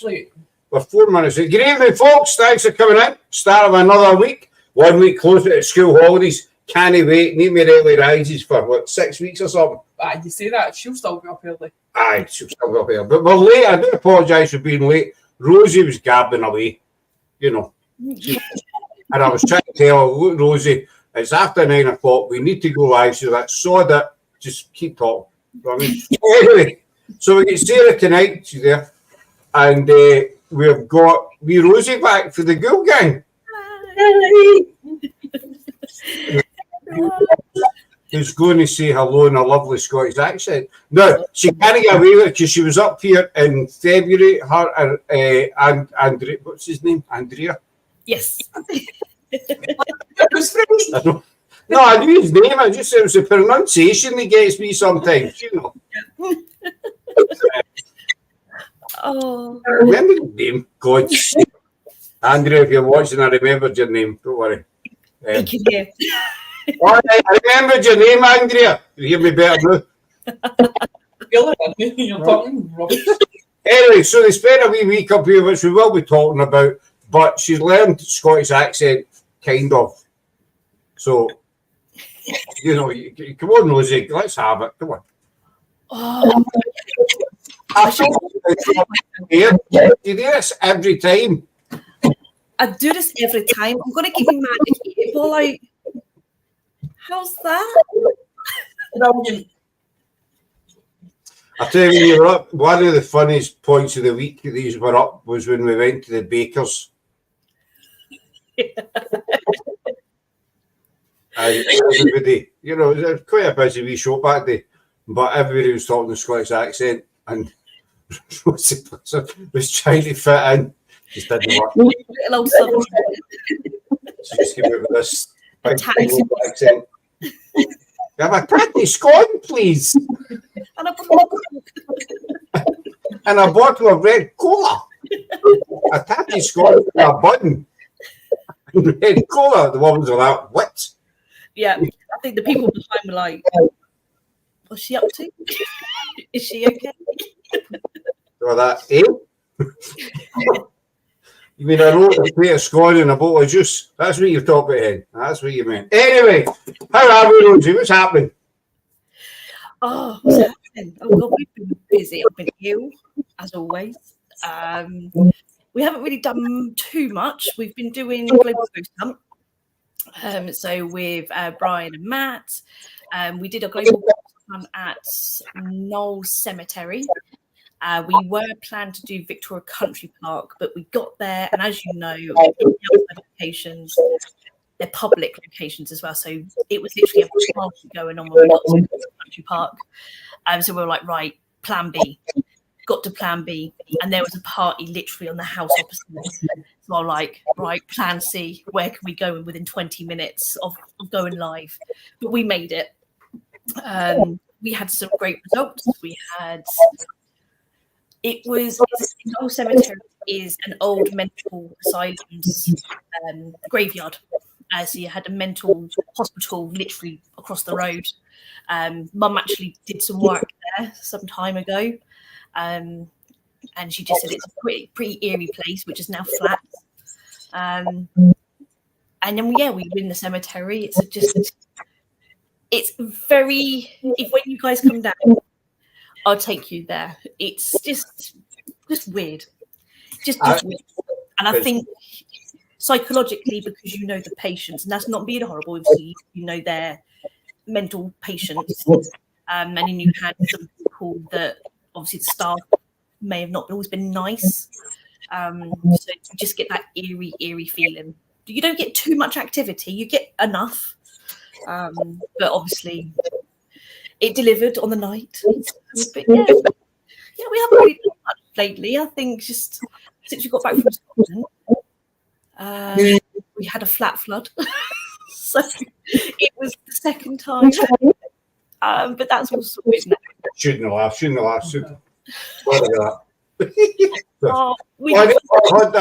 late. We're 4 minutes late. Good evening, folks. Thanks for coming in. Start of another week. 1 week closer to school holidays. Can't wait. Need me early rises for, what, 6 weeks or something? Aye, you say that, she'll still be up early. Aye, she'll still be up early. But we're late. I do apologise for being late. Rosie was gabbing away, you know. And I was trying to tell her, look, Rosie, it's after 9 o'clock. We need to go live. So that's sod it. Just keep talking. You know what I mean? Anyway, so we get Sarah tonight. She's there. And we've got wee Rosie back for the Ghoul Gang. Who's going to say hello in a lovely Scottish accent. No, she can't get away with it because she was up here in February. Her and Andrea, what's his name? Andrea? Yes. I know. No, I knew his name. I just said it was the pronunciation that gets me sometimes, you know. Oh. I remember the name. God. Andrea, if you're watching, I remembered your name. Don't worry. I can hear. All right, I remembered your name, Andrea. You hear me better now? You're talking rubbish. Anyway, so they spent a wee week up here, which we will be talking about, but she's learned Scottish accent, kind of. So, you know, come on, Rosie, let's have it. Come on. Oh. You do this every time. I do this every time. I'm going to give you magic. But like, how's that? I tell you, you were up. One of the funniest points of the week that these were up was when we went to the bakers. And everybody, you know, it was quite a busy wee show back day, but everybody was talking the Scottish accent, and Rosie was trying to fit in. Just didn't work. She just came out with this big accent. Have a tatty scone, please. And a bottle of red cola. A tatty scone and a button. Red cola. The woman's were like, what? Yeah, I think the people behind were like, what's she up to? Is she okay? So that, You mean I wrote a plate of scone and a bottle of juice? That's what you've talked about, Hen. That's what you meant. Anyway, how are we, Rosie? What's happening? Oh, what's happening? Oh, God, we've been busy. I've been ill, as always. We haven't really done too much. We've been doing Global Ghost Hunt. So with Brian and Matt, we did a Global Ghost Hunt at Knoll Cemetery. We were planned to do Victoria Country Park, but we got there, and as you know, locations, they're public locations as well. So it was literally a party going on when we got to Country Park. So we were like, right, plan B. Got to plan B, and there was a party literally on the house opposite. So I'm like, right, plan C, where can we go within 20 minutes of going live? But we made it. We had some great results. We had... Old Cemetery is an old mental asylum's graveyard. So you had a mental hospital literally across the road. Mum actually did some work there some time ago. And she just said it's a pretty eerie place, which is now flat. And then, we were in the cemetery. It's very, when you guys come down, I'll take you there. It's just weird. Just weird. And I think psychologically, because you know the patients, and that's not being horrible, obviously, you know they're mental patients. And then you had some people that obviously the staff may have not always been nice. So you just get that eerie feeling. You don't get too much activity, you get enough. But obviously it delivered on the night. But we haven't really done much lately. I think just since we got back from Scotland, we had a flat flood. So it was the second time. But that's all sorted now. Shouldn't have laughed. I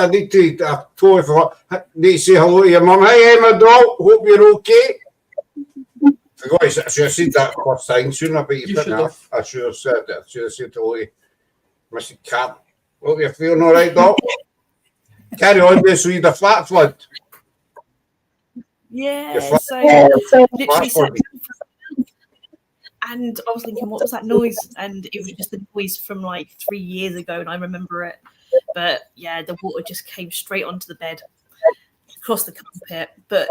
need to totally forgot. Need to say hello to your mum. Hey, Emma doll. Hope you're okay. I should have said that first time, shouldn't I? But you didn't have. I should have said that. I should have said hello to Mr. Cap. Hope you're feeling all right, Doc. Carry on, this read the flat flood. Yeah, Your flat- so literally Flash sat flood. and I was thinking, what was that noise? And it was just the noise from like 3 years ago, and I remember it. But yeah, the water just came straight onto the bed, across the carpet. But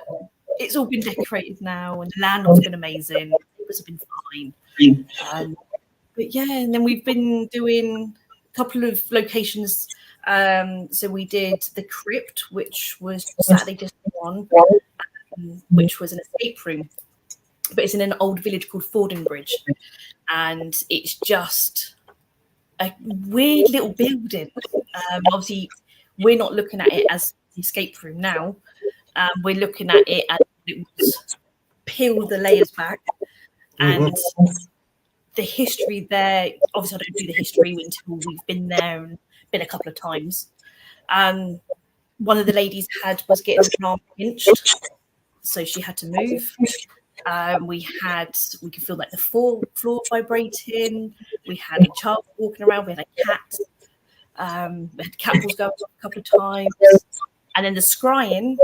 it's all been decorated now, and the landlord's been amazing. It's been fine. But yeah, and then we've been doing a couple of locations. So we did the crypt, which was Saturday just gone, which was an escape room, but it's in an old village called Fordingbridge, and it's just a weird little building. Obviously, we're not looking at it as an escape room now. We're looking at it as it was. Peel the layers back, and the history there. Obviously, I don't do the history until we've been there and been a couple of times. One of the ladies was getting an arm pinched, so she had to move. We could feel like the floor vibrating. We had a child walking around. We had a cat. We had cat balls going a couple of times, and then the scrying.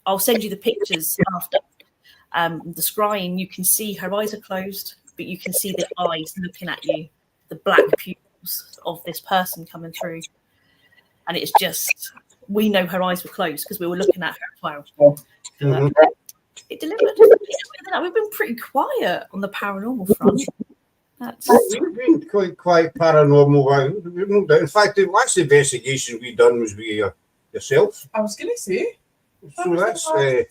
I'll send you the pictures after. The scrying, you can see her eyes are closed, but you can see the eyes looking at you, the black pupils of this person coming through, and it's just, we know her eyes were closed because we were looking at her as well. It delivered. We've been pretty quiet on the paranormal front. We've been quite paranormal. In fact, the last investigation we done was with yourself. I was going to say. So that's, I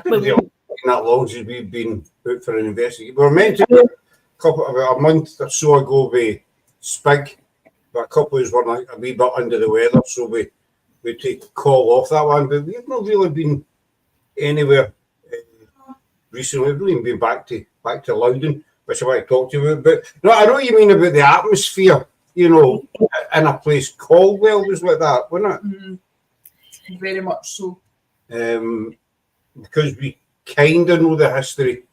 think it's been that long since we've been out for an investigation. We were meant to do about a month or so ago with Spig, but a couple of us were a wee bit under the weather, so we take a call off that one. But we've not really been anywhere recently. We've really been back to London, which I want to talk to you about. But no, I know what you mean about the atmosphere, in a place. Caldwell was like that, wasn't it? Very much so. Because we kind of know the history.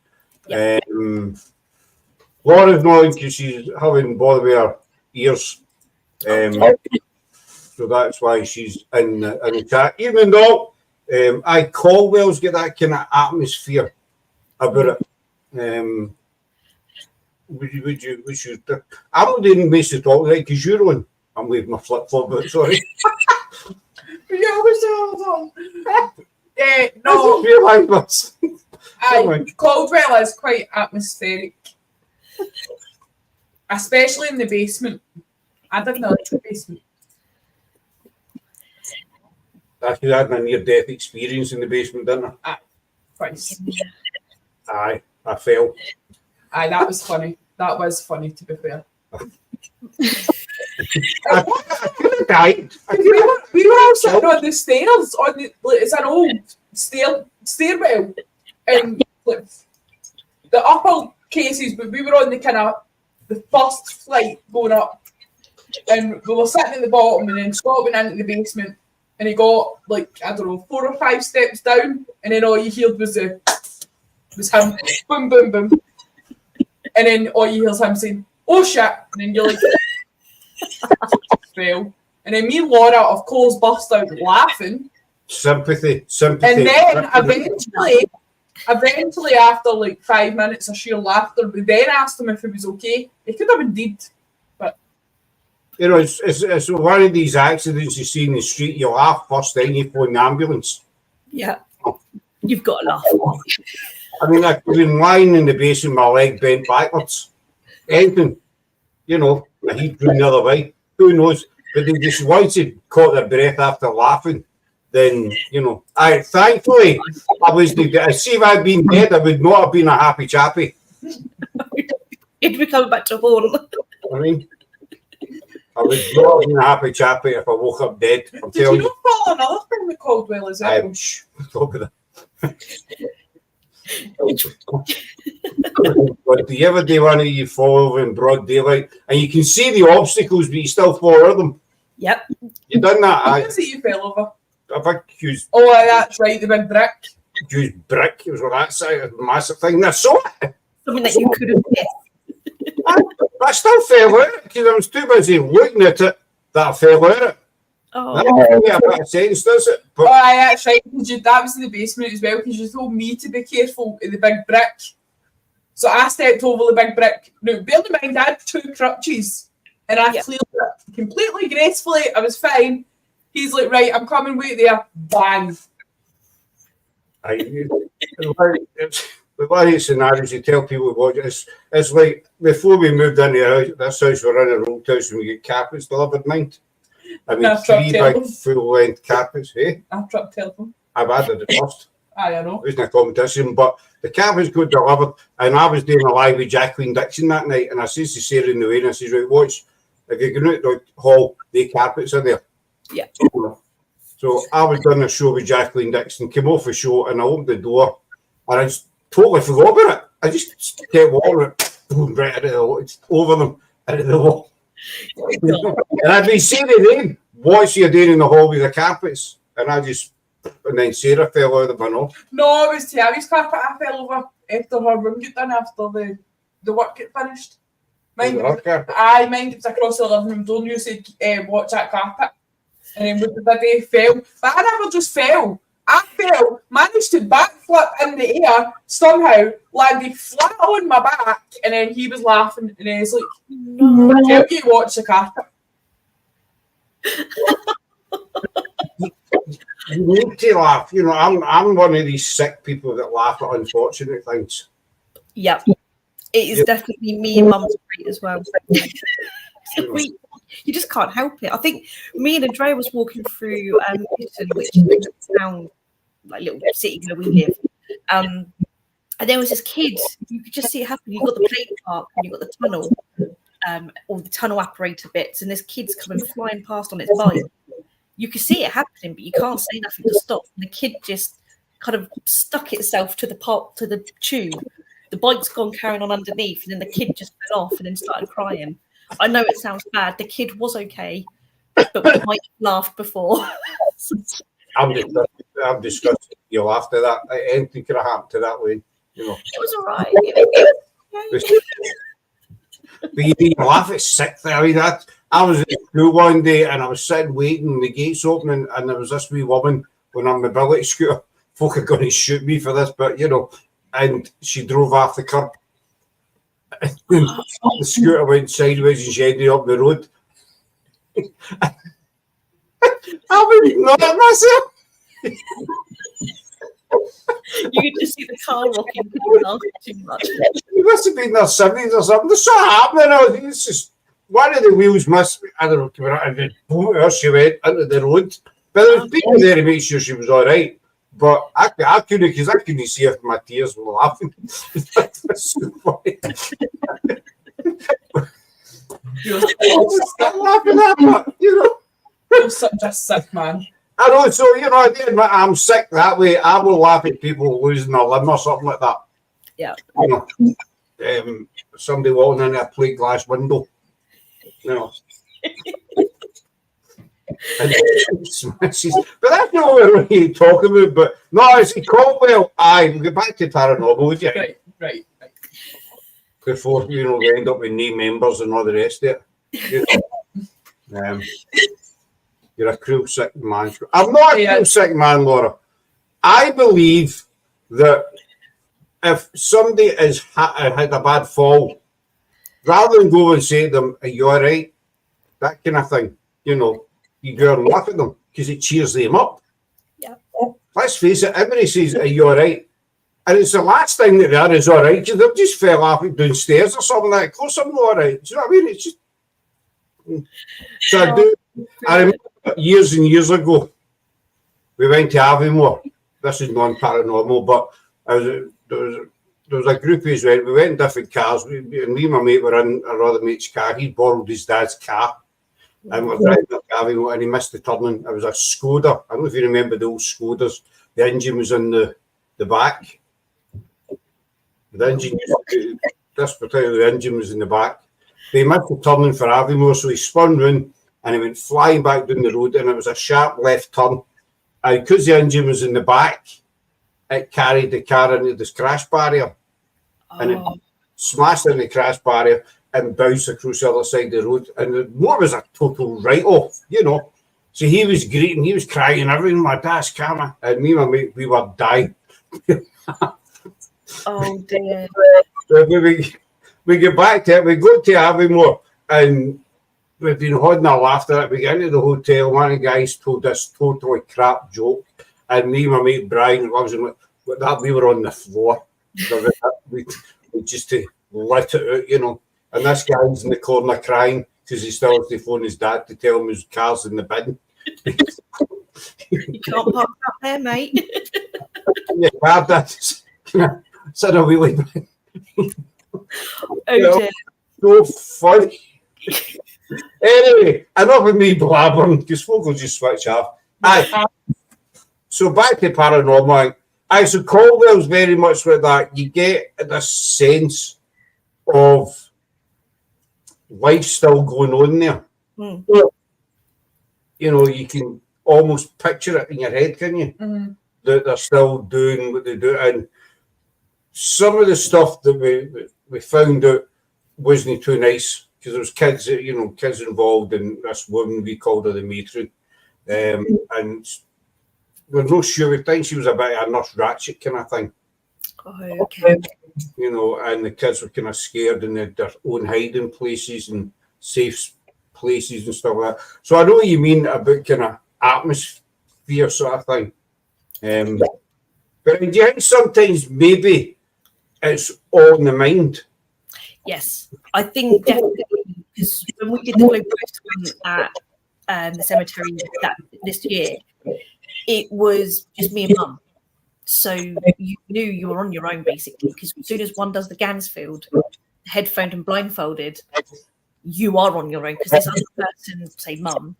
Laura's not because she's having bother with her ears. So that's why she's in the chat. Even though Caldwell's get that kind of atmosphere about it. Would you? I'm not even makes you talk right because you're on. I'm leaving my flip flop, but sorry. Yeah, no. Caldwell is quite atmospheric, especially in the basement. I didn't like the basement. Actually, I had a near-death experience in the basement, didn't I? Twice. Aye, I fell. Aye, that was funny. That was funny, to be fair. I could have died. We were all sitting on the stairs. It's an old stairwell. And the upper cases, but we were on the first flight going up. And we were sitting at the bottom, and then Scott went into the basement, and he got 4 or 5 steps down, and then all you heard was him, boom, boom, boom. And then all you hear is him saying, "Oh shit," and then you're like, fail. And then me and Laura, of course, burst out laughing. Sympathy. And then eventually after 5 minutes of sheer laughter, we then asked him if he was okay. He could have indeed, but it's one of these accidents you see in the street. You laugh first, then you phone the ambulance. Yeah, you've got to laugh. I mean, I've been lying in the basement, my leg bent backwards. Anything, he'd run the other way. Who knows? But they just once they caught their breath after laughing, then, thankfully, I see if I'd been dead, I would not have been a happy chappy. It'd be coming back to haunt. I mean, I would not have been a happy chappy if I woke up dead. Did you not follow another thing with Caldwell as well? Talk about that. But do you ever do one of you fall over in broad daylight and you can see the obstacles but you still fall over them? Yep. You done that? What was it you fell over? That's right, the big brick. Used brick. It was that side of a massive thing. That's something that you could have missed. I still fell out because I was too busy looking at it that I fell out of. Oh, That doesn't make a bit of sense, does it? But that's right. That was in the basement as well, because you told me to be careful of the big brick. So I stepped over the big brick. Now, bear in mind, I had 2 crutches, and I cleared it completely gracefully. I was fine. He's like, right, I'm coming, wait there. Bang. The one of the scenarios you tell people watch it's like before we moved into this house, we're in an old house and we get carpets delivered, mind. I mean, 3 big full-length carpets, eh? I've dropped telephone. I've added the first. I know. It wasn't a competition, but the carpets got delivered, and I was doing a live with Jacqueline Dixon that night, and I says to Sarah in the way, and I says, right, watch, if you're going out the hall, the carpets are there. Yeah. So I was doing a show with Jacqueline Dixon, came off the show, and I opened the door, and I just totally forgot about it. I just kept walking, boom, right out of the wall, over them, out of the wall. And I'd been saying to them, what's you doing in the hall with the carpets? And then Sarah fell out of the bin. No, it was Terry's carpet. I fell over after her room got done, after the work get finished. Mine was across the living room door, and you said, watch that carpet. And then with the day fell. But I never just fell. I fell, managed to backflip in the air, somehow landed flat on my back, and then he was laughing, and he's like, no, tell you watch the carpet. You need to laugh. You know, I'm one of these sick people that laugh at unfortunate things. Yeah. It is definitely me and Mum's trait as well. You just can't help it. I think me and Andrea was walking through Euston, which is a town, like little city where we live. And there was this kid, you could just see it happen. You've got the play park and you've got the tunnel, or the tunnel operator bits, and this kid's coming flying past on its bike. You can see it happening, but you can't say nothing to stop. And the kid just kind of stuck itself to the tube. The bike's gone carrying on underneath, and then the kid just fell off and then started crying. I know it sounds bad. The kid was okay, but we might have laughed before. I'm disgusted. You laughed at that. Anything could have happened to that way. You know. It was all right. But you didn't laugh at sick. I mean, I was at school one day and I was sitting waiting, the gates opening, and there was this wee woman on a mobility scooter. Folk are going to shoot me for this, but you know, and she drove off the curb. The scooter went sideways and she ended up the road. I was ignoring myself. You could just see the car rocking too much. You must have been in their 70s or something. There's something happening. It's just one of the wheels must, I don't know, and then boom, there she went into the road. But there was people there to make sure she was all right. But I couldn't, because I couldn't see if my tears were laughing. That's so funny. You're laughing at that, you know. You're such a sick man. I know, so, you know, I'm sick that way. I will laugh at people losing a limb or something like that. Yeah. You know, somebody walking in a plate glass window, you know. But that's not what we're really talking about. But no, it's Caldwell. Aye, we'll get back to paranormal, would you? Right. Before, you know, we end up with new members and all the rest of it. You know? You're a cruel sick man. I'm not a cruel sick man, Laura. I believe that if somebody has had a bad fall, rather than go and say to them, "Are you all right?" That kind of thing, you know, you go and laugh at them because it cheers them up. Yeah. Let's face it, everybody says, "Are you all right?" And it's the last thing that they are is all right. They just fell off downstairs or something like that. Of course, I'm not all right. Do you know what I mean? It's just. So I remember years and years ago, we went to Aviemore. This is non-paranormal, but there was a group of us went. We went in different cars. Me and my mate were in our other mate's car. He borrowed his dad's car. And we're driving up to Aviemore and he missed the turning. It was a Skoda. I don't know if you remember the old Skodas. The engine was in the back. The engine, this particular engine was in the back. They missed the turning for Aviemore, so he spun round and he went flying back down the road, and it was a sharp left turn. And because the engine was in the back, it carried the car into this crash barrier. And it smashed in the crash barrier. and bounced across the other side of the road. And the motor was a total write-off, you know. So he was greeting, he was crying and everything. My dad's camera, and me and my mate, we were dying. Oh dear. So we get back to it, we go to Aviemore, and we've been holding our laughter at. We get into the hotel, one of the guys told this totally crap joke, and me and my mate Brian, we were on the floor. We just to let it out, you know. And this guy's in the corner crying because he still has to phone his dad to tell him his car's in the bin. You can't park up there, mate. Yeah, that's said a wheelie bin. Oh dear. So funny. Anyway, enough of me blabbering because folk will just switch off. Aye. So back to paranormal. Aye, so Caldwell's very much like that. You get this sense of life still going on there. Mm. You know, you can almost picture it in your head, can you? Mm-hmm. That they're still doing what they do. And some of the stuff that we found out wasn't too nice because there was kids involved, and this woman, we called her the matron. And we're not sure, we think she was a bit of a Nurse Ratchet kind of thing. Oh, okay. You know, and the kids were kind of scared and they had their own hiding places and safe places and stuff like that. So I know what you mean about kind of atmosphere sort of thing. But do you think sometimes maybe it's all in the mind? Yes, I think definitely, because when we did the Globe Post one at the cemetery this year, it was just me and Mum. So you knew you were on your own basically, because as soon as one does the Gansfield, headphoned and blindfolded, you are on your own because this other person, say Mum,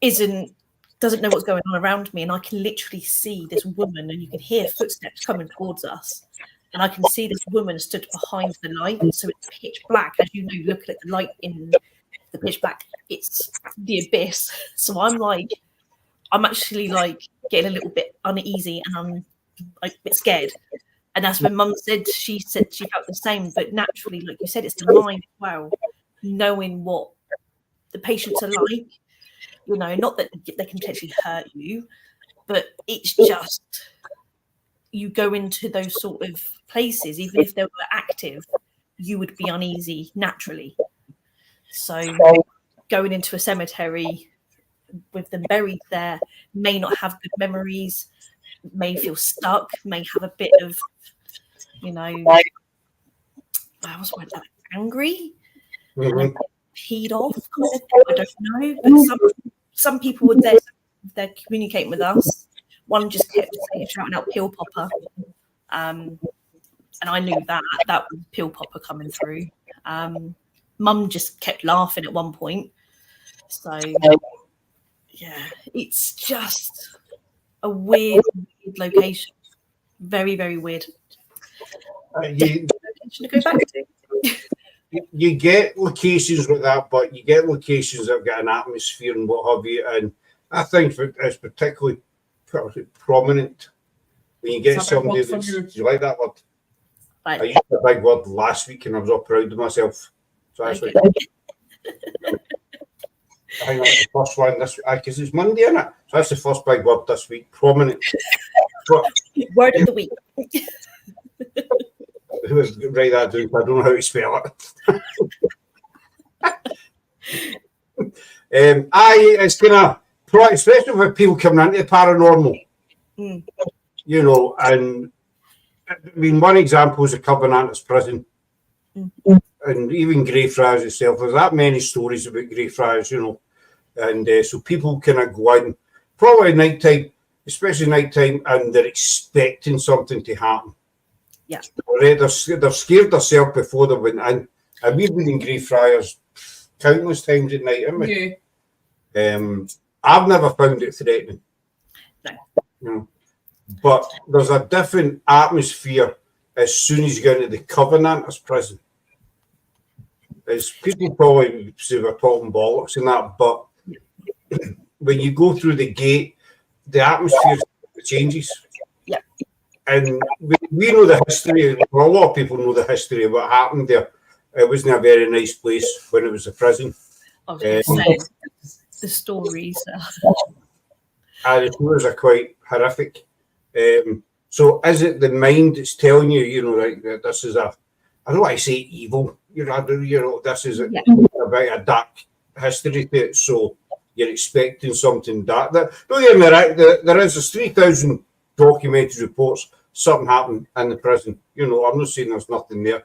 doesn't know what's going on around me, and I can literally see this woman, and you can hear footsteps coming towards us, and I can see this woman stood behind the light, so it's pitch black. As you know, looking at the light in the pitch black, it's the abyss. So I'm actually like getting a little bit uneasy, and I'm like a bit scared. And that's when Mum said she felt the same, but naturally, like you said, it's the mind as well, knowing what the patients are like. You know, not that they can potentially hurt you, but it's just you go into those sort of places, even if they were active, you would be uneasy naturally. So going into a cemetery with them buried there may not have good memories, may feel stuck, may have a bit of, you know, angry, and peed off kind of thing. I don't know, but some people were there, they're communicating with us. One just kept shouting out "Pill Popper," and I knew that was Pill Popper coming through. Mum just kept laughing at one point. So yeah, it's just a weird location. Very, very weird. Location to go back to. You get locations like that, but you get locations that have got an atmosphere and what have you. And I think it's particularly prominent when you get somebody that's. Do you like that word? Right. I used a big word last week and I was all proud of myself. So that's Okay. I think that's the first one this week, because it's Monday, isn't it? So that's the first big word this week, prominent. But, word of the week. Write that down, I don't know how to spell it. It's kind of, especially with people coming into the paranormal, you know, and I mean, one example is a Covenanters prison. And even Greyfriars itself, there's that many stories about Greyfriars, you know, and so people kind of go in, probably night time, especially night time, and they're expecting something to happen. Yeah, they're scared themselves before they went in, and we've been in Greyfriars countless times at night, haven't we? Yeah. I've never found it threatening. No. You know, but there's a different atmosphere as soon as you get into the Covenanters prison. As people probably say we're talking bollocks and that, but when you go through the gate, the atmosphere changes. Yeah. And we know the history, well, a lot of people know the history of what happened there. it wasn't a very nice place when it was a prison. I was going to say the stories. And the stories are quite horrific. So is it the mind that's telling you, you know, like that this is a, I don't want to say evil, you know, this is about a dark history to it, so you're expecting something dark. Don't get me right, there's 3,000 documented reports, something happened in the prison. You know, I'm not saying there's nothing there.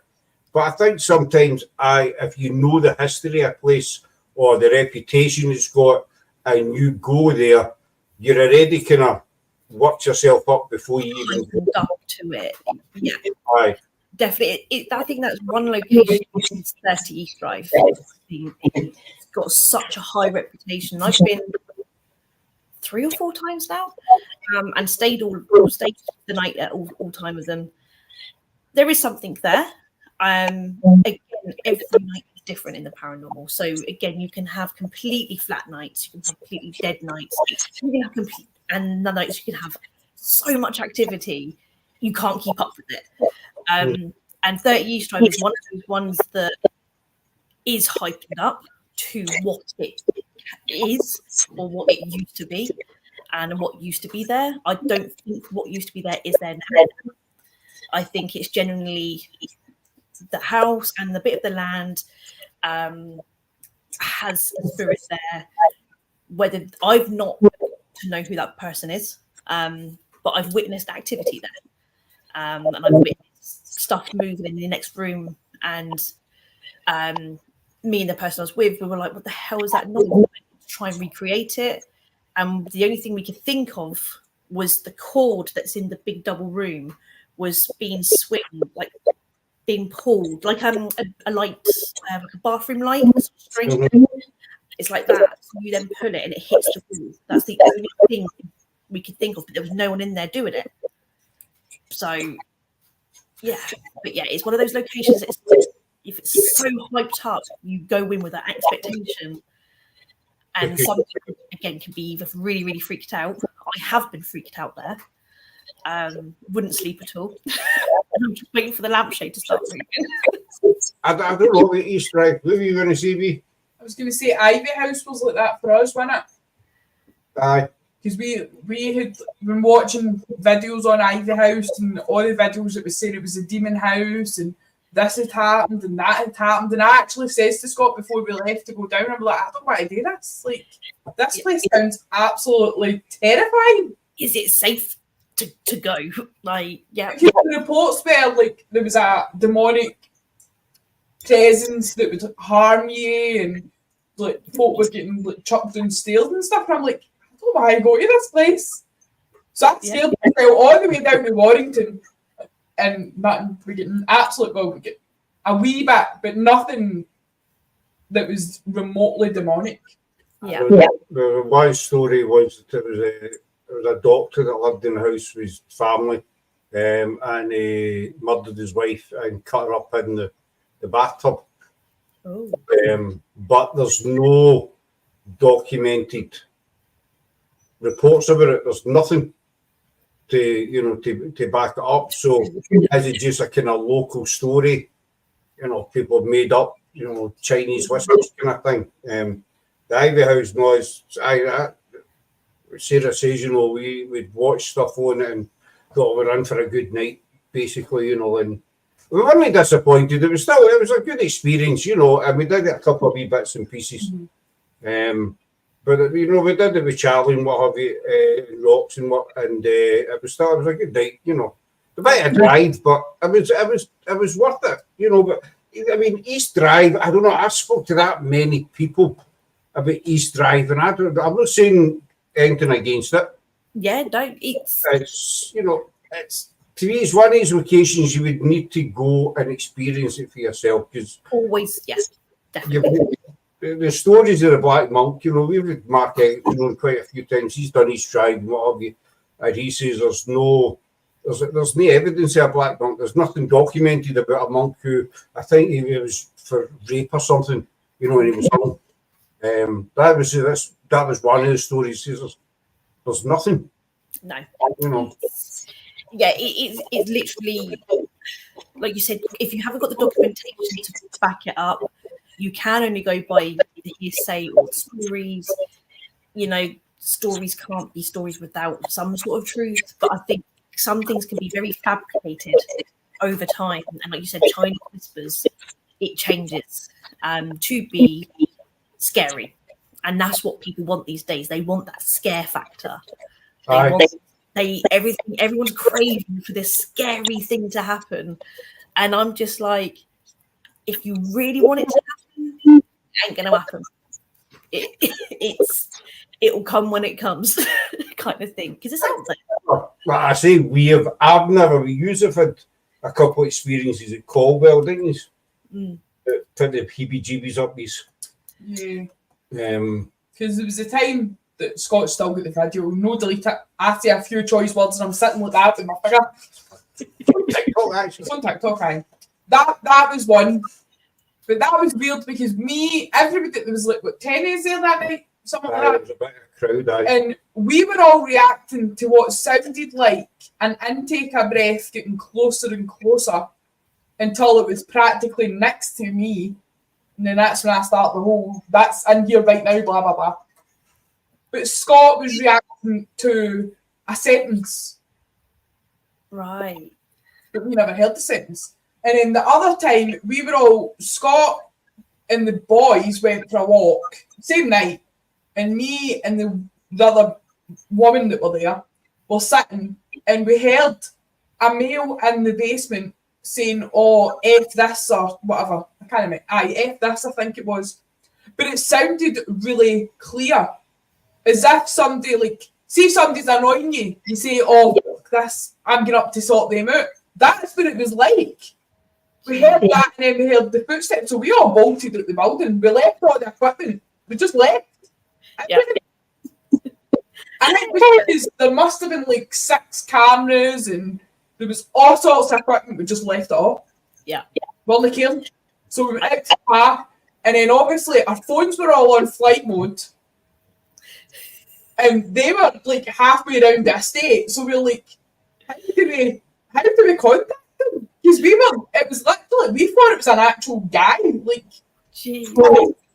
But I think sometimes if you know the history of a place or the reputation it's got and you go there, you're already kind of worked yourself up before you even go up to it. Yeah. Aye. Definitely. I think that's one location in 30 East Drive. It's got such a high reputation. I've been 3 or 4 times now, and stayed the night at all time of them. There is something there. Again, every night is different in the paranormal. So again, you can have completely flat nights, you can have completely dead nights, you can have and the nights you can have so much activity you can't keep up with it. And 30 East Drive is one of those ones that is hyped up to what it is or what it used to be and what used to be there. I don't think what used to be there is there now. I think it's genuinely the house and the bit of the land has a spirit there. Whether I've not to know who that person is, but I've witnessed activity there, and I've witnessed stuff moving in the next room. And me and the person I was with, we were like, "What the hell is that noise?" Try and recreate it, and the only thing we could think of was the cord that's in the big double room was being swung, like being pulled, like a light, like a bathroom light, string. It's like that. So you then pull it and it hits the wall. That's the only thing we could think of, but there was no one in there doing it. So, yeah. But yeah, it's one of those locations that if it's so hyped up, you go in with that expectation. And some people, again, can be either really, really freaked out. I have been freaked out there. Wouldn't sleep at all. I'm just waiting for the lampshade to start moving. I don't know what East Drive. What were you going to say, B? I was going to say Ivy House was like that for us, wasn't it? Aye. Because we had been watching videos on Ivy House, and all the videos that was saying it was a demon house and this had happened and that had happened. And I actually says to Scott before we left to go down, I'm like, I don't want to do this. Like, this place sounds absolutely terrifying. Is it safe to go? Like, yeah. The reports were like there was a demonic presence that would harm you, and like folk were getting like chucked downstairs and stuff. And I'm like, I don't know why I go to this place. So I stayed all the way down to Warrington, and we're getting absolute, well, we get a wee bit, but nothing that was remotely demonic. Yeah. The one story was that there was a doctor that lived in the house with his family, and he murdered his wife and cut her up in the bathtub. Oh. But there's no documented reports about it. There's nothing to back it up. So is it just a kind of local story? People have made up, Chinese whispers kind of thing. The Ivy House noise, Sarah says, we'd watch stuff on it and thought we're in for a good night, basically, and we weren't disappointed. It was a good experience, and we did get a couple of wee bits and pieces. Mm-hmm. But we did it with Charlie and what have you, rocks and what, and it was a good night, A bit of drive, but it was worth it, But I mean, East Drive, I don't know. I spoke to that many people about East Drive, and I'm not saying anything against it. Yeah, don't. It's it's to me, it's one of these locations you would need to go and experience it for yourself, because always, yes, definitely. The stories of the Black Monk, we've had Mark out, quite a few times. He's done East Drive and what have you, and he says there's no evidence of a Black Monk. There's nothing documented about a monk who, I think he was for rape or something, when he was young. That was one of the stories. There's nothing. No. You know. Yeah, it's literally like you said, if you haven't got the documentation to back it up, you can only go by the hearsay or stories. You know, stories can't be stories without some sort of truth. But I think some things can be very fabricated over time. And like you said, Chinese whispers, it changes to be scary. And that's what people want these days. They want that scare factor. Everyone's craving for this scary thing to happen. And I'm just like, if you really want it to happen, it ain't gonna happen. It'll come when it comes, kind of thing. Because it's out there. Well, I say I've never used it for a couple of experiences at Caldwell, didn't you? Put the heebie-jeebies up these. Yeah. Because there was a time that Scott still got the video, no delete it. I say a few choice words and I'm sitting like that with my finger. TikTok, actually. It's on TikTok, aye. That was one. But that was weird because everybody, there was like, what, 10 days there that night? Something like that. It was a bit of a crowd, aye. And we were all reacting to what sounded like an intake of breath getting closer and closer until it was practically next to me. And then that's when I start the whole, that's in here right now, blah, blah, blah. But Scott was reacting to a sentence. Right. But we never heard the sentence. And then the other time, Scott and the boys went for a walk, same night, and me and the other woman that were there were sitting, and we heard a male in the basement saying, oh, F this or whatever. I can't remember. Aye, F this, I think it was. But it sounded really clear. As if somebody, like, say somebody's annoying you, you say, oh, this, I'm going up to sort them out. That's what it was like. We heard that and then we heard the footsteps. So we all bolted out the building. We left all the equipment. We just left. Yeah. And it was because there must have been like 6 cameras and there was all sorts of equipment. We just left it all. Yeah. Well, they cared. So we went out to the car and then obviously our phones were all on flight mode. And they were like halfway around the estate. So we were like, how do we contact them? Because it was literally, we thought it was an actual guy. Like, jeez.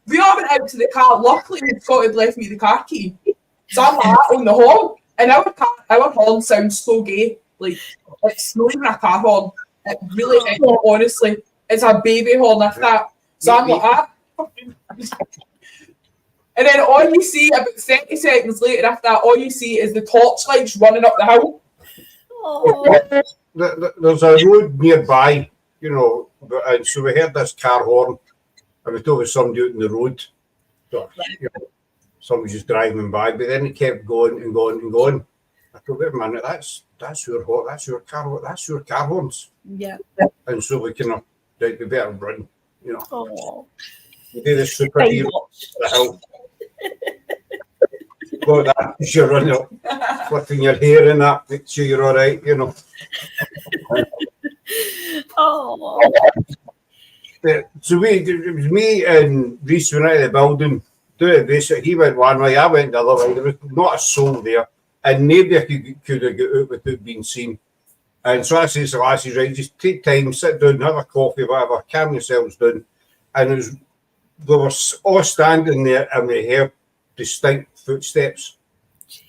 We all went out to the car. Luckily, Scott had left me the car key. So I'm like that on the horn. And our horn sounds so gay. Like, it's not even a car horn. It really, honestly, it's a baby horn, if that. So I'm like that. And then all you see, about 30 seconds later after that, all you see is the torchlights running up the hill. Oh. There's a road nearby, you know, and so we heard this car horn, and we thought it was somebody out in the road. So, you know, somebody just driving by, but then it kept going and going and going. I thought, wait a minute, that's your car horns. Yeah. And so we kind of, we better run, you know. Oh. We do this superhero the hill. Go that as you're running up, flipping your hair and that, make sure you're all right, you know. Oh. So it was me and Reese went out of the building, doing this. He went one way, I went the other way. There was not a soul there, and nobody could have got out without being seen. And so I said to the lasses, right, just take time, sit down, have a coffee, whatever, calm yourselves down. And we were all standing there, and we heard distinct footsteps.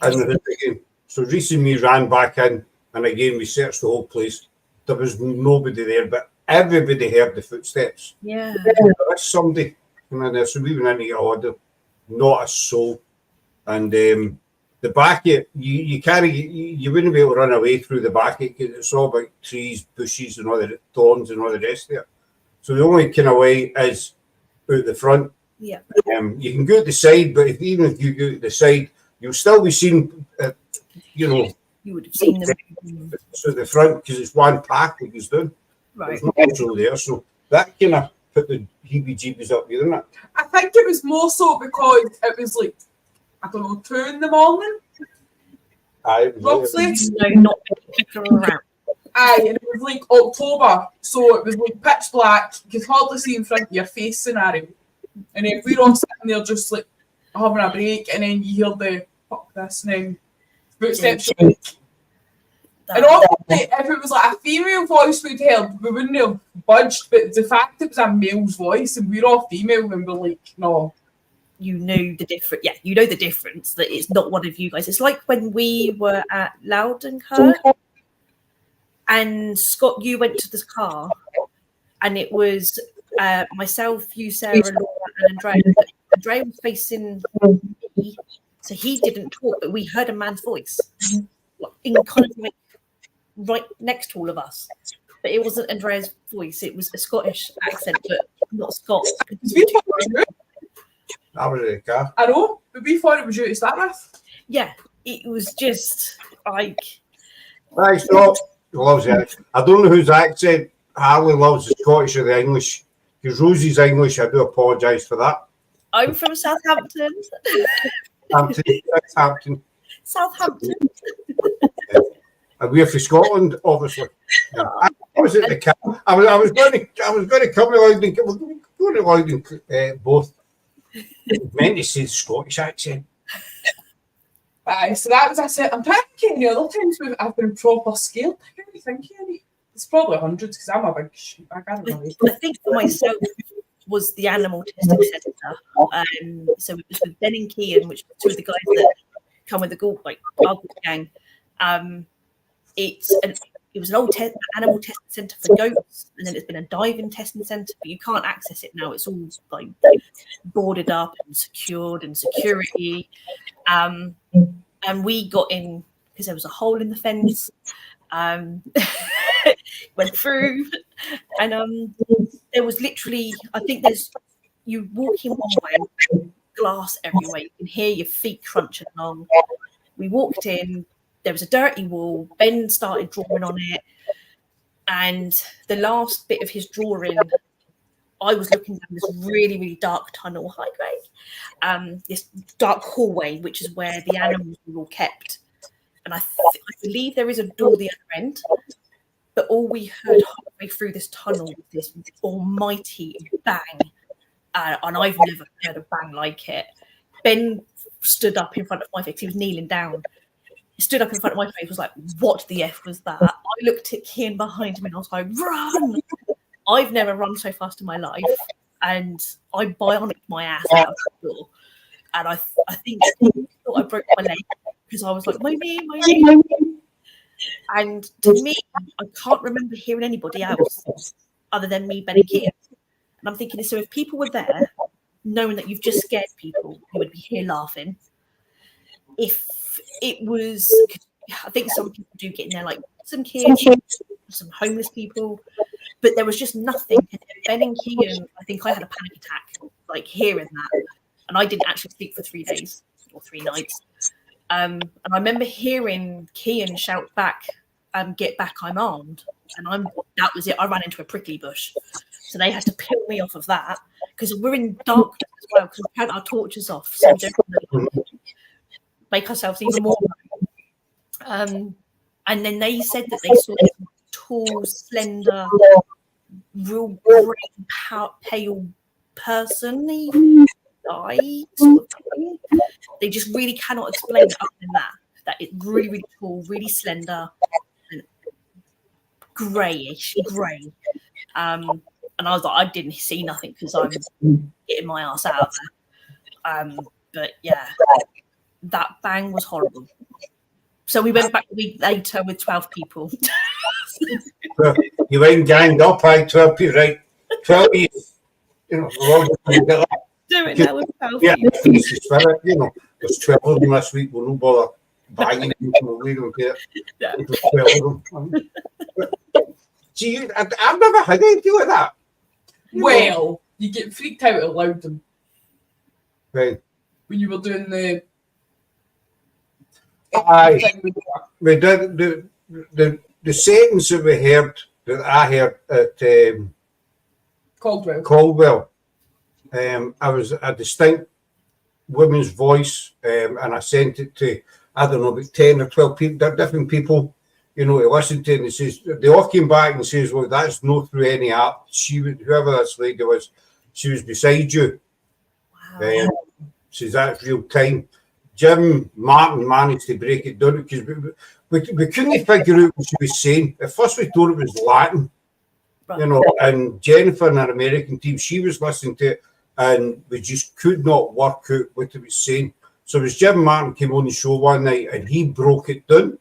And the again. So Reese and me ran back in, and again we searched the whole place. There was nobody there, but everybody heard the footsteps. Yeah. There was somebody coming in there, so we went in to get order. Not a soul. And the back, you wouldn't be able to run away through the back because it's all about trees, bushes, and all the thorns and all the rest of it. So the only kind of way is out the front. Yeah. You can go to the side, but even if you go to the side, you'll still be seen, you know. You would have seen them. So the front, because it's one path that goes down. Right. There's no control there. So that kind of put the heebie-jeebies up, didn't it? I think it was more so because it was like, I don't know, 2 in the morning. Aye. Roughly. No, not people around. Aye, and it was like October, so it was like pitch black. You could hardly see in front of your face scenario. And then we're all sitting there just like having a break, and then you hear the fuck this and then footsteps. And obviously, if it was like a female voice we'd heard, we wouldn't have budged. But the fact it was a male's voice and we're all female, and we're like, no. You knew the difference. Yeah, you know the difference, that it's not one of you guys. It's like when we were at Loudenkirk and Scott, you went to this car and it was myself, you, Sarah, Laura, and Andrea. Andrea was facing me, so he didn't talk, but we heard a man's voice in kind of like right next to all of us. But it wasn't Andrea's voice, it was a Scottish accent, but not Scots. I was in the car. I know, but we thought it was you to start with. Yeah, it was just like. Right, so loves it. I don't know whose accent Harley loves, the Scottish or the English. Because Rosie's English, I do apologise for that. I'm from Southampton. Southampton. And we're from Scotland, obviously. Yeah. I was at the car. I was going to come to Loudon. We're going to Loudon both. Meant to say the Scottish accent. Aye, so that was I said. I'm thinking the other times I've been proper scared. I can't really think of any. It's probably hundreds because I'm a big shitbag. I think for myself was the animal testing centre. So it was with Ben and Kean, which were two of the guys that come with the Ghoul Gang. It was an old animal testing centre for goats, and then it's been a diving testing centre, but you can't access it now. It's all like boarded up and secured and security. And we got in because there was a hole in the fence. Went through, and there was literally, I think you walk in one way, glass everywhere. You can hear your feet crunching along. We walked in. There was a dirty wall. Ben started drawing on it. And the last bit of his drawing, I was looking down this really, really dark tunnel. Hi, Greg. This dark hallway, which is where the animals were all kept. And I believe there is a door the other end. But all we heard halfway through this tunnel was this almighty bang. And I've never heard a bang like it. Ben stood up in front of my face. He was kneeling down. He stood up in front of my face, was like, what the F was that? I looked at Kian behind me and I was like, run! I've never run so fast in my life. And I bionic my ass out of the door. And I think I thought I broke my leg because I was like, my knee. And to me, I can't remember hearing anybody else other than me, Ben and Kian. And I'm thinking, so if people were there, knowing that you've just scared people, who would be here laughing. If it was, I think some people do get in there, like some kids, some homeless people, but there was just nothing. Ben and Kean, I think I had a panic attack, like hearing that, and I didn't actually sleep for 3 days or 3 nights. And I remember hearing Kean shout back, "Get back! I'm armed!" And that was it. I ran into a prickly bush, so they had to peel me off of that because we're in darkness as well because we had our torches off, so we don't make ourselves even more. And then they said that they saw a tall, slender, real grey, pale person. He died, sort of thing. They just really cannot explain it other than that it's really, really tall, really slender, and grey. And I was like, I didn't see nothing because I'm getting my ass out of there. But yeah, that bang was horrible. So we went back a week later with 12 people. You went ganged up, 12 people, right? 12 you know, Doing that with 12 yeah, people. Spirit, you know, there's 12 of them this week, we'll not bother banging people, we don't care. Yeah. 12 of them. Gee, I've never had anything like that. Well, you get freaked out at Loudon. Right. When you were doing the we did the sentence that we heard, that I heard at Caldwell. I was a distinct woman's voice, and I sent it to, I don't know, about 10 or 12 people, different people, you know, to listen to it. And it says, they all came back and says, well, that's not through any art. Whoever this lady was, she was beside you. Wow. Says that's real time. Jim Martin managed to break it down because we couldn't figure out what she was saying. At first we thought it was Latin, you know, and Jennifer in our American team, she was listening to it and we just could not work out what it was saying. So it was Jim Martin came on the show one night and he broke it down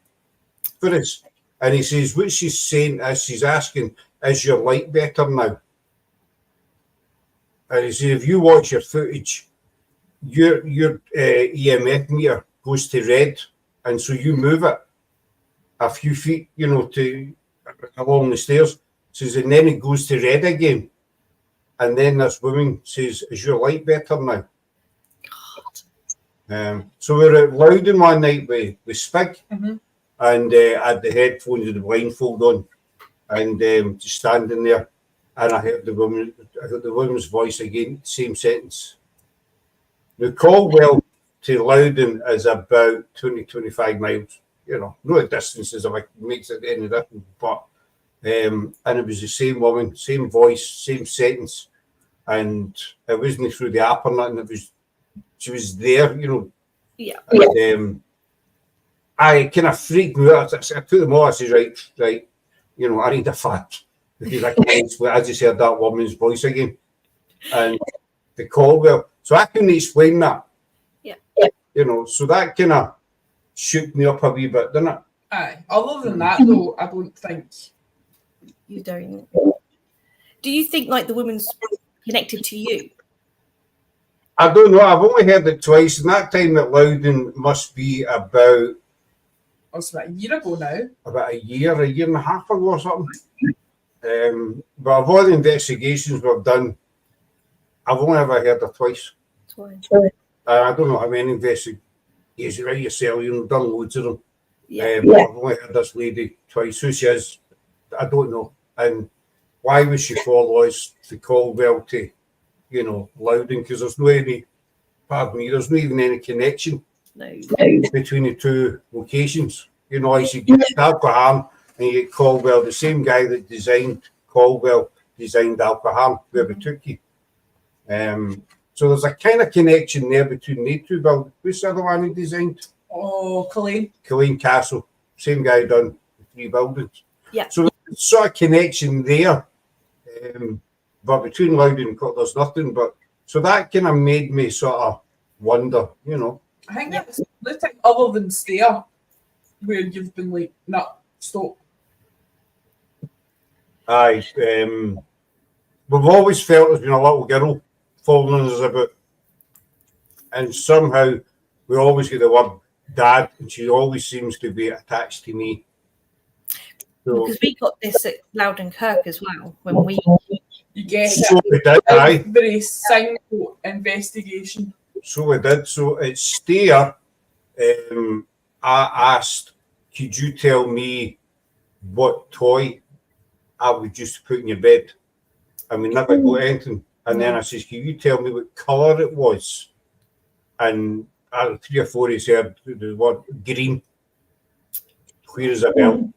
for us. And he says, what she's saying is she's asking, is your light better now? And he says, if you watch your footage, your EMF meter goes to red, and so you move it a few feet, you know, to along the stairs. Says, and then it goes to red again. And then this woman says, is your light better now? So we were at Loudon one night with Spig, and I had the headphones with the blindfold on, and just standing there, and I heard the woman's voice again, same sentence. Now, Caldwell to Loudon is about 20-25 miles, you know, no distances if it makes it any difference, but and it was the same woman, same voice, same sentence, and it wasn't through the app or nothing, she was there, you know. Yeah. And, I kind of freaked me out. I took them all, I said, right, you know, I need a fat. Because I just heard that woman's voice again. And the Caldwell. So I couldn't explain that. Yeah. You know, so that kind of shook me up a wee bit, didn't it? Aye. Other than that, though, I don't think. You don't. Do you think like the woman's connected to you? I don't know. I've only heard it twice, and that time at Loudon must be about. It's about a year ago now. About a year and a half ago or something. But of all the investigations we've done, I've only ever heard her twice. I don't know how many investigations, right yourself, you've done loads of them. Yeah. I've only heard this lady twice. Who she is, I don't know. And why would she follow us to Caldwell to, you know, Loudon? Because there's no any, pardon me, there's not even any connection between the two locations. You know, as you get Alcoham and you get Caldwell, the same guy that designed Caldwell designed Alcoham, where we took you. So there's a kind of connection there between the two buildings. Who's the other one he designed? Oh, Culzean Castle. Same guy done the 3 buildings. Yeah. So there's sort of connection there. But between Loudon and Caldwell, there's nothing. But so that kind of made me sort of wonder, you know. I think that's the thing other than Stair, where you've been like, nah, stop. Aye. We've always felt there's been a little girl following us about. And somehow we always get the word dad, and she always seems to be attached to me. So, because we got this at Loudon Kirk as well when we. You get so we did, aye. Very single investigation. So we did. So at Stair, I asked, could you tell me what toy I would just put in your bed? And we never got anything. And then I says, can you tell me what colour it was? And 3 or 4 he said the word green, clear as a bell.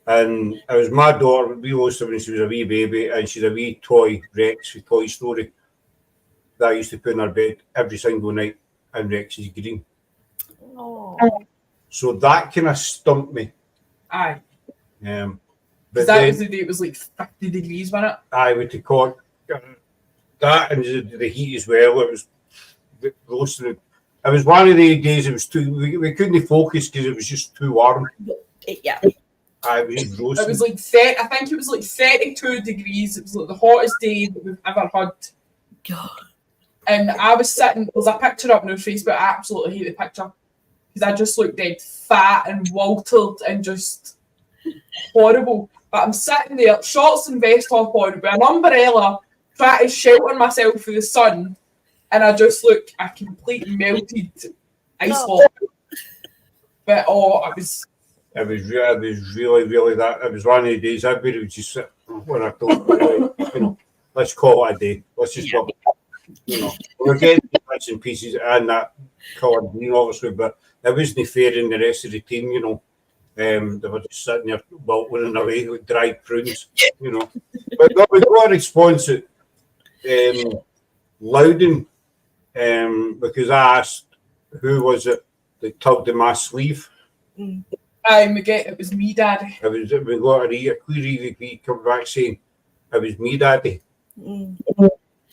And it was my daughter, we lost her when she was a wee baby, and she's a wee toy Rex with Toy Story that I used to put in her bed every single night, and Rex is green. Oh. So that kind of stumped me. Aye. But that then, was the day it was like 50 degrees, wasn't it? aye, with the cord, that and the heat as well, it was roasting. It was one of the days it was too, we couldn't focus because it was just too warm. Yeah. Aye, it was just roasting. It was like I think it was like 32 degrees. It was like the hottest day that we've ever had. God. And I was sitting, there's a picture up on our Facebook, I absolutely hate the picture. Because I just looked dead fat and wilted and just horrible. But I'm sitting there, shorts and vest top on, with an umbrella, trying to shelter myself from the sun. And I just look a complete melted ice hot. But it was really that. It was one of the days everybody would just sit when I thought, you know, let's call it a day. Let's just go, you know, we're getting bits and pieces and that coloured green, obviously, but it wasn't fair in the rest of the team, you know. They were just sitting there weltering away with dried prunes, you know. But no, we got a response at Loudon because I asked who was it that tugged the my sleeve? It was me, Daddy. We got a queer EVP come back saying it was me, Daddy.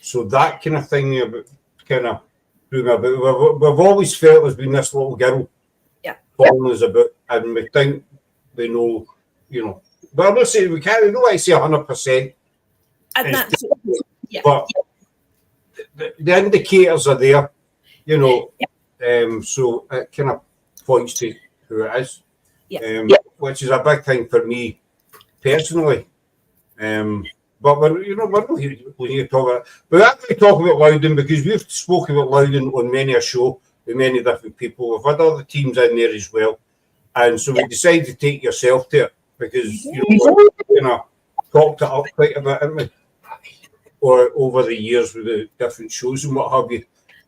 So that kind of thing kind of threw me about. We've always felt there's been this little girl following us about, and we think we know, But I'm not saying we can't. We don't like to say 100%. And that's But the indicators are there, so it kind of points to who it is, which is a big thing for me personally. But when you talk about, we actually talk about Loudon because we've spoken about Loudon on many a show with many different people. We've had other teams in there as well, and so we decided to take yourself to it because talked it up quite a bit, haven't we? Or over the years with the different shows and what have you,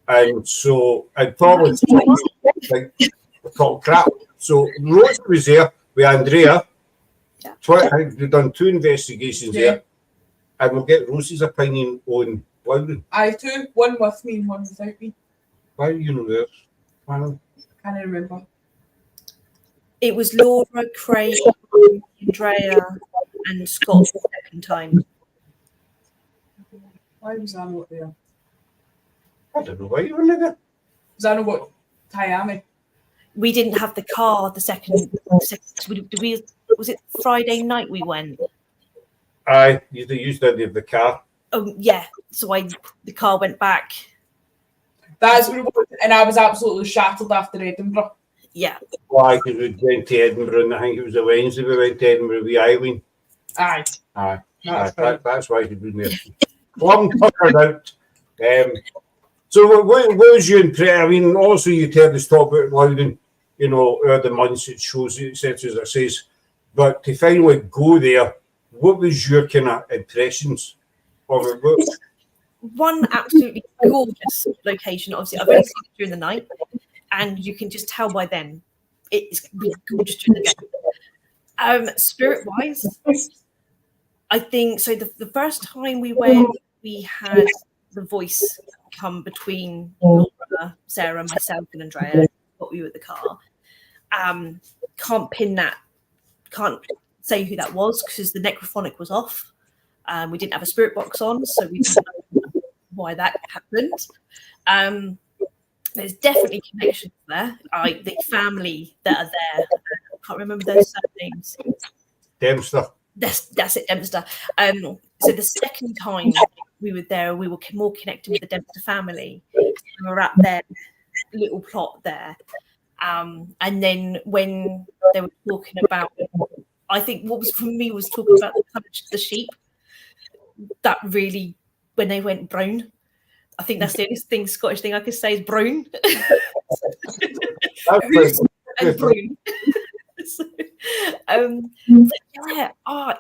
and so I'd probably talk crap. So Rose was there with Andrea. We've done 2 investigations there. And we'll get Rosie's opinion on Loudon. I too. One with me and one without me. Why are you not there? I can't remember. It was Laura, Craig, Andrea, and Scott the second time. Why was I not there? I don't know why you were there. Was I not what Miami? We didn't have the car the second was it Friday night we went? Aye, you used the car. Oh yeah, so the car went back. That's what it was, and I was absolutely shattered after Edinburgh. Yeah. Why? Because we went to Edinburgh, and I think it was a Wednesday we went to Edinburgh with Eileen. Aye. That's why she'd been there. Plum tuckered out. So what was your impression? I mean, also you tell us talk about Loudon, the months it shows, etc. as it says, but to finally go there. What was your kind of impressions of it? One absolutely gorgeous location. Obviously, I've only seen it during the night, and you can just tell by then it's gorgeous during the day. Spirit-wise, I think so. The first time we went, we had the voice come between Laura, Sarah, myself, and Andrea. Got we were at the car. Can't pin that. Can't say who that was because the necrophonic was off. We didn't have a spirit box on, so we didn't know why that happened. There's definitely connections there. The family that are there, I can't remember those names. Dempster. That's it, Dempster. So the second time we were there, we were more connected with the Dempster family. We were at their little plot there. And then when they were talking about, I think what was for me was talking about the sheep. That really, when they went brown, I think that's the only Scottish thing I could say is brown. And brown.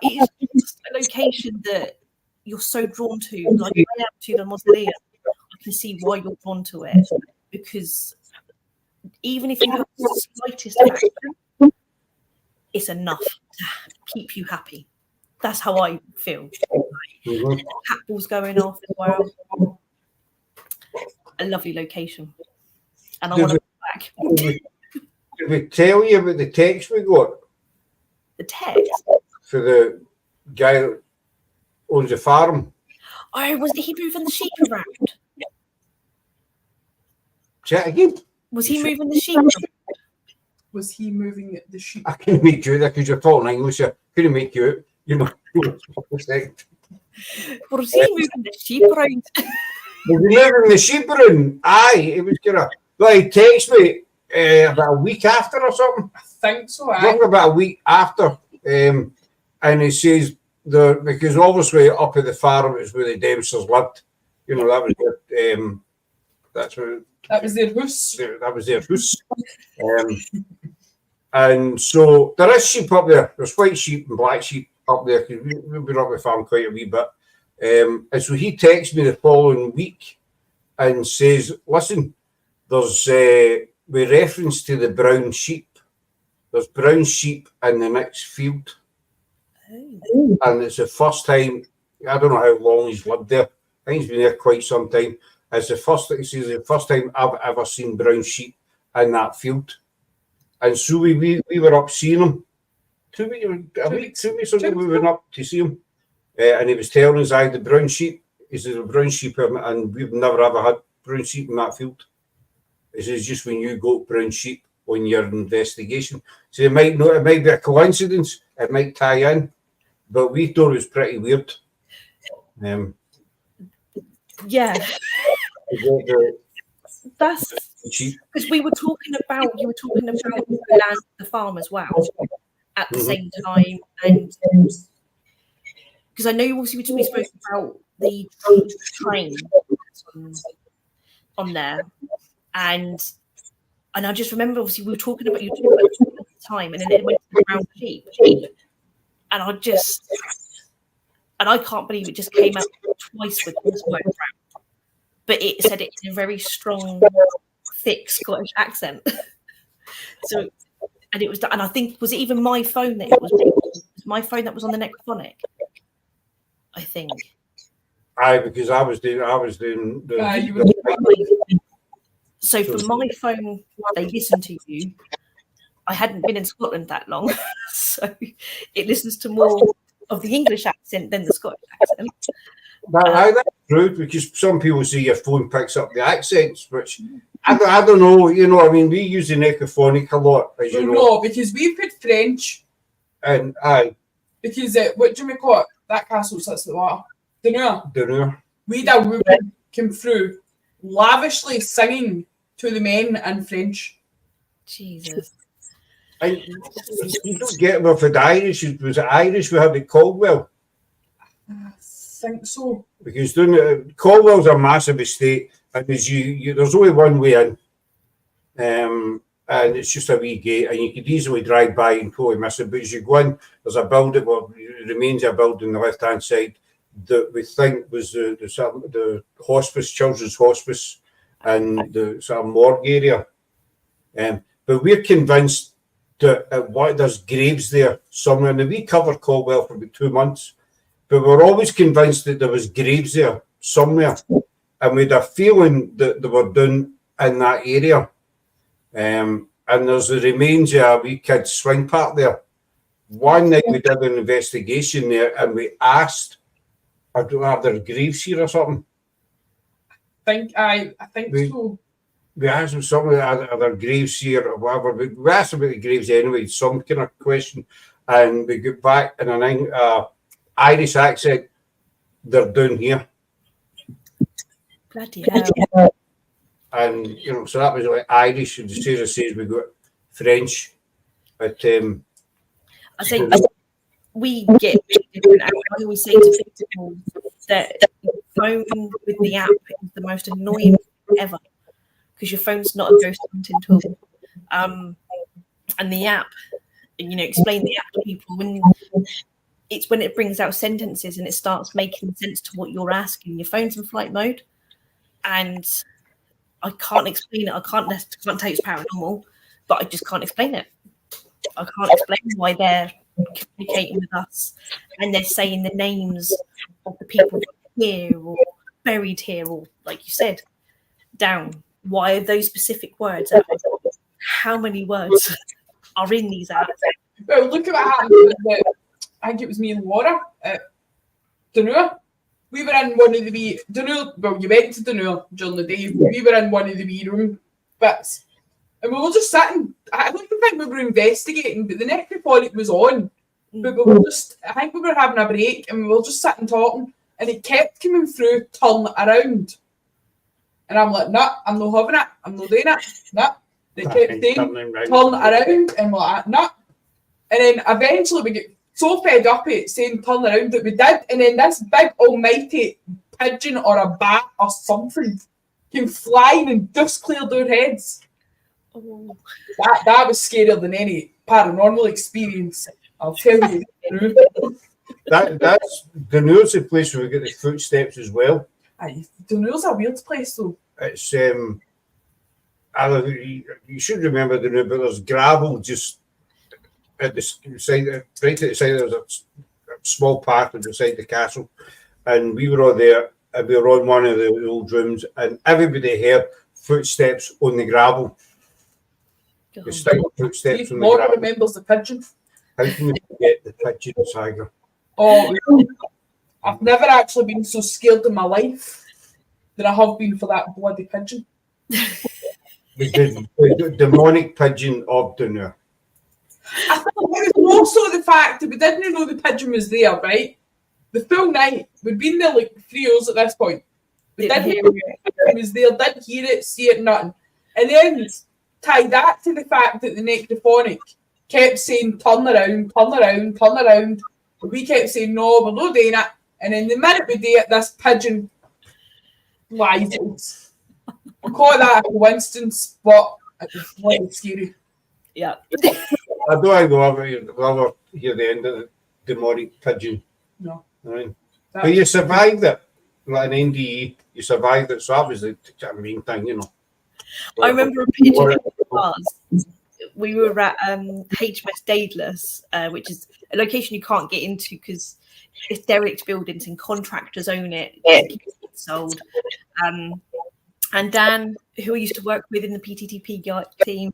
It is just a location that you're so drawn to. Like I am to the mausoleum. I can see why you're drawn to it because even if you have the slightest action, it's enough to keep you happy. That's how I feel. Mm-hmm. Cat balls going off as well. A lovely location. And I want to go back. Did we tell you about the text we got? The text? For the guy that owns a farm. Oh, was he moving the sheep around? Say it again. Was he moving the sheep around? Was he moving the sheep? I couldn't make you out there because you're talking English. I couldn't make you out. You know. Was he moving the sheep around? Was he moving the sheep around? Aye, it was kind of. Well, he texted me about a week after or something. I think so. About a week after, and he says because obviously up at the farm is where the Dempsters lived. You know that was their, that's where. That was their house. That was their house. And so there is sheep up there. There's white sheep and black sheep up there because we've been up the farm quite a wee bit. And so he texts me the following week and says, listen, there's with reference to the brown sheep, there's brown sheep in the next field. Oh. And it's the first time, I don't know how long he's lived there. I think he's been there quite some time. It's the first time I've ever seen brown sheep in that field. And so we were up seeing him. 2 weeks ago, we went up to see him. And he was telling us I had the brown sheep. He says, a brown sheep, and we've never ever had brown sheep in that field. He says, just when you got brown sheep on your investigation. So it might be a coincidence, it might tie in, but we thought it was pretty weird. Yeah. That's Sheep. because you were talking about the land, the farm as well at the same time, and because I know you also we spoke about the train on there, and I just remember obviously we were talking about the time, and then it went to the brown sheep, and I can't believe it just came out twice with this word brown, but it said it in a very strong, thick Scottish accent. So, and I think, was it even my phone that it was my phone that was on the necrophonic? I think. Aye, because I was doing So for my phone, they listened to you. I hadn't been in Scotland that long, so it listens to more of the English accent than the Scottish accent. That's true, because some people say your phone picks up the accents, which I don't know. You know, I mean, we use the necrophonic a lot, as you know. No, because we put French. And aye. Because what do we call it? That castle sits at the water. Dunure. We had a woman come through lavishly singing to the men in French. Jesus. And you don't get it with the Irish. Was it Irish we had at Caldwell? I think so. Because Caldwell's a massive estate, and there's only one way in, and it's just a wee gate, and you could easily drive by and probably miss it. But as you go in, there's a building, remains of a building on the left-hand side that we think was the hospice, children's hospice, and the sort of morgue area. But we're convinced that there's graves there somewhere. And we covered Caldwell for about 2 months, but we're always convinced that there was graves there somewhere, and we had a feeling that they were done in that area. And there's the remains of a wee kid's swing park there. One night we did an investigation there, and we asked, "Are there graves here or something?" I think so. We asked them something, are there graves here or whatever. We asked about the graves anyway, some kind of question, and we got back in an Irish accent. They're down here. Bloody hell. And so that was like Irish, and Sarah says we got French, but I say we get different. I always say to people that the phone with the app is the most annoying thing ever, because your phone's not a ghost hunting tool. And the app, explain the app to people when it brings out sentences and it starts making sense to what you're asking. Your phone's in flight mode, and I can't explain it. I can't tell you it's paranormal, but I just can't explain it. I can't explain why they're communicating with us and they're saying the names of the people here or buried here, or like you said, down. Why are those specific words? How many words are in these apps? Well, look at what happened. I think it was me and Laura at Dunure. We were in one of the wee Dunure. Well, you went to Dunure during the day. We were in one of the wee room bits, and we were just sitting. I don't even think we were investigating, but the necrophonic was on. But we were just. I think we were having a break, and we were just sitting talking, and it kept coming through, turn around. And I'm like, nah, I'm not having it. I'm not doing it. Nah. They kept saying, turn around, and we're like, nah. And then eventually we get so fed up at saying turn around that we did. And then this big almighty pigeon or a bat or something came flying and just cleared our heads. Oh. That was scarier than any paranormal experience, I'll tell you. That's Dunure's the place where we get the footsteps as well. Dunure's a weird place though. It's you should remember Dunure, but there's gravel just at the side, right at the side. There's a small park at the side of the castle, and we were all there. And we were on one of the old rooms, and everybody heard footsteps on the gravel. The style footsteps If on the Laura gravel. remembers the pigeon. How can we forget the pigeon saga? Oh, I've never actually been so scared in my life than I have been for that bloody pigeon. The demonic pigeon of Dunur. I think it was more so the fact that we didn't know the pigeon was there, right? The full night, we'd been there like 3 hours at this point. We didn't know the pigeon was there, didn't hear it, see it, nothing. And then tie that to the fact that the necrophonic kept saying, turn around, turn around, turn around. And we kept saying, no, we're not doing it. And then the minute we do it, this pigeon flies out. I call that a coincidence, but it was bloody scary. Yeah. I don't know if I'll ever hear the end of the demonic pigeon. No. Right. But you survived it. Like an NDE, you survived it. So that was the main thing, you know. I remember a pigeon in the bars. We were at HMS Daedalus, which is a location you can't get into because it's derelict buildings and contractors own it. It's sold. And Dan, who I used to work with in the PTTP team,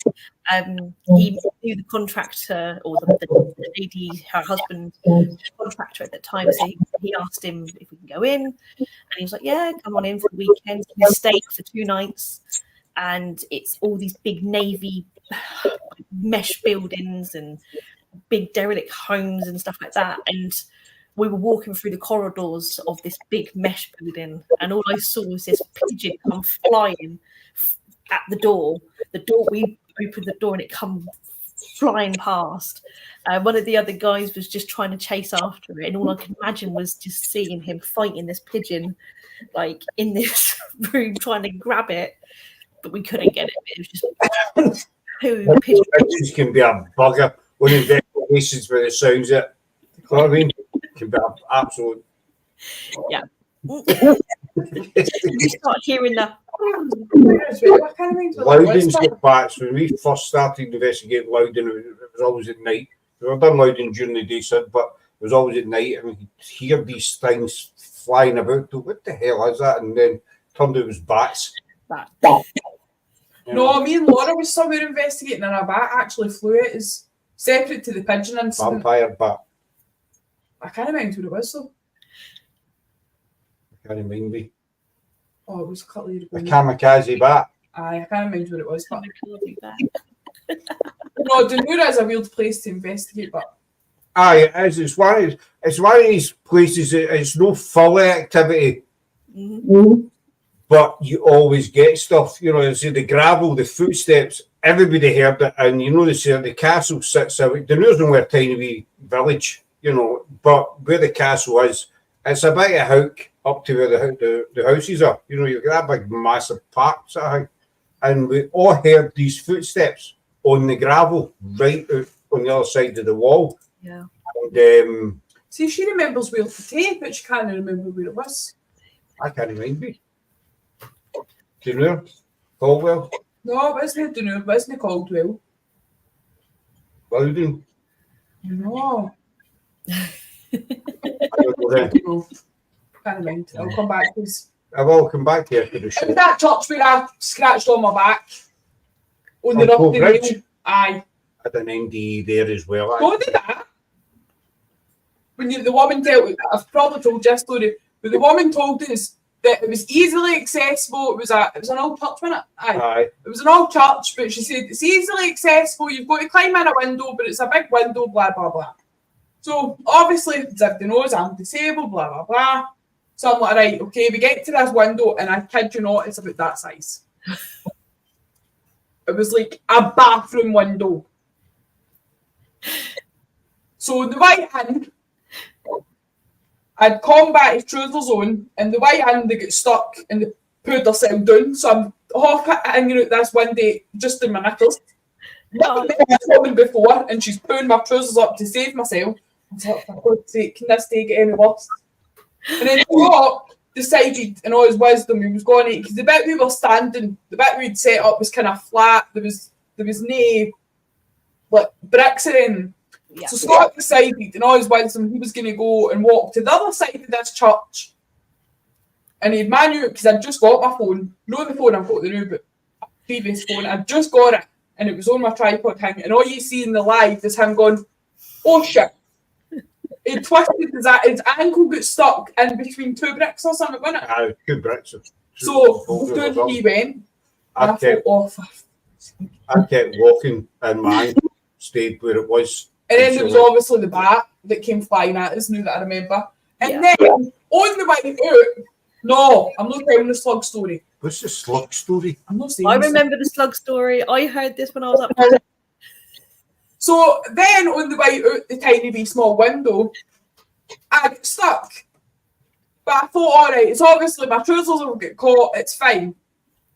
he knew the contractor or the lady, her husband, contractor at the time. So he asked him if we can go in. And he was like, yeah, come on in for the weekend. We stayed for 2 nights. And it's all these big Navy mesh buildings and big derelict homes and stuff like that. And we were walking through the corridors of this big mesh building, and all I saw was this pigeon come flying at the door. We opened the door and it come flying past. One of the other guys was just trying to chase after it, and all I could imagine was just seeing him fighting this pigeon, like in this room, trying to grab it, but we couldn't get it. It was just pigeons can be a bugger when investigations where it sounds it. You know what I mean? Can be an absolute. Yeah. You start hearing the Loudon's got bats. When we first started investigating Loudon, it was always at night. We were done Loudon during the day, but it was always at night, and we could hear these things flying about. What the hell is that? And then turned out it was bats. No, me and Laura was somewhere investigating, and a bat actually flew out as separate to the pigeon incident. Vampire bat. I can't remember what it was though. I can't remember. Oh, it was a couple of years ago. A kamikaze bat. Aye, I can't remember what it was. But... no, Dunura is a weird place to investigate, but. Aye, it is. It's one of these places that it's no full activity. Mm-hmm. But you always get stuff, you know, the gravel, the footsteps, everybody heard it. And you know, the castle sits out. Dunur's nowhere a tiny wee village, you know, but where the castle is, it's a bit of a hook up to where the houses are. You know, you've got that big, massive park sort of thing. And we all heard these footsteps on the gravel right out on the other side of the wall. Yeah. And, see, she remembers where to take, but she can't remember where it was. I can't remember. Do you know? Caldwell? No, it wasn't Dunur, it wasn't Caldwell. Loudon? No. I don't know then. Can't remember. I'll come back, please. I will come back here to the show. It was that church where I scratched on my back. On the Cove rough Bridge? rail. Aye. I had an NDE there as well. Go did that. When the woman I've probably told you a story, but the woman told us that it was easily accessible. It was an old church, wasn't it? Aye. It was an old church, but she said it's easily accessible. You've got to climb in a window, but it's a big window, blah, blah, blah. So obviously, as everybody knows, I'm disabled, blah, blah, blah. So I'm like, right, okay, we get to this window, and I kid you not, it's about that size. It was like a bathroom window. So the way in, I'd combat trousers on, and the way in, they get stuck and they pulled themselves down. So I'm half hanging out this window just in my knickers. Never met this woman before, and she's pulling my trousers up to save myself. I was like, for God's sake, can this day get any worse? And then Rock decided, in all his wisdom, he was going to, because the bit we were standing, the bit we'd set up was kind of flat. There was no like bricks or anything. Yeah. So Scott decided, in all his wisdom, he was going to go and walk to the other side of this church. And he'd manual, because I'd just got my phone, not the phone I've got the new, but previous phone, I'd just got it. and it was on my tripod thing, and all you see in the live is him going, oh shit. He twisted his ankle got stuck in between two bricks or something, wasn't it? 2 bricks. So down he went. I thought, oh, I kept walking, and my ankle stayed where it was. And then there was obviously the bat that came flying at us, now that I remember. And then, on the way out, no, I'm not telling the slug story. What's the slug story? I'm not saying I remember the slug story. I heard this when I was up. So then, on the way out the tiny wee small window, I got stuck. But I thought, all right, it's obviously my trousers will get caught, it's fine.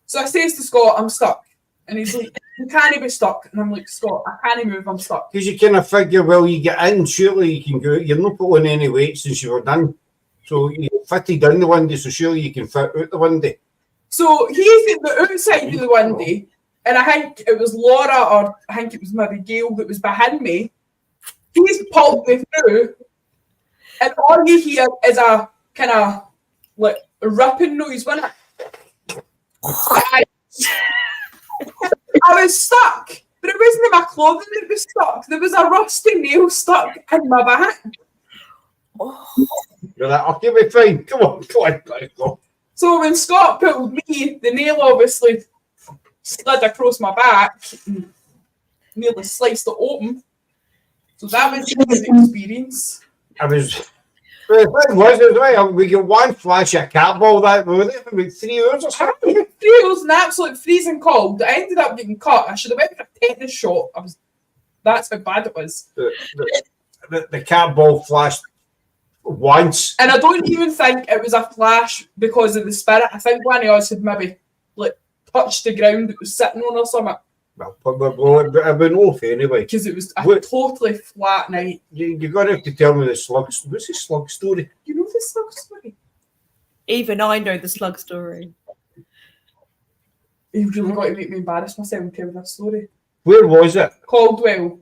So I says to Scott, I'm stuck. And he's like, you can't be stuck. And I'm like, Scott, I can't move, I'm stuck. Because you kind of figure, well, you get in, surely you can go out. You're not putting any weight since you were done. So you fitted down the window, so surely you can fit out the window. So he's at the outside of the window, and I think it was Laura, or I think it was maybe Gail that was behind me. He's pulled me through, and all you hear is a kind of like a ripping noise, wasn't it? I was stuck, but it wasn't my clothing that was stuck. There was a rusty nail stuck in my back. You're like, okay, we're fine. Come on, go. So when Scott pulled me, the nail obviously slid across my back and nearly sliced it open. So that was a good experience. We got one flash at cat ball that we were there for about 3 hours or something. 3 hours and absolute freezing cold. I ended up getting cut. I should have went for a tetanus shot. That's how bad it was. The cat ball flashed once. And I don't even think it was a flash because of the spirit. I think one of us had maybe like touched the ground it was sitting on or something. Well, I've been off anyway. Because it was a totally flat night. You're going to have to tell me the slug. What's the slug story? You know the slug story? Even I know the slug story. You've really got to make me embarrass myself and tell that story. Where was it? Caldwell.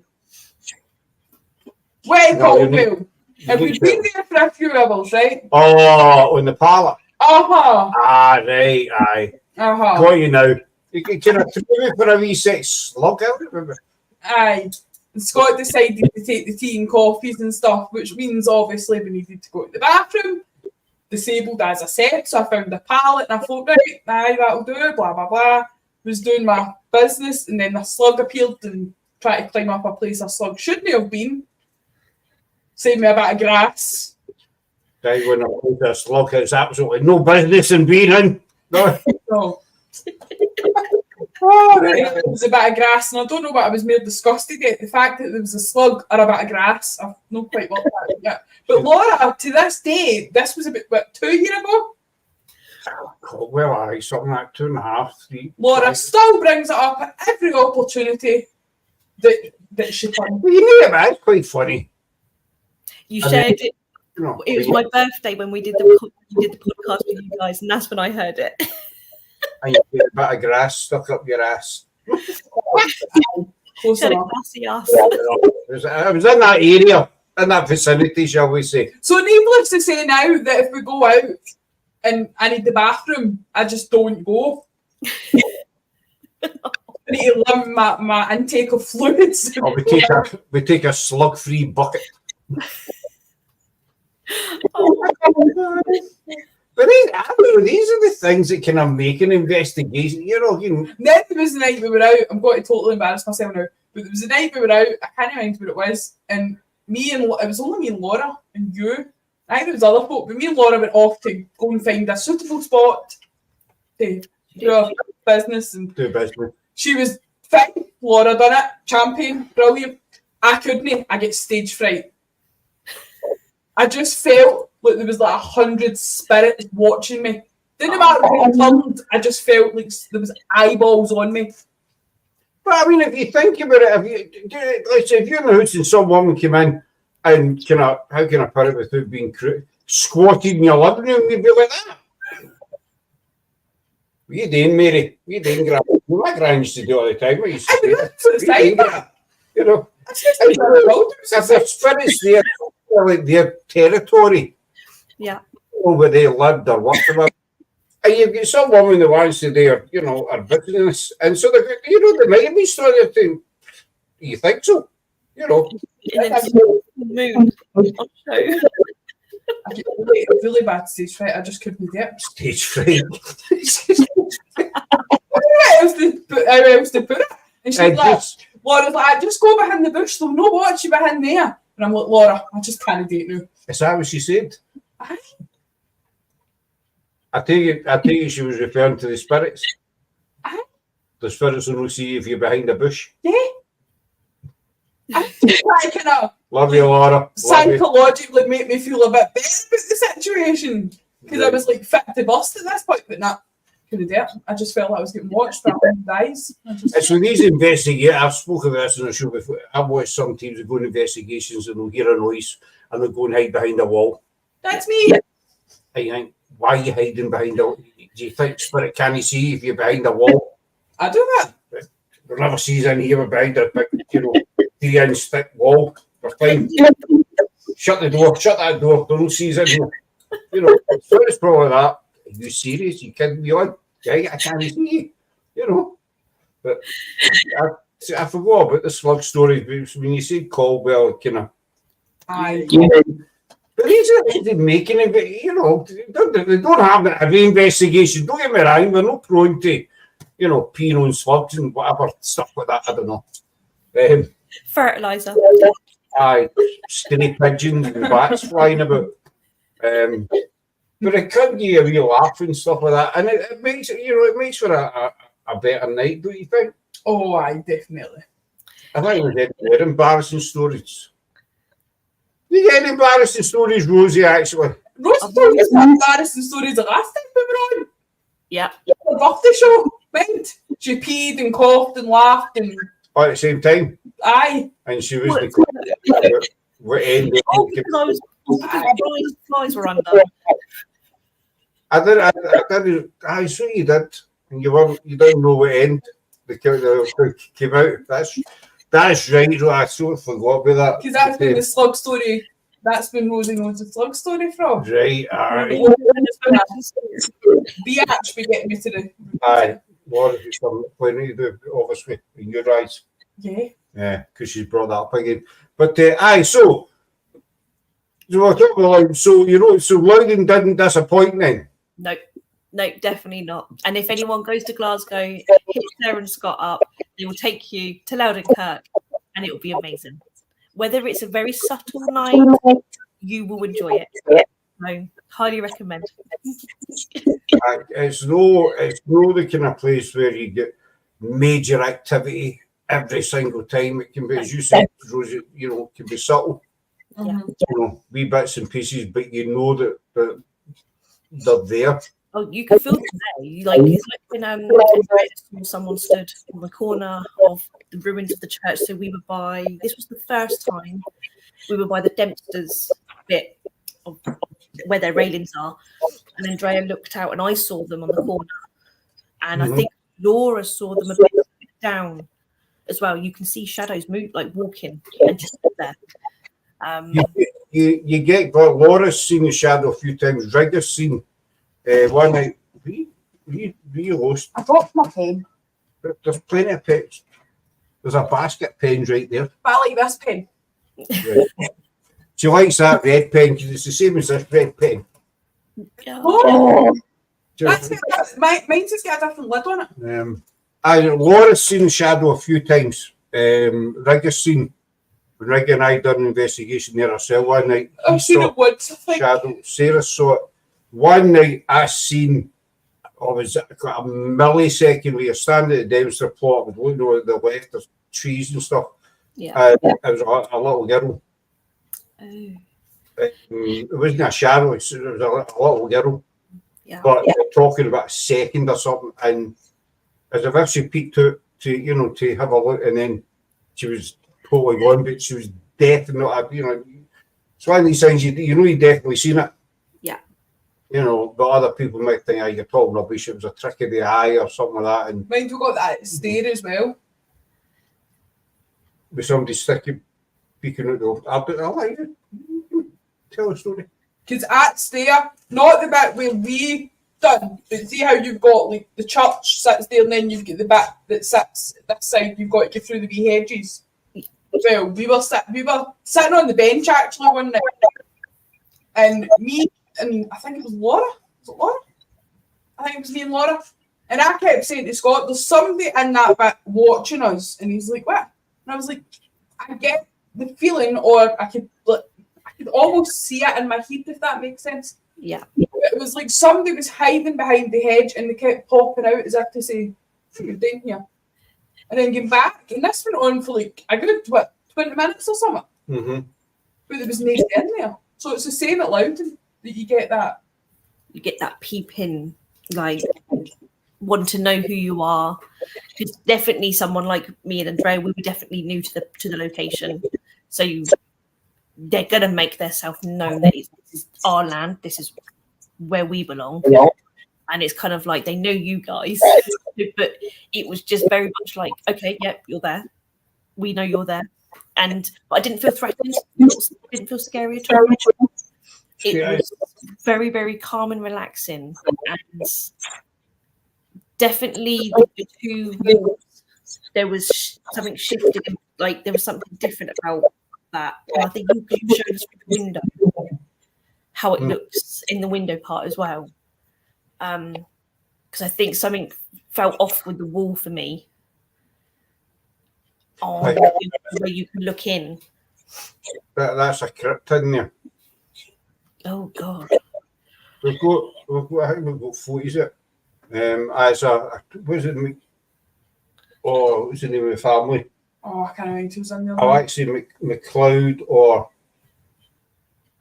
Caldwell. And we've been there for a few hours, right? Oh, on the pallet. Uh-huh. Ah, right, aye. Uh-huh. Got you now. You can have to move for a wee sex slug out, remember? Aye. And Scott decided to take the tea and coffees and stuff, which means obviously we needed to go to the bathroom. Disabled as I said, so I found a pallet and I thought, right, aye, that'll do, blah, blah, blah. Was doing my business and then the slug appeared and tried to climb up a place a slug shouldn't have been. Saved me a bit of grass. Right, when I put a slug, it's absolutely no business in being in. No. No. Oh, right. It was a bit of grass, and I don't know what I was more disgusted at. The fact that there was a slug or a bit of grass. I've not quite worked that out yet. But Laura, to this day, this was about 2 years ago. Well, aye, something like 2.5, 3. Laura still brings it up at every opportunity that she can. Well, you know, man, it's quite funny. You shared it. You know, It was my birthday when we did the podcast with you guys, and that's when I heard it. And you get a bit of grass stuck up your ass. Close Had a enough. glassy ass. I was in that area, in that vicinity, shall we say. So needless to say now that if we go out and I need the bathroom, I just don't go. I need to limit my intake of fluids. Or we take a slug-free bucket. But these are the things that kind of make an investigation. Then there was the night we were out. I'm going to totally embarrass myself now. But there was the night we were out. I can't remember what it was. And it was only me and Laura and you. I think there was other folk, but me and Laura went off to go and find a suitable spot to do our business. And do business. She was fine. Laura done it. Champion. Brilliant. I couldn't. I get stage fright. I just felt like there was like 100 spirits watching me. Didn't matter what I turned, I just felt like there was eyeballs on me. But I mean, if you think about it, if you're in the house and some woman came in and how can I put it without being crude, squatted in your living room, you'd be like that. What you doing, Mary? What you doing, Gran? My gran used to do all the time. What you doing, Gran? You know, if there's spirits there, like their territory. Yeah. Over they lived or whatever. And you've got some woman that wants to do her, her business. And so, they might be sort of thing. You think so? And then moon on show. I get really bad stage fright. I just couldn't do it. Stage fright. How else to put it? And she's like, Laura's like, just go behind the bush. They'll not watch you behind there. And I'm like, Laura, I just can't do it now. Is that what she said? Aye. I take it she was referring to the spirits. Aye. The spirits will not see if you're behind a bush. Yeah. I kind of Love you, Laura. psychologically make me feel a bit better about the situation. Because I was like fit to bust at this point, but not couldn't do it. I just felt like I was getting watched by eyes. It's with these investigators. I've spoken about this on the show before. I've watched some teams that go on investigations and they'll hear a noise and they'll go and hide behind a wall. That's me. I think, why are you hiding behind a wall? Do you think spirit can't see if you're behind a wall? I do that. They'll never see any here behind a big, 3-inch thick wall. We're fine. Shut the door. Shut that door. Don't see us in. So it's probably that. Are you serious? You kidding me on? Yeah, I can't see you. But I forgot about the slug story. When you said Caldwell, kind of. Aye. But they're making it, they don't have a reinvestigation. Don't get me wrong, we're not prone to, peeing on slugs and whatever, stuff like that. I don't know. Fertilizer. Aye, skinny pigeons and bats flying about. But it could give you a real laugh and stuff like that. And it makes for a better night, don't you think? Oh, aye, definitely. I think we had more embarrassing stories. You get any embarrassing stories, Rosie, actually? Rosie told us embarrassing stories the last time we were on. Yeah. The birthday show went. She peed and coughed and laughed and. All at the same time? Aye. And she was what end? Because flies were under. I did. I swear you did. And you didn't know what end the came out. That's right. I sort of forgot about that. Because that's been the slug story. That's been Rosie knows the slug story from. Right, aye. The act be getting me to the. Aye. Laura, there's plenty to do, obviously, in your eyes. Yeah. Yeah, because she's brought that up again. But aye, so Loudon didn't disappoint then. No, definitely not. And if anyone goes to Glasgow, hit Sarah and Scott up, they will take you to Loudon Kirk, and it will be amazing. Whether it's a very subtle night, you will enjoy it. So, highly recommend. It's no the kind of place where you get major activity every single time. It can be, as you said, Rosie, it can be subtle. Yeah. Wee bits and pieces, but that they're there. Oh, you can feel them there. It's like when someone stood on the corner of the ruins of the church. So this was the first time we were by the Dempsters bit of where their railings are. And Andrea looked out and I saw them on the corner. And I think Laura saw them a bit down as well. You can see shadows move, like walking and just there. You get Laura's seen the shadow a few times. Rigger's seen one night. We host. I dropped my pen. There's plenty of pens. There's a basket of pens right there. But I like this pen. Right. She likes that red pen because it's the same as this red pen. Oh. Mine's just got a different lid on it. Laura's seen the shadow a few times. Rigger's seen. When Rigger and I done an investigation there ourselves one night, I've seen it once, I think. Shadow. Sarah saw it. One night I seen, was a millisecond where you're standing at the Dempster plot with looking over the left, there's trees and stuff. Yeah. It was a little girl. Oh. It wasn't a shadow, it was a little girl. Yeah. But we're talking about a second or something, and as if she peeked out to have a look, and then she was totally gone, but she was definitely, it's one of these things you definitely seen it. Yeah. But other people might think, you're talking rubbish, it was a trick of the eye or something like that. And mind we got that stare as well. With somebody peeking out the I'll let you tell a story. Because at stare, not the bit where we done. But see how you've got like the church sits there, and then you've got the bit that sits this side. You've got to get through the wee hedges. Well, we were sitting on the bench actually one night, and me and I think it was Laura. Was it Laura? I think it was me and Laura. And I kept saying to Scott, "There's somebody in that bit watching us," and he's like, "What?" And I was like, "I get the feeling, or I could almost see it in my head, if that makes sense." Yeah. It was like somebody was hiding behind the hedge, and they kept popping out as if to say, "What you're doing here?" And then came back, and this went on for like a good 20 minutes or something. Mm-hmm. But there was nobody in there. So it's the same at Loudon that you get that. You get that peep in, like want to know who you are. Because definitely someone like me and Andrea, we were definitely new to the location. So they're gonna make themselves known that this is our land, this is where we belong. And it's kind of like they know you guys, but it was just very much like, okay, yep, you're there. We know you're there. But I didn't feel threatened. Didn't feel scary at all. It was very, very calm and relaxing. And definitely the two walls, there was something shifted. Like there was something different about that. And I think you showed us through the window how it looks in the window part as well. Because I think something fell off with the wall for me. Where you can look in. That's a crypt in there. Oh God. We've got I think we've got photos of it. As what's it? What's the name of the family? Oh, I can't remember who's in there. I like to say McLeod or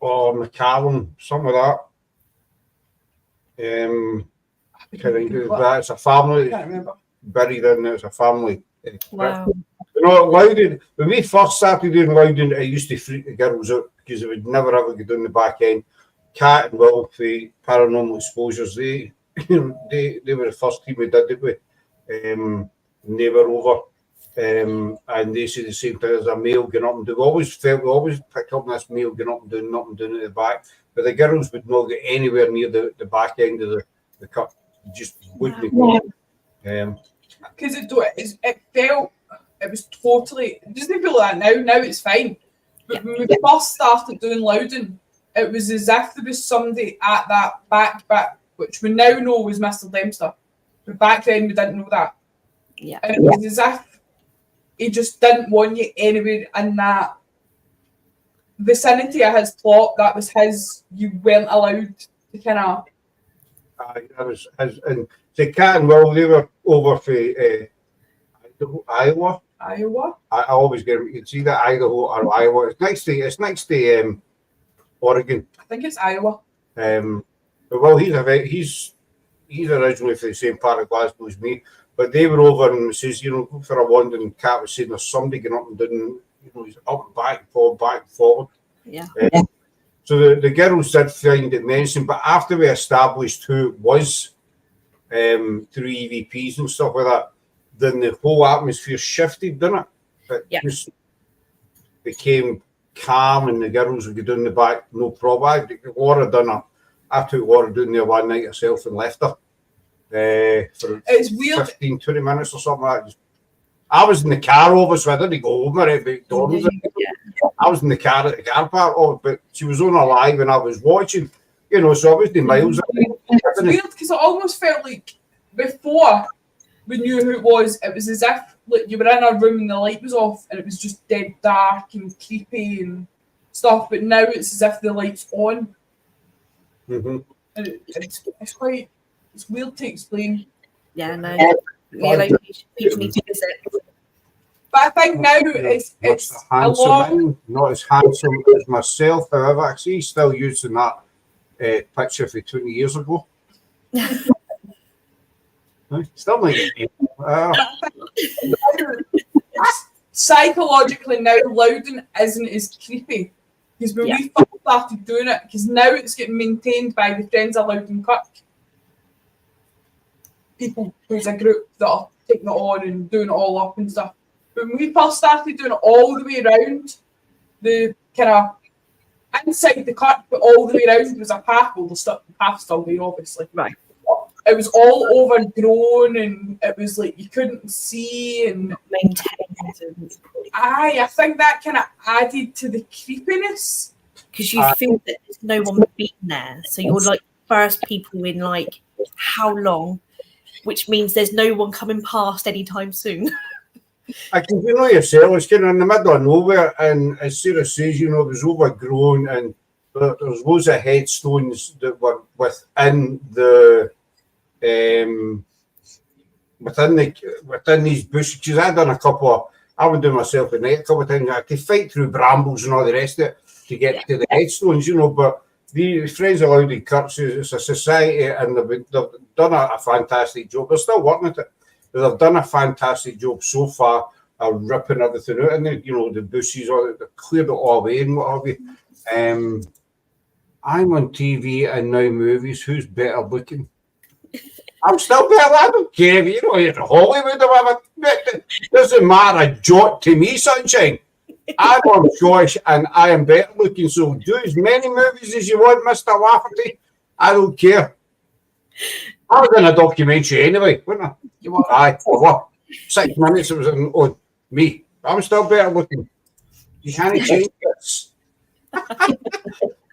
McCallum, something like that. It's a family. I can't remember. Buried in there. It's a family. Wow. You know, Loudon, when we first started doing Loudon, it used to freak the girls out because it would never ever get down the back end. Cat and Will for Paranormal Exposures, they were the first team we did it with. And they were over. And they said the same thing as a male going up and down. We always picked up this male going up and down at the back. But the girls would not get anywhere near the back end of the cup. Just wouldn't go. Because it was totally, it doesn't feel like that now it's fine. But when we first started doing Loudon, it was as if there was somebody at that back bit, which we now know was Mr. Dempster. But back then we didn't know that. Yeah. And it was as if he just didn't want you anywhere in that vicinity of his plot. That was his, you weren't allowed to kind of. That was his, and the Cat and Will, they were over for Iowa. I always get them. You can see that Idaho or Iowa. It's next to Oregon. I think it's Iowa. But well, he's originally from the same part of Glasgow as me. But they were over and says, you know, for a wandering cat was saying there's somebody getting up and down, you know, he's up and back and forward. Yeah. So the girls did find it mentioned, but after we established who it was through EVPs and stuff like that, then the whole atmosphere shifted, didn't it? It just became calm, and the girls would go down the back, no problem. I took Laura down there one night herself and left her for it's weird. 15, 20 minutes or something like that. I was in the car over, so I didn't go home or anything. I was in the car at the car park, but she was on her live and I was watching, you know, so I was the miles. It's weird because it almost felt like before we knew who it was as if like you were in a room and the light was off and it was just dead dark and creepy and stuff, but now it's as if the light's on. Mm-hmm. And it's weird to explain. Yeah, no. People need to visit. But I think now it's not as handsome as myself. However, I see he's still using that picture from 20 years ago. Still like psychologically now Loudon isn't as creepy because when we first started doing it, because now it's getting maintained by the Friends of Loudon Kirk. People who's a group that are taking it on and doing it all up and stuff. But when we first started doing it all the way around, the kind of inside the cut, but all the way around was a path. Well, the path's still there, obviously. Right. it was all overgrown and it was like you couldn't see and maintained. I think that kind of added to the creepiness. Because you feel that there's no one been there. So you're like first people in like how long, which means there's no one coming past anytime soon. I can, you know yourself, it's kind of in the middle of nowhere, and as Sarah says, you know, it was overgrown, and there's loads of headstones that were within these bushes. Because I would do myself at night a couple of times. I had to fight through brambles and all the rest of it to get to the headstones, you know. But the Friends of Loudon Kirks, it's a society, and they've done a fantastic job. They're still working at it. But they've done a fantastic job so far of ripping everything out, and you know, the bushes, they've cleared it all away and what have you. I'm on TV and now movies. Who's better looking? I'm still better. I don't care. You know, it's Hollywood or whatever. It doesn't matter a jot to me, sunshine. I'm on choice and I am better looking. So do as many movies as you want, Mr. Lafferty. I don't care. I was in a documentary anyway, wasn't I? You were. Aye, for what? 6 minutes it was on me. I'm still better looking. You can't change this.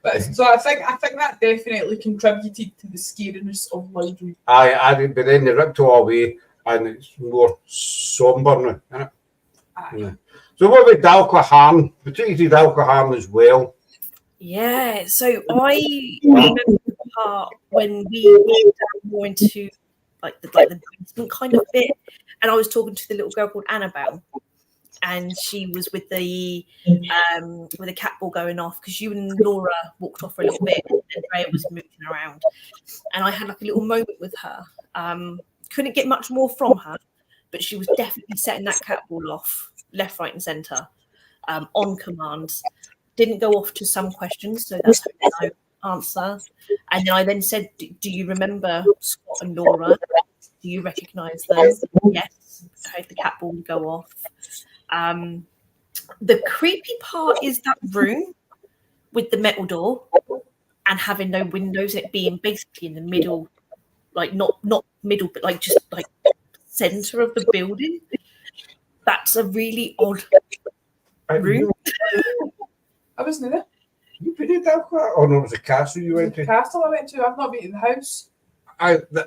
But so I think that definitely contributed to the scariness of Loudon. Aye, but then they ripped it all away and it's more sombre now, isn't it? Aye. Yeah. So what about Dalclaharn? We took you to Dalclaharn as well. Yeah, so I remember the part when we went down more into like the basement kind of bit, and I was talking to the little girl called Annabelle, and she was with the cat ball going off because you and Laura walked off for a little bit, and Rhea was moving around, and I had like a little moment with her. Couldn't get much more from her, but she was definitely setting that cat ball off left, right, and centre on command. Didn't go off to some questions, so that's no answer. And then I then said, do you remember Scott and Laura? Do you recognise them? Yes. I heard the cat ball go off. The creepy part is that room with the metal door and having no windows, it being basically in the middle, like not middle, but like just like centre of the building. That's a really odd room. I wasn't there. You been in Dalclaharn? Oh no, it was a castle you went The to. castle I went to. I've not been in the house.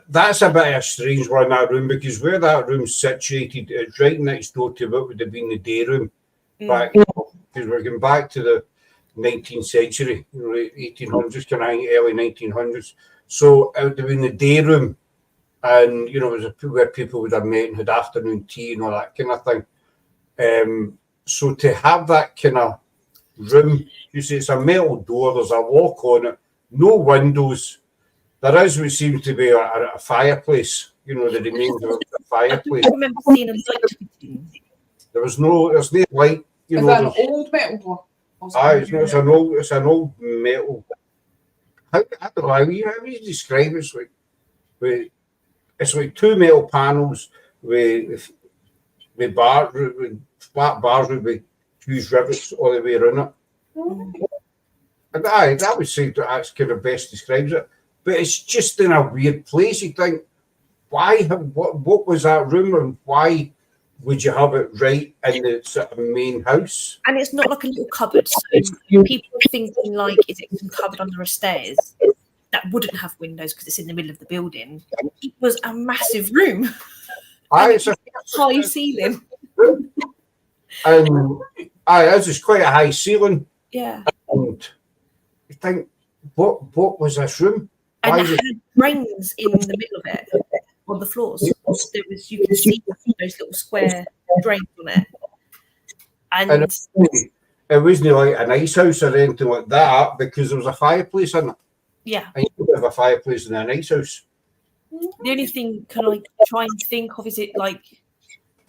That's a bit of a strange one, that room, because where that room's situated, it's right next door to what would have been the day room. Back, because we're going back to the 19th century, 1800s, kind of early 1900s. So it would have been the day room, and it was where people would have met and had afternoon tea and all that kind of thing. So to have that kind of room, you see, it's a metal door, there's a lock on it, no windows. There is what seems to be a fireplace, the remains of a fireplace. I remember seeing a light. There's no light. Is that an old metal door? It's an old metal. I don't know how you describe it. It's like two metal panels with flat bars with huge rivets all the way around it. And I would say that's kind of best describes it. But it's just in a weird place. You think, what was that room, and why would you have it right in the sort of main house? And it's not like a little cupboard. So people are thinking, like, is it some cupboard under the stairs that wouldn't have windows because it's in the middle of the building? It was a massive room. It's a high ceiling. And it's just quite a high ceiling. Yeah. And you think, what was this room? And it had brains in the middle of it, on the floors. You can see those little square drains on it. And it wasn't like an ice house or anything like that, because there was a fireplace in it. Yeah. And you could have a fireplace in an ice house. The only thing can I try and think of is it like,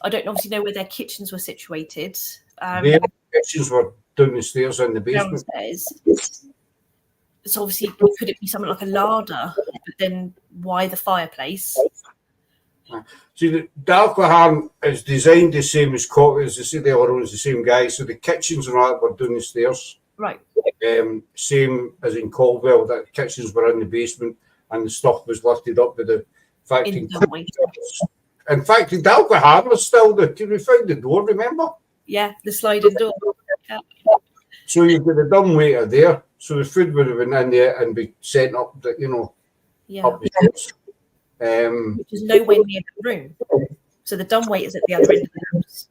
I don't obviously know where their kitchens were situated. Their kitchens were down the stairs in the basement. Downstairs. So obviously, could it be something like a larder? But then why the fireplace? See, the Dalclaharn is designed the same as they say they all owns the same guy. So the kitchens and all that were down the stairs. Right. Same as in Caldwell, that kitchens were in the basement and the stuff was lifted up with fact, in the dumbwaiter. in fact, the Dalquhan was still there. We found the door, remember? Yeah, the sliding door. Yeah. So you've got the dumbwaiter there. So the food would have been in there and be sent up, up the stairs. Which is nowhere near the room. So the dumbwaiter's at the other end of the house.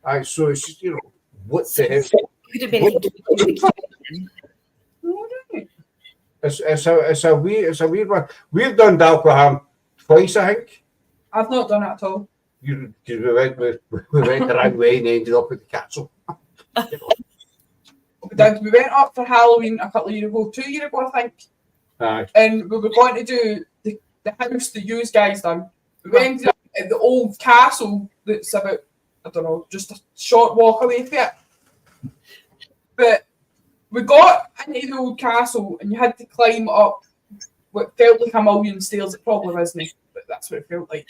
Aye, so it's, what the hell? Could have been linked to the kitchen. It's a weird one. We've done Dalquhan twice, I think. I've not done it at all. We went the wrong way and ended up at the castle. We went up for Halloween a couple of years ago, 2 years ago, I think. Aye. And we were going to do the house that you guys done. We ended up at the old castle that's about, I don't know, just a short walk away from it. But we got into the old castle and you had to climb up what felt like a million stairs. It probably wasn't, but that's what it felt like.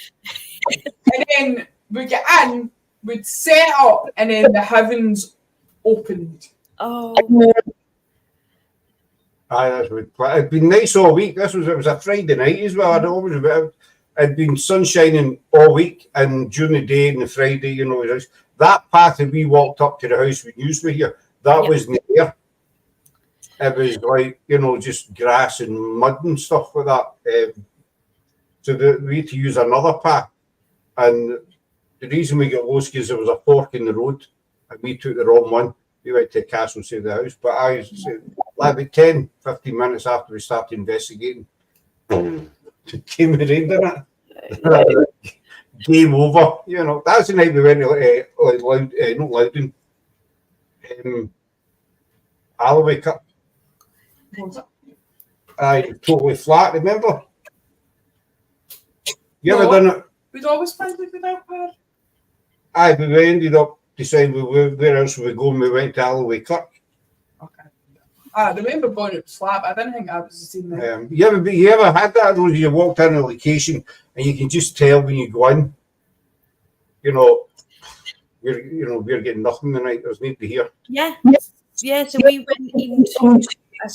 And then we get in, we'd set up, and then the heavens opened. Oh. Aye, it'd been nice all week. It was a Friday night as well. It'd been sun shining all week, and during the day and the Friday, that path that we walked up to the house we used to here, that wasn't there. It was like, just grass and mud and stuff like that. So we had to use another path. And the reason we got lost is there was a fork in the road, and we took the wrong one. We went to the castle to save the house. But I said, like 10, 15 minutes after we started investigating, came the rain, didn't it? Game over. That's the night we went to not Loudon. Alloway Cup. Aye, totally flat, remember? You ever done it? We'd always find it without her. Aye, but we ended up deciding where else we go, and we went to Alloway Cup. Okay. I remember going to flat, but I didn't think I was the same there. You ever had that, Rosie? You walked in a location and you can just tell when you go in, we're getting nothing tonight. There's nobody here. Yeah. Yeah, so we went into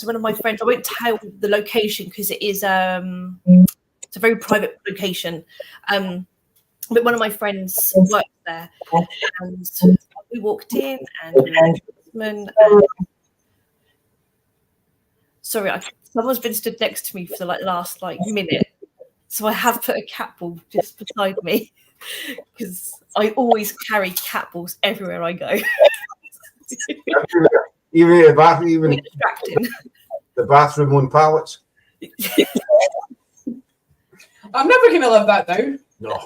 one of my friends. I won't tell the location because it is it's a very private location. But one of my friends worked there, and we walked in, and sorry, someone's been stood next to me for the last minute, so I have put a cat ball just beside me because I always carry cat balls everywhere I go. Even the bathroom, even distracting. The bathroom on pallets. I'm never going to live that down. No.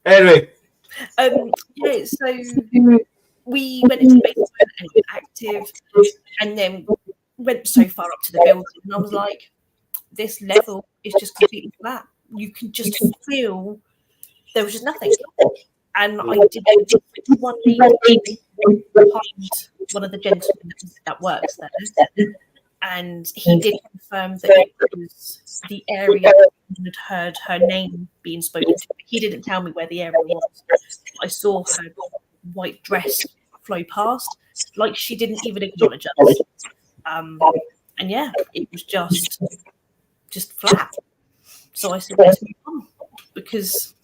Anyway. Yeah, so we went into the basement and were active, and then went so far up to the building, and I was like, this level is just completely flat. You can just feel there was just nothing. And I did one lead behind one of the gentlemen that works there, and he did confirm that it was the area had heard her name being spoken to. He didn't tell me where the area was. I saw her white dress flow past, like she didn't even acknowledge us. And yeah, it was just flat. So I said, let's move on, because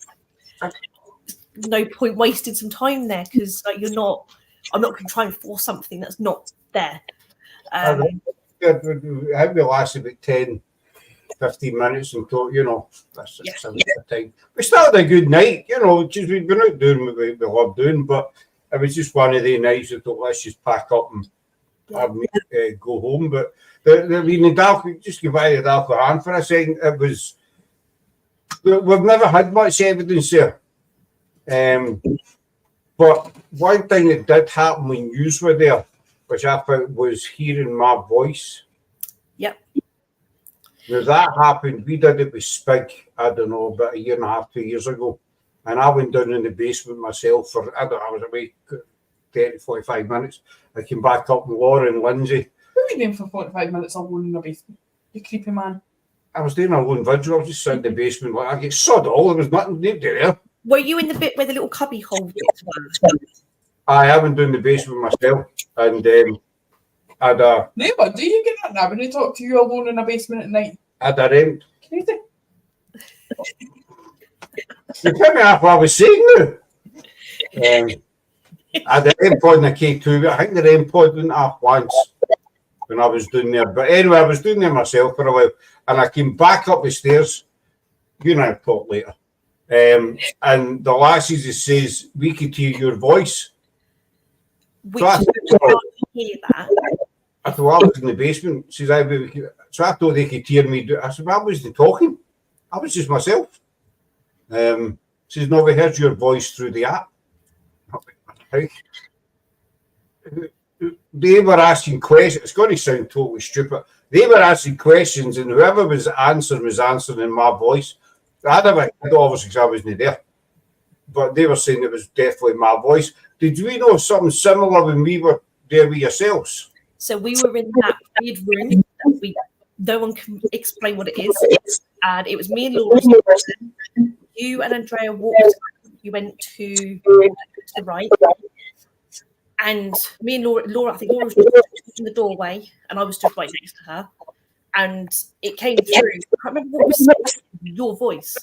no point wasting some time there, because I'm not going to try and force something that's not there. I think we lasted about 10, 15 minutes and thought, that's the time. We started a good night, because we'd been out doing what we loved doing, but it was just one of the nights I thought, let's just pack up and go home. But just go by the Dalquhan for a second, it was, we've never had much evidence there. But one thing that did happen when you were there, which I found, was hearing my voice. Yep. Now that happened, we did it with Spig, I don't know, about 1.5 years, 2 years ago. And I went down in the basement myself for, I was away 30, 45 minutes. I came back up and Laura and Lindsay. What were you doing for 45 minutes alone in the basement? You creepy man. I was doing a lone vigil. I was just sitting in the basement. I get sod all. There was nothing there. Were you in the bit where the little cubby hole bits were? I haven't done the basement myself. And Neighbour, do you get that now when they talk to you alone in a basement at night? I'd a rent. crazy. You tell me half what I was saying now. I had the M pod in the K2, but I think the M pod went off once when I was doing there. But anyway, I was doing there myself for a while, and I came back up the stairs. You and I talk later. And the lassie just says, "We could hear your voice." Which So I hear that. I thought, well, I was in the basement. She says, so I thought they could hear me. I said, well, I wasn't talking. I was just myself. She says, no, we heard your voice through the app. They were asking questions. It's going to sound totally stupid. They were asking questions, and whoever was answering in my voice. I never had, obviously, because I wasn't there. But they were saying it was definitely my voice. Did we know something similar when we were there with yourselves? So we were in that weird room that no one can explain what it is. And it was me and Laura. You and Andrea walked. You went to the right. And me and Laura, I think Laura was in the doorway, and I was stood right next to her. And it came through. I can't remember what was your voice.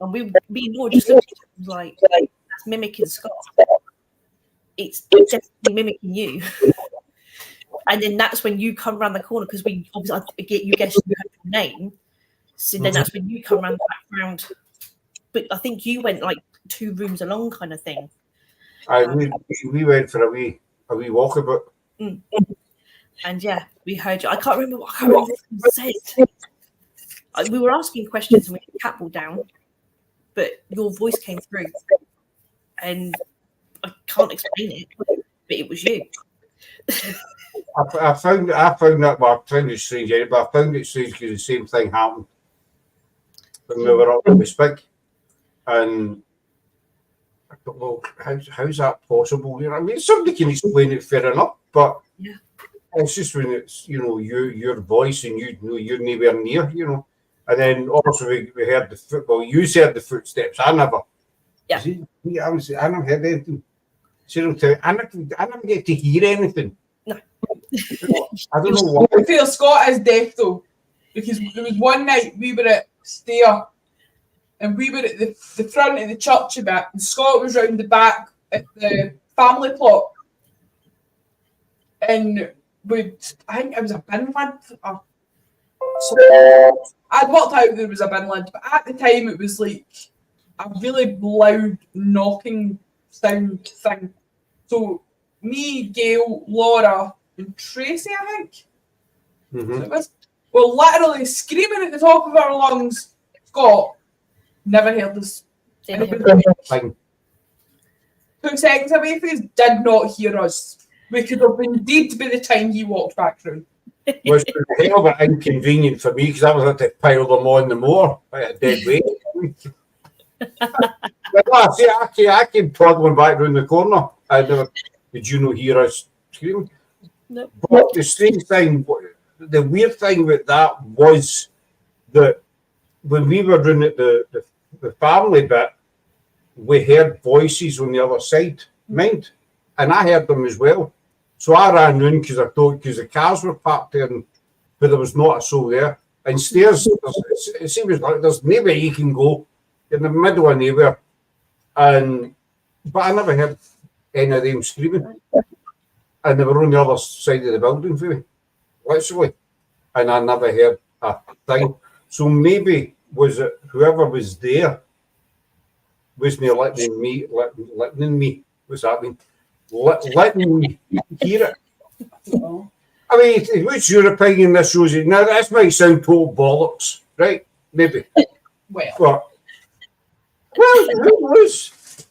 And me and Laura just looked at it like, that's mimicking Scott. It's definitely mimicking you. And then that's when you come around the corner, because we obviously you guessed you had your name. So then that's when you come around the background. But I think you went like 2 rooms along, kind of thing. We went for a wee walkabout. And yeah, we heard you. I can't remember what you said. We were asking questions and we had Catball down, but your voice came through, and I can't explain it, but it was you. I found that, well, I found it strange, but I found it strange because the same thing happened when we were up in the Spig. And I thought, well, how's that possible? You know, I mean, somebody can explain it fair enough, but yeah, it's just when it's, you know, your voice and you know you're nowhere near, you know. And then also we heard the football. You said the footsteps. I never. Yeah. I never heard anything. I never get to hear anything. No. I don't know why. I feel Scott is deaf though, because there was one night we were at Stair, and we were at the front of the church a bit, and Scott was round the back at the family plot, and I think it was a bin lid. I'd worked out there was a bin lid, but at the time it was like a really loud knocking sound thing. So me, Gail, Laura, and Tracy, I think. So it was, well, literally screaming at the top of our lungs. Scott never heard us. 2 seconds away from us, did not hear us. We could have been dead by the time he walked back through. Was a hell of a inconvenient for me because I was had to pile them on the moor at a dead weight. I came toddling back round the corner. Did you not hear us screaming? No. But the strange thing, the weird thing with that was that when we were doing it, the family bit, we heard voices on the other side, mind, and I heard them as well. So I ran round because I thought, because the cars were parked there, but there was not a soul there. And stairs, it seems like there's nowhere you can go in the middle of nowhere. But I never heard any of them screaming. And they were on the other side of the building for me, literally. And I never heard a thing. So maybe was it whoever was there wasn't letting me, what's that mean? Letting me hear it. I mean, what's your opinion, this, Rosie? Now, this might sound total bollocks, right? Maybe. Well, who knows?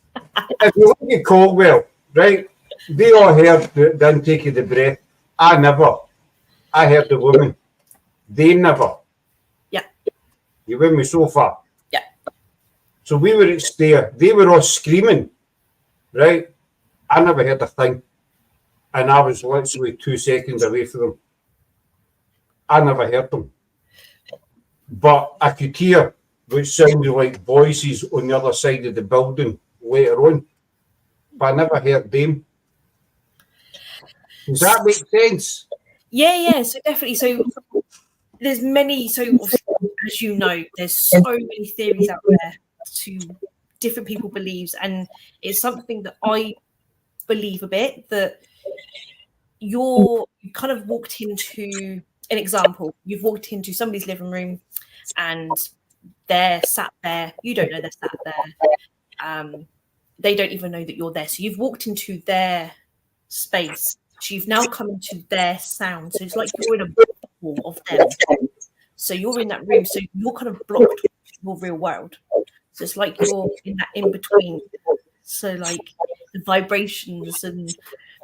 If you look at Caldwell, right, they all heard the intake of the breath. I never. I heard the woman. They never. Yeah. You with me so far? Yeah. So we were at Stair. They were all screaming, right? I never heard a thing. And I was literally 2 seconds away from them. I never heard them. But I could hear what sounded like voices on the other side of the building later on. But I never heard them. Does that make sense? Yeah. So definitely. So there's many. So as you know, there's so many theories out there to different people believes, and it's something that I believe a bit, that you kind of walked into an example. You've walked into somebody's living room and they're sat there. You don't know they're sat there. They don't even know that you're there. So you've walked into their space. So you've now come into their sound. So it's like you're in a bubble of them. So you're in that room. So you're kind of blocked with your real world. So it's like you're in that in between. So like the vibrations, and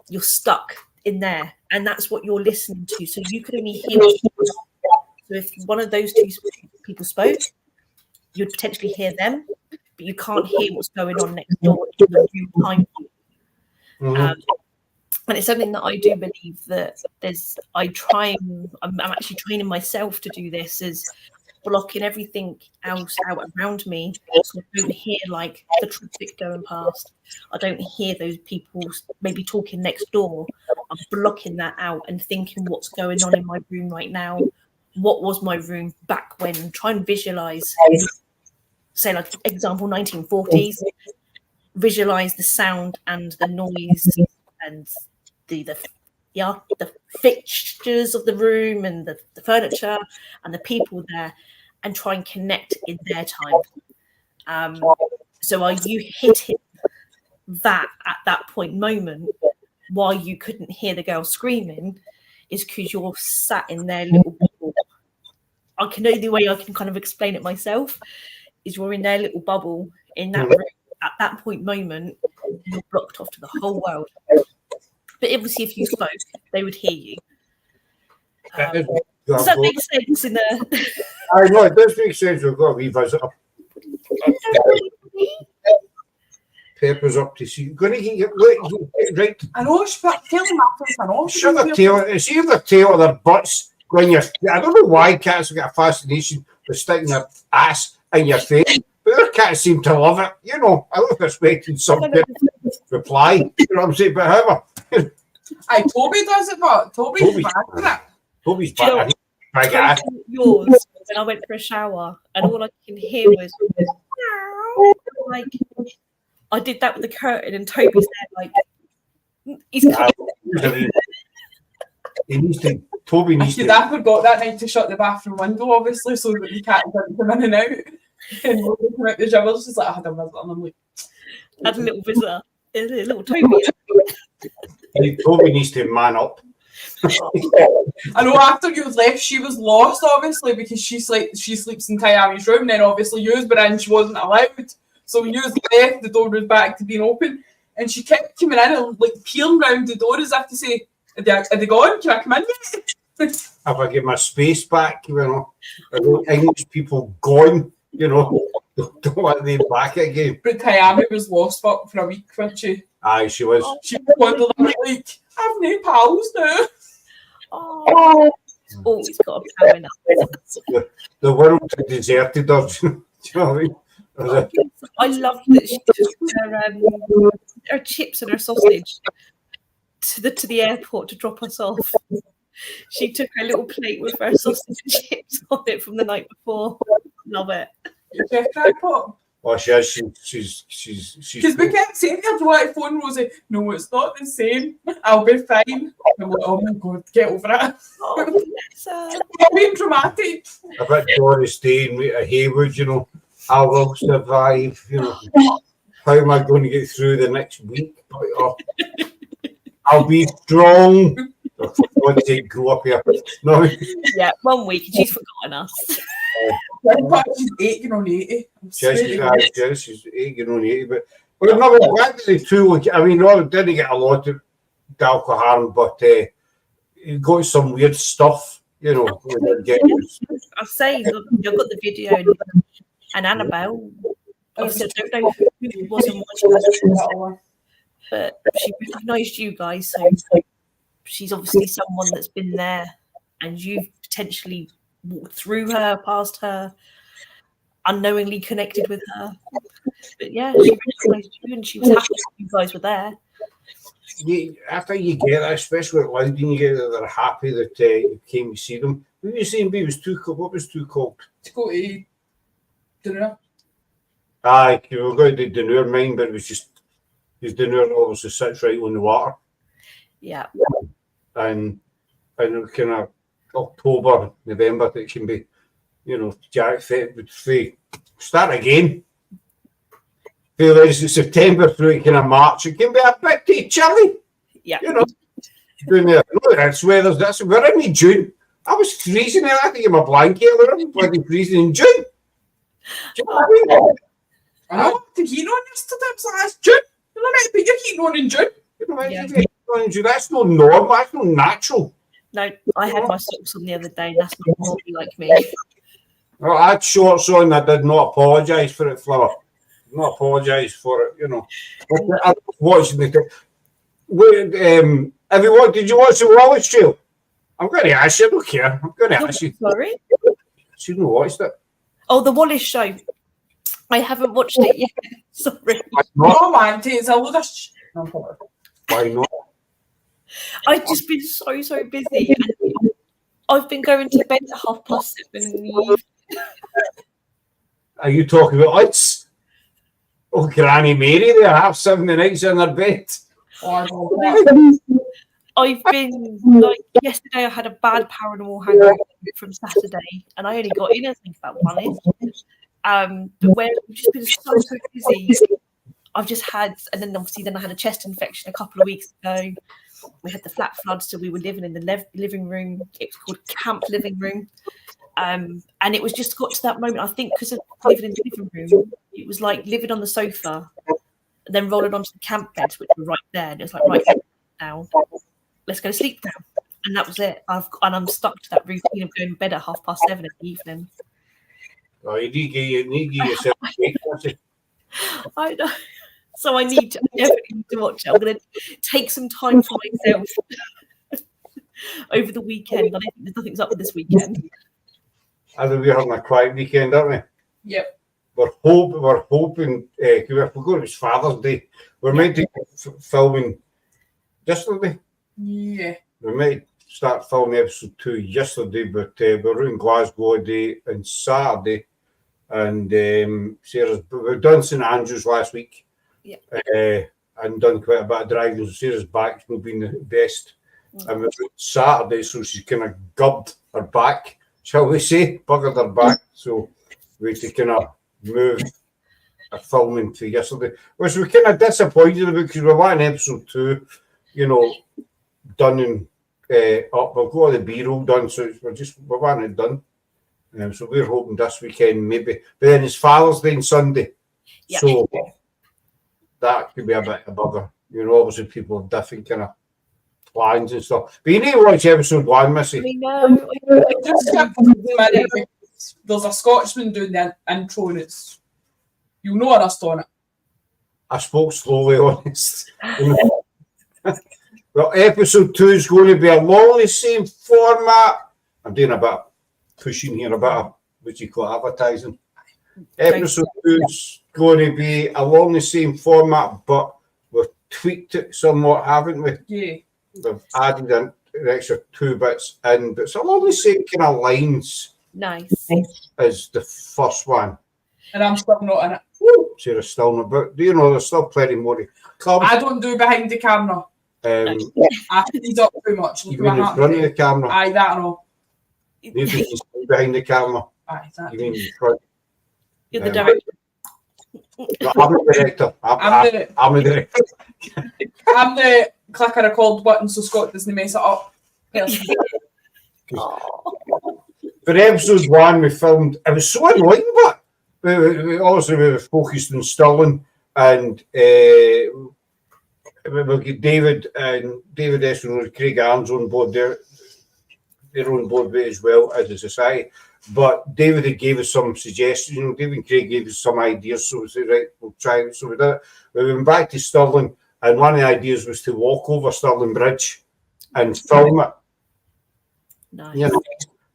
you're stuck in there, and that's what you're listening to. So you could only hear. So if one of those two people spoke, you'd potentially hear them, but you can't hear what's going on next door in the real time. And it's something that I do believe that there's. I'm actually training myself to do this, is blocking everything else out around me, so I don't hear like the traffic going past. I don't hear those people maybe talking next door. I'm blocking that out and thinking what's going on in my room right now. What was my room back when? Try and visualize, say like example 1940s. Visualize the sound and the noise and the fixtures of the room and the furniture and the people there, and try and connect in their time. So are you hitting that at that moment why you couldn't hear the girl screaming is because you're sat in their little bubble. I can know the way I can kind of explain it myself is you're in their little bubble in that room at that moment, you're blocked off to the whole world. But obviously, if you spoke, they would hear you. Does that make sense? I know it does make sense. We've got a wee visitor. Pepper's up to see. You're going to get your right. I know, but tell him after I know. Shut the tail. It's either tail or their butts when you're. I don't know why cats have got a fascination with sticking their ass in your face, but their cats seem to love it. You know, I was expecting some reply. You know what I'm saying? But however. Toby does it, but Toby's bad for it. Toby's bad. My God. Yours, and I went for a shower, and all I can hear was like I did that with the curtain, and Toby's there like he's coming. Toby needs to. I forgot that night to shut the bathroom window, obviously, so that the cat didn't come in and out. And when we come out the showers, she's like, I had a visitor, and I'm like, I had a little visitor, a little Toby. Toby needs to man up. I know after you was left, she was lost, obviously, because she sleeps in Kayami's room, and then obviously yours were in, she wasn't allowed. So when yours left, the door was back to being open, and she kept coming in and like peeling round the door as if to say, are they gone? Can I come in yet? If I get my space back, you know, English people gone, you know, don't want them back again. But Kayami was lost for a week, wasn't she? Aye, she was. She wondered, like, I've no pals now. Oh, always got a pal in us. The world deserted us. Do you know what I mean? I loved that she took her chips and her sausage to the airport to drop us off. She took her little plate with her sausage and chips on it from the night before. Love it. Oh, she has. She's. Because we kept saying to her, do you want to phone Rosie? No, it's not the same. I'll be fine. I'm like, oh my God, get over it. Oh, yes, being dramatic. A bit Doris Day and Haywood, you know. I will survive, you know. How am I going to get through the next week? I'll be strong. Oh, for God's sake, grow up here. No. Yeah, 1 week and she's forgotten us. She's 8 on 80. She's 8 on 80. But no, back to the two. I mean, no, didn't get a lot of alcohol, but you got some weird stuff, you know. I'll say, look, I've got the video and Annabelle. Obviously, I don't know who it was and what she was, but she recognised you guys, so she's obviously someone that's been there, and you've potentially walked through her, past her, unknowingly connected with her. But yeah, she recognised you, and she was happy you guys were there. After you get that, especially at Loudon, you get that they're happy that you came to see them. Who you saying B was too cold? What was too cold? To go to dinner. Aye, we were going to Dunure mine, but it was just his Dunure obviously sits right on the water. Yeah. And kind of October, November, it can be, you know, Jack February, start again. Feel like it's September through kind of March, it can be a bit too chilly. Yeah. You know, doing there. No, that's we're in June. I was freezing there. I had to get my blanket. We're bloody freezing in June. Do you know what I mean? I know the heat on yesterday. I was like, it's June. You know, right, but you're heating on in June. You know, Yeah. that's not normal. That's not natural. No, I had my socks on the other day, and that's not normally like me. Well, I had shorts on. I did not apologise for it, Flower. Not apologise for it. You know, I was watching the. Everyone, did you watch the Wallace Trail? I'm going to ask you. I don't care. I'm going to ask you. Sorry. She didn't watch it. Oh, the Wallace show. I haven't watched it yet. Sorry. No, man, it's a load of Why not? I've just been so busy. And I've been going to bed at 7:30 in the evening. Are you talking about us? Oh, Granny Mary there, 7:30 the nights in her bed. I've been, like, yesterday I had a bad paranormal hangover from Saturday, and I only got in, I think, about 1-ish. But where I've just been so busy, I've just had, and then obviously I had a chest infection a couple of weeks ago. We had the flat flood, so we were living in the living room. It was called camp living room. And it was just got to that moment, I think, because of living in the living room, it was like living on the sofa and then rolling onto the camp beds, which were right there. And it was like, right now, let's go to sleep now. And that was it. I'm stuck to that routine of going to bed at 7:30 in the evening. Oh, you need to get yourself a cake, don't you? I know. So I definitely need to watch it. I'm going to take some time for myself over the weekend. I don't think there's nothing's up with this weekend. I think we're having a quiet weekend, aren't we? Yep. We're hoping, we forgot it was Father's Day. We're meant to be filming yesterday. Yeah. We might start filming episode 2 yesterday, but we're in Glasgow today and Saturday. And we've done St Andrews last week. Yeah. And done quite a bit of driving. So Sarah's back's not been the best. And we're Saturday, so she's kind of gubbed her back, shall we say, buggered her back. So we had to kind of move our filming to yesterday, which we're kind of disappointed about because we're wanting episode 2, you know, done and up. We've got all the B-roll done, so we're wanting it done. So we're hoping this weekend maybe. But then it's Father's Day and Sunday. Yeah. So that could be a bit of a bugger. You know, obviously people have different kind of plans and stuff. But you need to watch episode 1, Missy. I know. There's a Scotsman doing the intro and you'll know us on it. I spoke slowly, honest. Well, episode 2 is going to be along the same format. I'm doing a bit of pushing here, a bit of what you call advertising. Episode 2 is going to be along the same format, but we've tweaked it somewhat, haven't we? Yeah. We've added an extra 2 bits in, but it's along the same kind of lines Nice. as the first one. And I'm still not in it. Woo! Sarah's still not, but do you know there's still plenty more to come? I don't do behind the camera. I feed up too much. You mean in front of the camera? Aye, that I know. You think you stay behind the camera? Aye, that. You mean in front? You're the director. No, I'm the director. I'm the director. I'm the click a record button so Scott doesn't mess it up. For episode 1, we filmed. It was so annoying, but we were focused on Stirling, and we'll get David Eston and Craig Arms on board there. They're on board with it as well as a society. But David had gave us some suggestions. You know, David and Craig gave us some ideas, so we said, right, we'll try it. So we did it. We went back to Stirling, and one of the ideas was to walk over Stirling Bridge and film it. Nice. You know?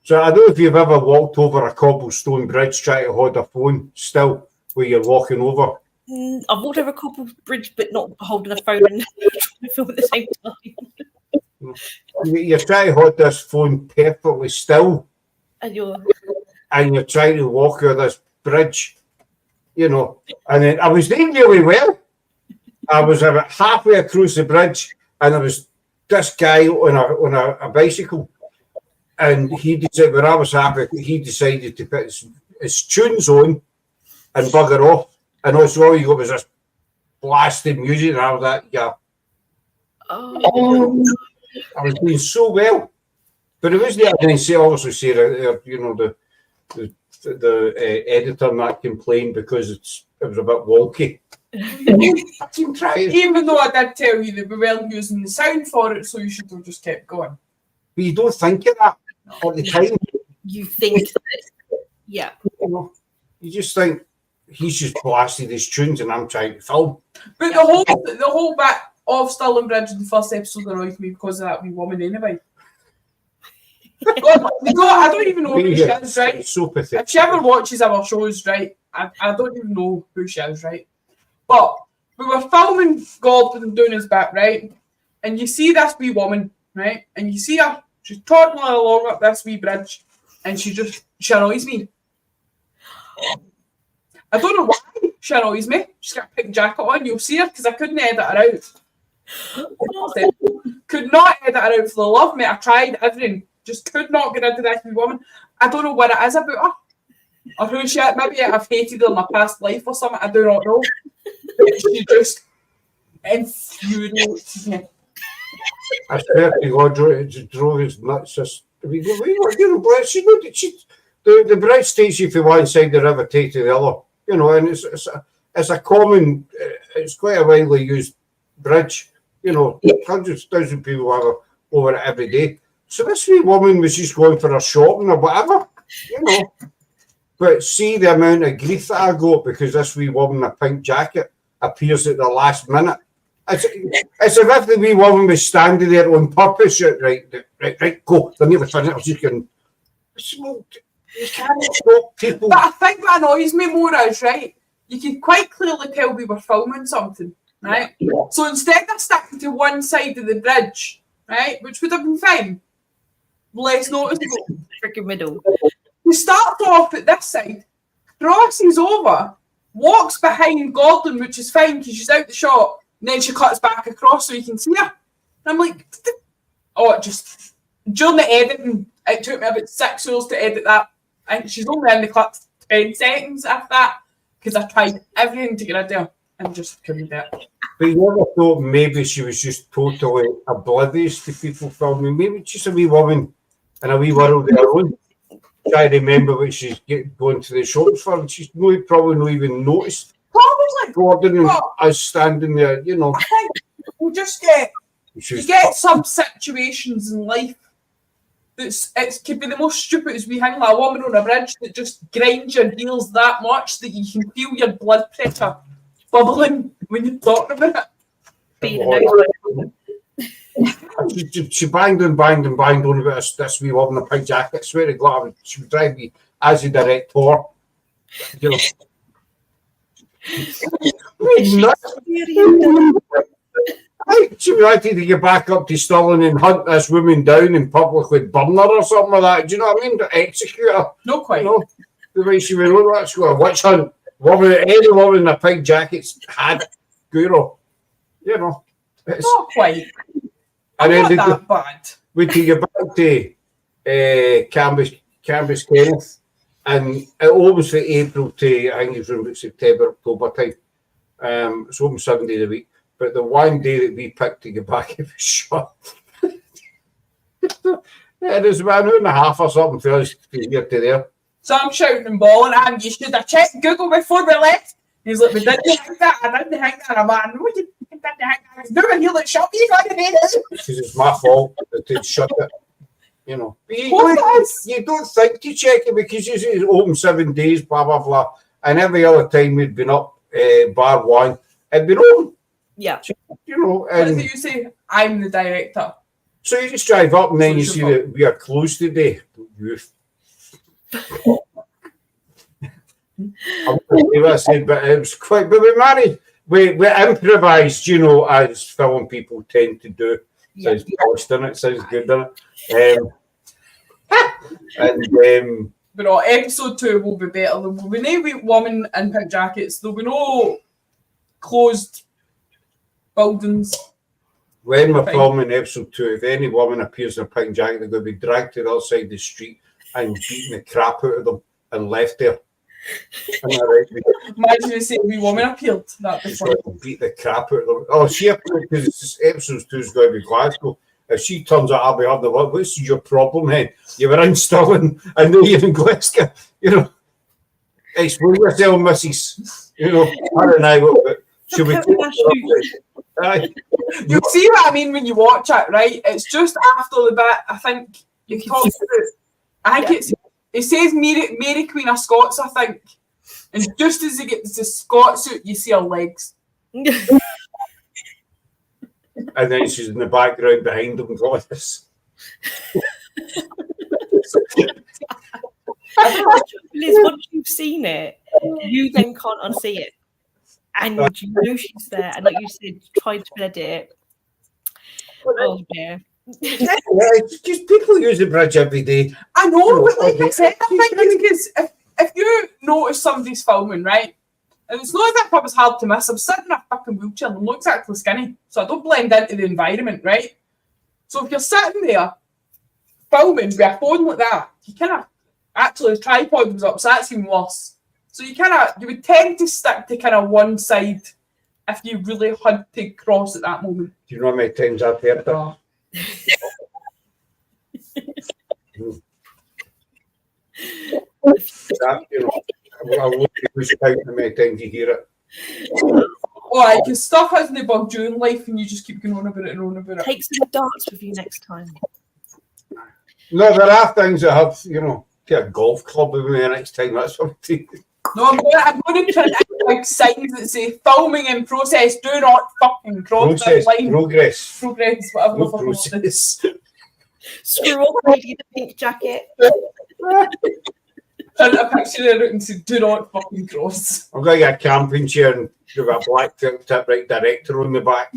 So I don't know if you've ever walked over a cobblestone bridge trying to hold a phone still where you're walking over. I've walked over a cobble bridge, but not holding a phone and trying to film at the same time. You're trying to hold this phone perfectly still And you're trying to walk over this bridge, and then I was doing really well. I was about halfway across the bridge, and there was this guy on a bicycle, and he decided, when I was happy, he decided to put his tunes on and bugger off, and also all you got was this blasted music, and I was like, yeah. oh, I was doing so well, but it was the other thing. Obviously, Sarah, the editor and that complained because it was a bit wonky. I can try it. Even though I did tell you that we weren't using the sound for it, so you should have just kept going. But you don't think of that at the time. you think that, yeah. You just think he's just blasted his tunes and I'm trying to film. But the whole bit of Stirling Bridge in the first episode annoyed me because of that wee woman anyway. God, I don't even know who she is, right? It's so pathetic. If she ever watches our shows, right, I don't even know who she is, right? But we were filming Goblin doing his bit, right? And you see this wee woman, right? And you see her, she's toddling along up this wee bridge, and she annoys me. I don't know why she annoys me. She's got a pink jacket on. You'll see her because I couldn't edit her out. Could not edit her out for the love of me. I tried everything. Just could not get into this wee woman. I don't know what it is about her. Or who she is. Maybe I've hated her in my past life or something. I do not know. But she just infuriates me. I swear to God, it drove us nuts. The bridge takes you from one side of the river, takes to the other. And it's a common, it's quite a widely used bridge. Hundreds of thousands of people have over it every day. So this wee woman was just going for her shopping or whatever, But see the amount of grief that I got because this wee woman in a pink jacket appears at the last minute. It's as if the wee woman was standing there on purpose. Right, go. They're nearly finished. I'm just going, you can't stop people. But I think what annoys me more is, right, you can quite clearly tell we were filming something, right? Yeah. So instead of sticking to one side of the bridge, right, which would have been fine, less noticeable. Freaking middle. We start off at this side, crosses over, walks behind Gordon, which is fine because she's out the shot, and then she cuts back across so you can see her. And I'm like, just during the editing, it took me about 6 hours to edit that. And she's only in the clip 10 seconds after that because I tried everything to get her there and just couldn't do it. But you ever thought maybe she was just totally oblivious to people filming? Maybe just a wee woman in a wee world of her own. Try to remember what she's going to the shops for, and she's probably not even noticed. Probably. Gordon and us standing there, I think we just get some situations in life it could be the most stupidest wee thing, like a woman on a bridge that just grinds your heels that much that you can feel your blood pressure bubbling when you're talking about it. She banged on about this wee woman in a pink jacket. I swear to God, she would drive me as a director. She wanted to get back up to Stirling and hunt this woman down and publicly burn her or something like that. Do you know what I mean? To execute her. Not quite. The way she went, let's go a witch hunt. Any woman in a pink jacket's had it. Guru. Not quite. And then not that bad. We take it back to Cambus Kenneth, and it opens from April to, I think it's around September, October time. It's open 7 days a week. But the one day that we picked to get back, it was shut. It was about an hour and a half or something for us to here to there. So I'm shouting and bawling, and you should have checked Google before we left. He's like, we didn't think that, I didn't think that. I'm like, no, you didn't think that. I was doing here, like, shut me, you got it. Because it's my fault that they shut it. You don't think to check it because it's open 7 days, blah, blah, blah. And every other time we'd been up, bar one, it'd been open. Yeah. And what do you say? I'm the director. So you just drive up and then you see that we are closed today. I said, but it was quite. But we managed. We improvised, as film people tend to do. Sounds polished, doesn't it? Sounds good, doesn't it? And But no, episode 2 will be better. There will be no woman in pink jackets. There will be no closed buildings. when we're filming episode 2, if any woman appears in a pink jacket, they're going to be dragged to the other side of the street and beating the crap out of them and left there. Imagine if a wee woman appeared. That'd be funny. Beat the crap out of them. Oh, she appeared because episode 2 is going to be Glasgow. If she turns out I'll be having the work, what's your problem then? You were in Stirling and now you're in Glasgow. You know, explain yourself, missus. You know, I don't know, but should we You'll see what I mean when you watch it, right? It's just after the bit, I think you talk about. I think it says Mary Queen of Scots, I think. And just as he gets the Scots suit, you see her legs. And then she's in the background behind them going this. Liz, once you've seen it, you then can't unsee it. And you know she's there. And like you said, try to edit it. Oh, dear. Yeah, just people use the bridge every day. I know, but like I said, I think it's because if you notice somebody's filming, right, and it's not as if I was hard to miss, I'm sitting in a fucking wheelchair and I'm not exactly skinny, so I don't blend into the environment, right? So if you're sitting there filming with a phone like that, you kind of, actually the tripod was up, so that's even worse. So you would tend to stick to kind of one side if you really had to cross at that moment. Do you know how many times I've heard that? Oh. That, you know, I won't push out how many times you hear it. Alright, because stuff hasn't bugged you in life and you just keep going on about it and on about it. Take some darts with you next time. No, there are things that have, you know, get a golf club with me next time. That's something. No, I'm going to print like signs that say filming in process, do not fucking cross that line. Progress, whatever no the fuck process. Screw off, lady in the pink jacket. Print a picture of it and say, do not fucking cross. I'm going to get a camping chair and give a black tip right director on the back.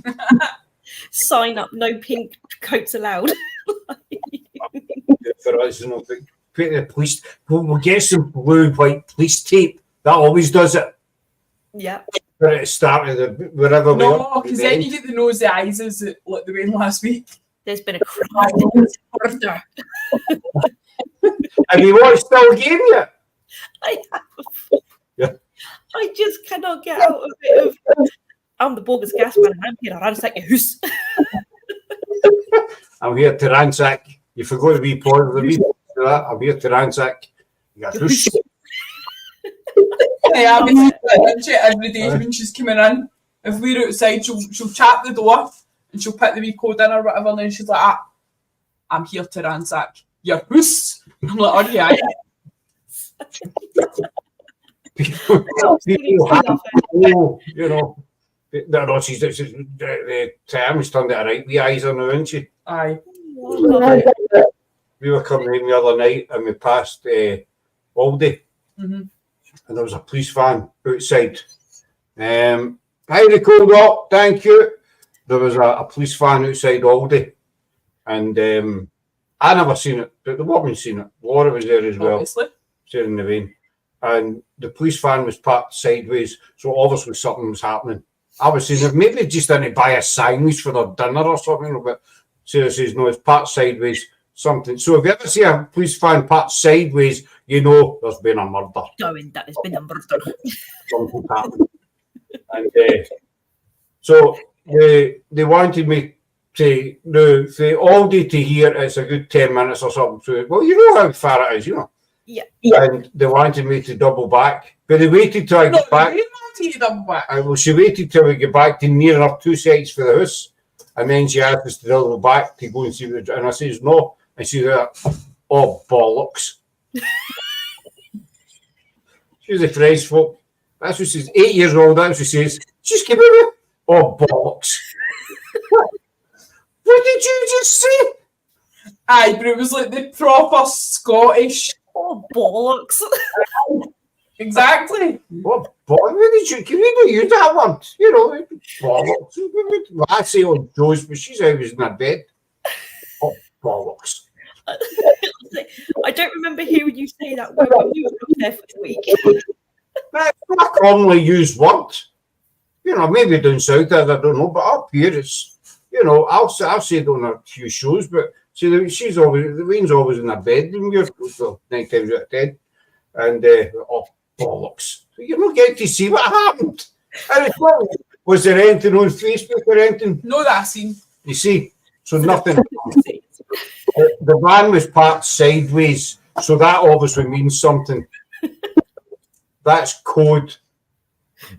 Sign up, no pink coats allowed. For us, you know, put the police. We'll get some blue, white police tape. That always does it. Yeah. But it started wherever we are. No, because then you get the nosy eyes as it like the way last week. There's been a crime. Murder. Have you watched the game yet? I have. Yeah. I just cannot get out of it. I'm the bogus gas man. I'm here to ransack your house. I'm here to ransack. You forgot to be part of the meeting. I'm here to ransack your house. Yeah, I mean, every day when she's coming in, if we're outside, she'll tap the door and she'll put the wee code in or whatever, and then she's like, I'm here to ransack your house. I'm like, oh yeah. People have, you know, the term's turned it right. We eyes on now, isn't she? Aye. We were coming in the other night and we passed Aldi. Mm-hmm. And there was a police van outside. Hi, Nicole, thank you. There was a police van outside Aldi. And I never seen it, but the woman seen it. Laura was there as well. Obviously. There in the vein. And the police van was parked sideways, so obviously something was happening. I was saying that maybe just didn't buy a sandwich for their dinner or something, but Sarah says, no, it's parked sideways, something. So if you ever see a police van parked sideways, you know there's been a murder. That has been a murder. Something happened. And so they wanted me to, no, for Aldi to here, it's a good 10 minutes or something. So, well, you know how far it is, you know. Yeah. And they wanted me to double back, but they waited till I got back. Well, she waited till we get back to near enough 2 sides for the house, and then she asked us to double back to go and see what. And I says no, and she's like, "Oh bollocks!" She's a French folk. That's what she's 8 years old. That's what she says. Just give it. Oh bollocks! What did you just say? Aye, but it was like the proper Scottish. Oh bollocks! Exactly. What bollocks? Can we not use that word? You know, bollocks. Well, I say on Joe's, but she's always in her bed. Oh bollocks! I don't remember hearing you say that word when we were up there for the week. That's not a commonly used word. You know, maybe down south, I don't know, but up here it's, you know, I'll say it on a few shows, but see, the Wayne's always in her bedroom here, so 9 times out of 10, and oh, bollocks. You're not getting to see what happened. And it's not, was there anything on Facebook or anything? No, that I seen. You see, so nothing. The van was parked sideways, so that obviously means something. That's code.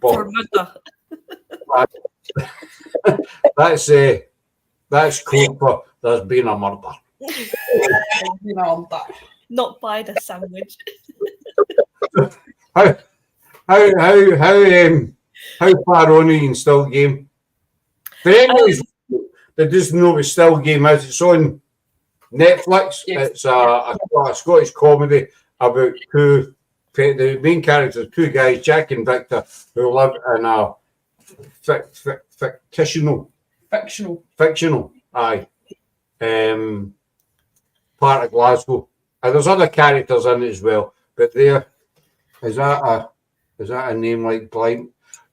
For a murder. That's code for there's been a murder. Not by the sandwich. How far on are you in Still Game? For anyone that doesn't know what Still Game is, it's on Netflix. Yes. It's a Scottish comedy about the main characters, two guys, Jack and Victor, who live in a fictional, part of Glasgow. And there's other characters in it as well, but is that a name like Blimey?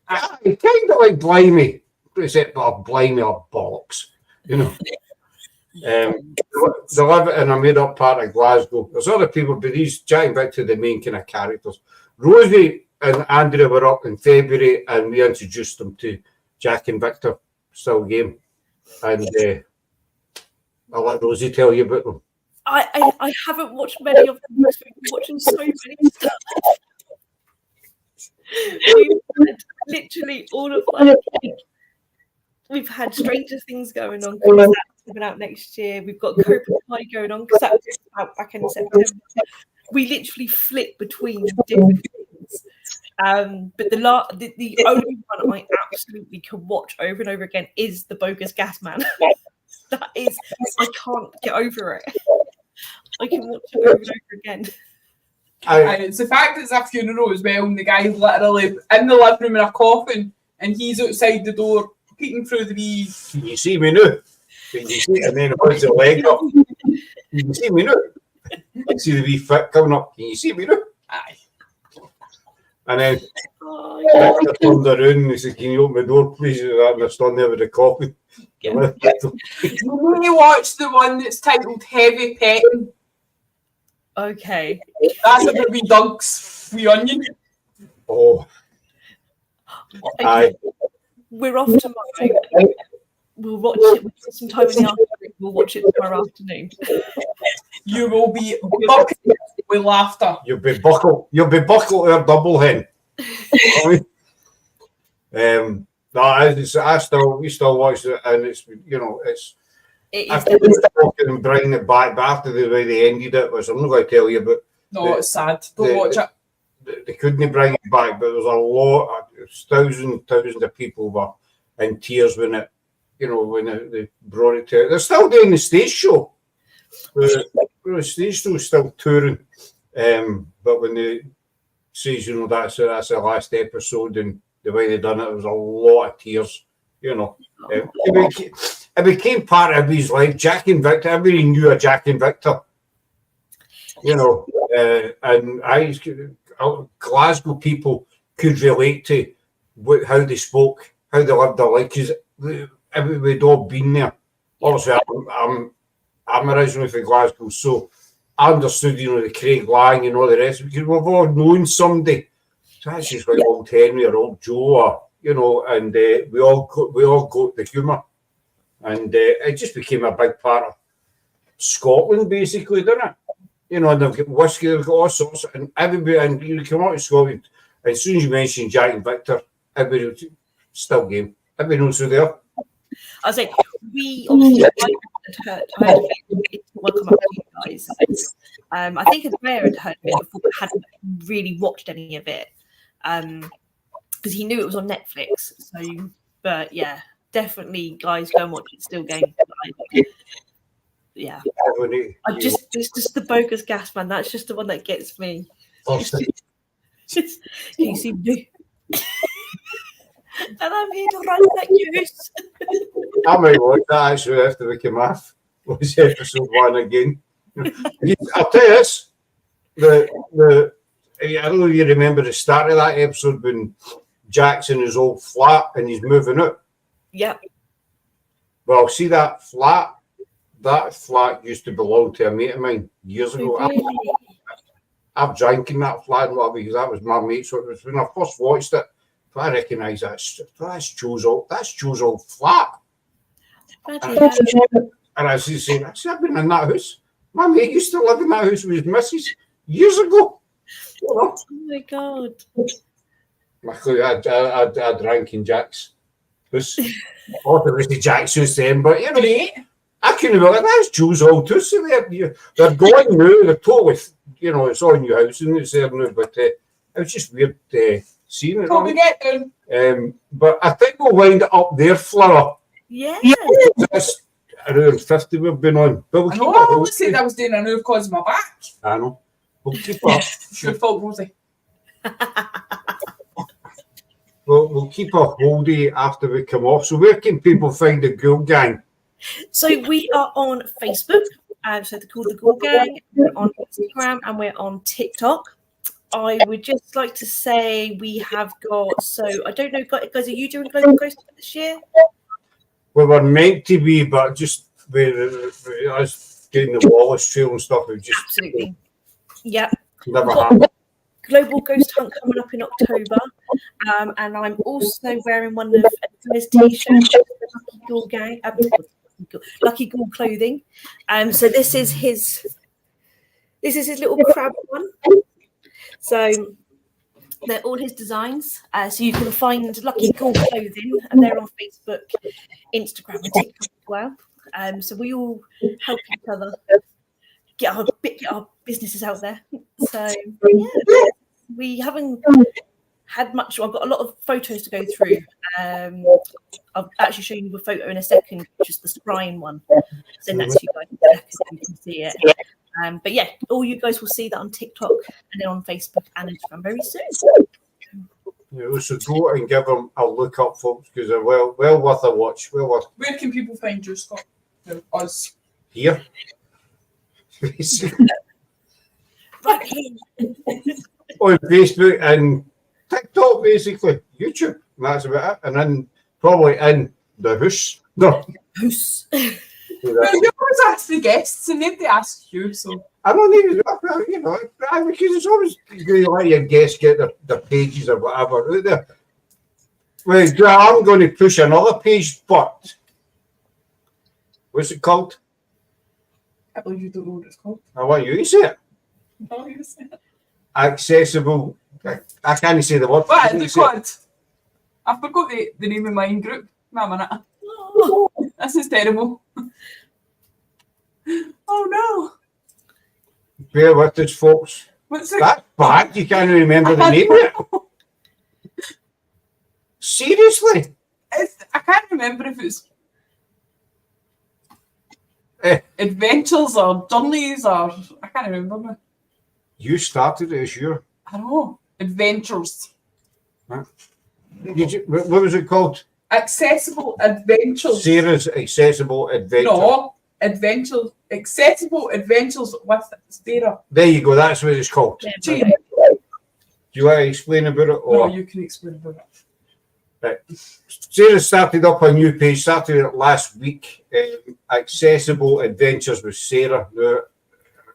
Kind of like Blimey, except Blimey or bollocks, you know. They live in a made-up part of Glasgow. There's other people, but these Jack and Victor, the main kind of characters. Rosie and Andrea were up in February, and we introduced them to Jack and Victor Still Game. And I'll let Rosie tell you about them. I haven't watched many of them. We've been watching so many stuff. We've had literally all of we've had Stranger Things going on because that's coming out next year. We've got Cobra Kai going on because that was out back in September. We literally flip between different things. But the only one I absolutely can watch over and over again is The Bogus Gas Man. That is, I can't get over it. I can watch it over and over again. And it's the fact it's a funeral as well, and the guy's literally in the living room in a coffin, and he's outside the door peeking through the wee. Can you see me now? Can you see? And then holds the leg up. Can you see me now? See the wee foot coming up. Can you see me now? Aye. And then Victor turned around and he said, "Can you open the door, please?" And I stand there with the coffin. You need to watch the one that's titled Heavy Petting. Okay. That's about wee dunks, wee onion. Oh. Okay. Aye. We're off tomorrow. We'll watch it with some time in the afternoon. We'll watch it tomorrow afternoon. You will be buckled with laughter. You'll be buckled or double hen. We still watch it, and it's, you know, after talking and bringing it back, but after the way they ended it, which I'm not going to tell you, but it's sad. Don't watch it. They couldn't bring it back, but there was a lot, thousands of people were in tears when it, you know, when they brought it to. They're still doing the stage show. The stage show is still touring, but when they says, you know, that's the last episode, and the way they done it, there was a lot of tears. You know, it became part of his life. Jack and Victor, everybody knew a Jack and Victor. You know, and Glasgow people could relate to how they spoke, how they lived their life, because we'd all been there. Obviously, I'm originally from Glasgow, so I understood, you know, the Craig Lang and all the rest, because we've all known somebody. So that's just like old Henry or old Joe, or, you know, and we all got the humour, and it just became a big part of Scotland, basically, didn't it? You know, and they've got whiskey, they've got all sorts, and everybody, and you come out of Scotland, and as soon as you mention Jack and Victor, everybody Still Game. Everybody knows who they are. I was like, we obviously I heard of it. Welcome up to you guys. I think Andrea had heard of it before, but hadn't really watched any of it, because he knew it was on Netflix. So, but yeah, definitely, guys, go and watch it. Still Game. Yeah, it's just the Bogus Gas Man. That's just the one that gets me. Can you see me? And I'm here to run that goose. I might watch that actually after we come off. Watch episode 1 again. I'll tell you this. I don't know if you remember the start of that episode when Jack's in his old flat and he's moving out. Yep. Well, see that flat? That flat used to belong to a mate of mine years ago. Really? I've drank in that flat and whatever because that was my mate. So it was when I first watched it, I recognised that's Joe's old flat. And I was just saying, I've been in that house. My mate used to live in that house with his missus years ago. Oh my God. Luckily, I drank in Jack's house. Or it was the Jack's house then, but you know, I couldn't be like, that's Joe's old house. They're going now, they're totally, you know, it's all new house and it's there now, but it was just weird seeing it. Totally get down. But I think we'll wind it up there, Flora. Yeah. That's around 50 we've been on. But we'll I know, I always said I was doing a new because of my back. I know. We'll keep up. It's your fault, Rosie. We'll keep a holdy after we come off. So where can people find the Ghoul Gang? So we are on Facebook. So they're called the Ghoul Gang. We're on Instagram and we're on TikTok. I would just like to say we have got, so I don't know, guys, are you doing Global Ghost this year? We were meant to be, but just with us doing the Wallace Trail and stuff, it just Absolutely. Yep. never happened. Global Ghost Hunt coming up in October. And I'm also wearing one of his t-shirts, Lucky Ghoul Gang, Lucky Ghoul clothing. So this is his little crab one. So they're all his designs. So you can find Lucky Ghoul clothing, and they're on Facebook, Instagram, and TikTok as well. So we all help each other get our businesses out there. So yeah, we haven't had much. I've got a lot of photos to go through. I'll actually show you a photo in a second, which is the scrying one. Send that to you guys so you can see it. But yeah, all you guys will see that on TikTok and then on Facebook and Instagram very soon. Yeah, so go and give them a look up, folks, because they're well worth a watch. Well worth. Where can people find you, Scott? Us. Here. Right here. On Facebook and TikTok, basically. YouTube. And that's about it. And then probably in the house. No. House. Well, you always ask the guests and nobody asks you, so. I don't need to, you know, because it's always you let your guests get their pages or whatever out there. Well, I'm going to push another page, but what's it called? I believe you don't know what it's called. I want you to say it. No, you say it. Accessible. I can't say the word. What is it called? I forgot the name of my group. Wait a minute. Oh, this is terrible. Oh no. Bear with us, folks. What's it? That's bad. You can't remember the name of it. Seriously? I can't remember if it's Eh. adventures or journeys or I can't remember. You started it, sure. I don't know. Adventures. What was it called? Accessible adventures. Sarah's Accessible Adventure. No, adventures. Accessible adventures with Sarah. There you go. That's what it's called. Gee, Do you want to explain about it? Or? no, you can explain about it. Right. Sarah started up a new page, started it last week. Accessible Adventures with Sarah. Now,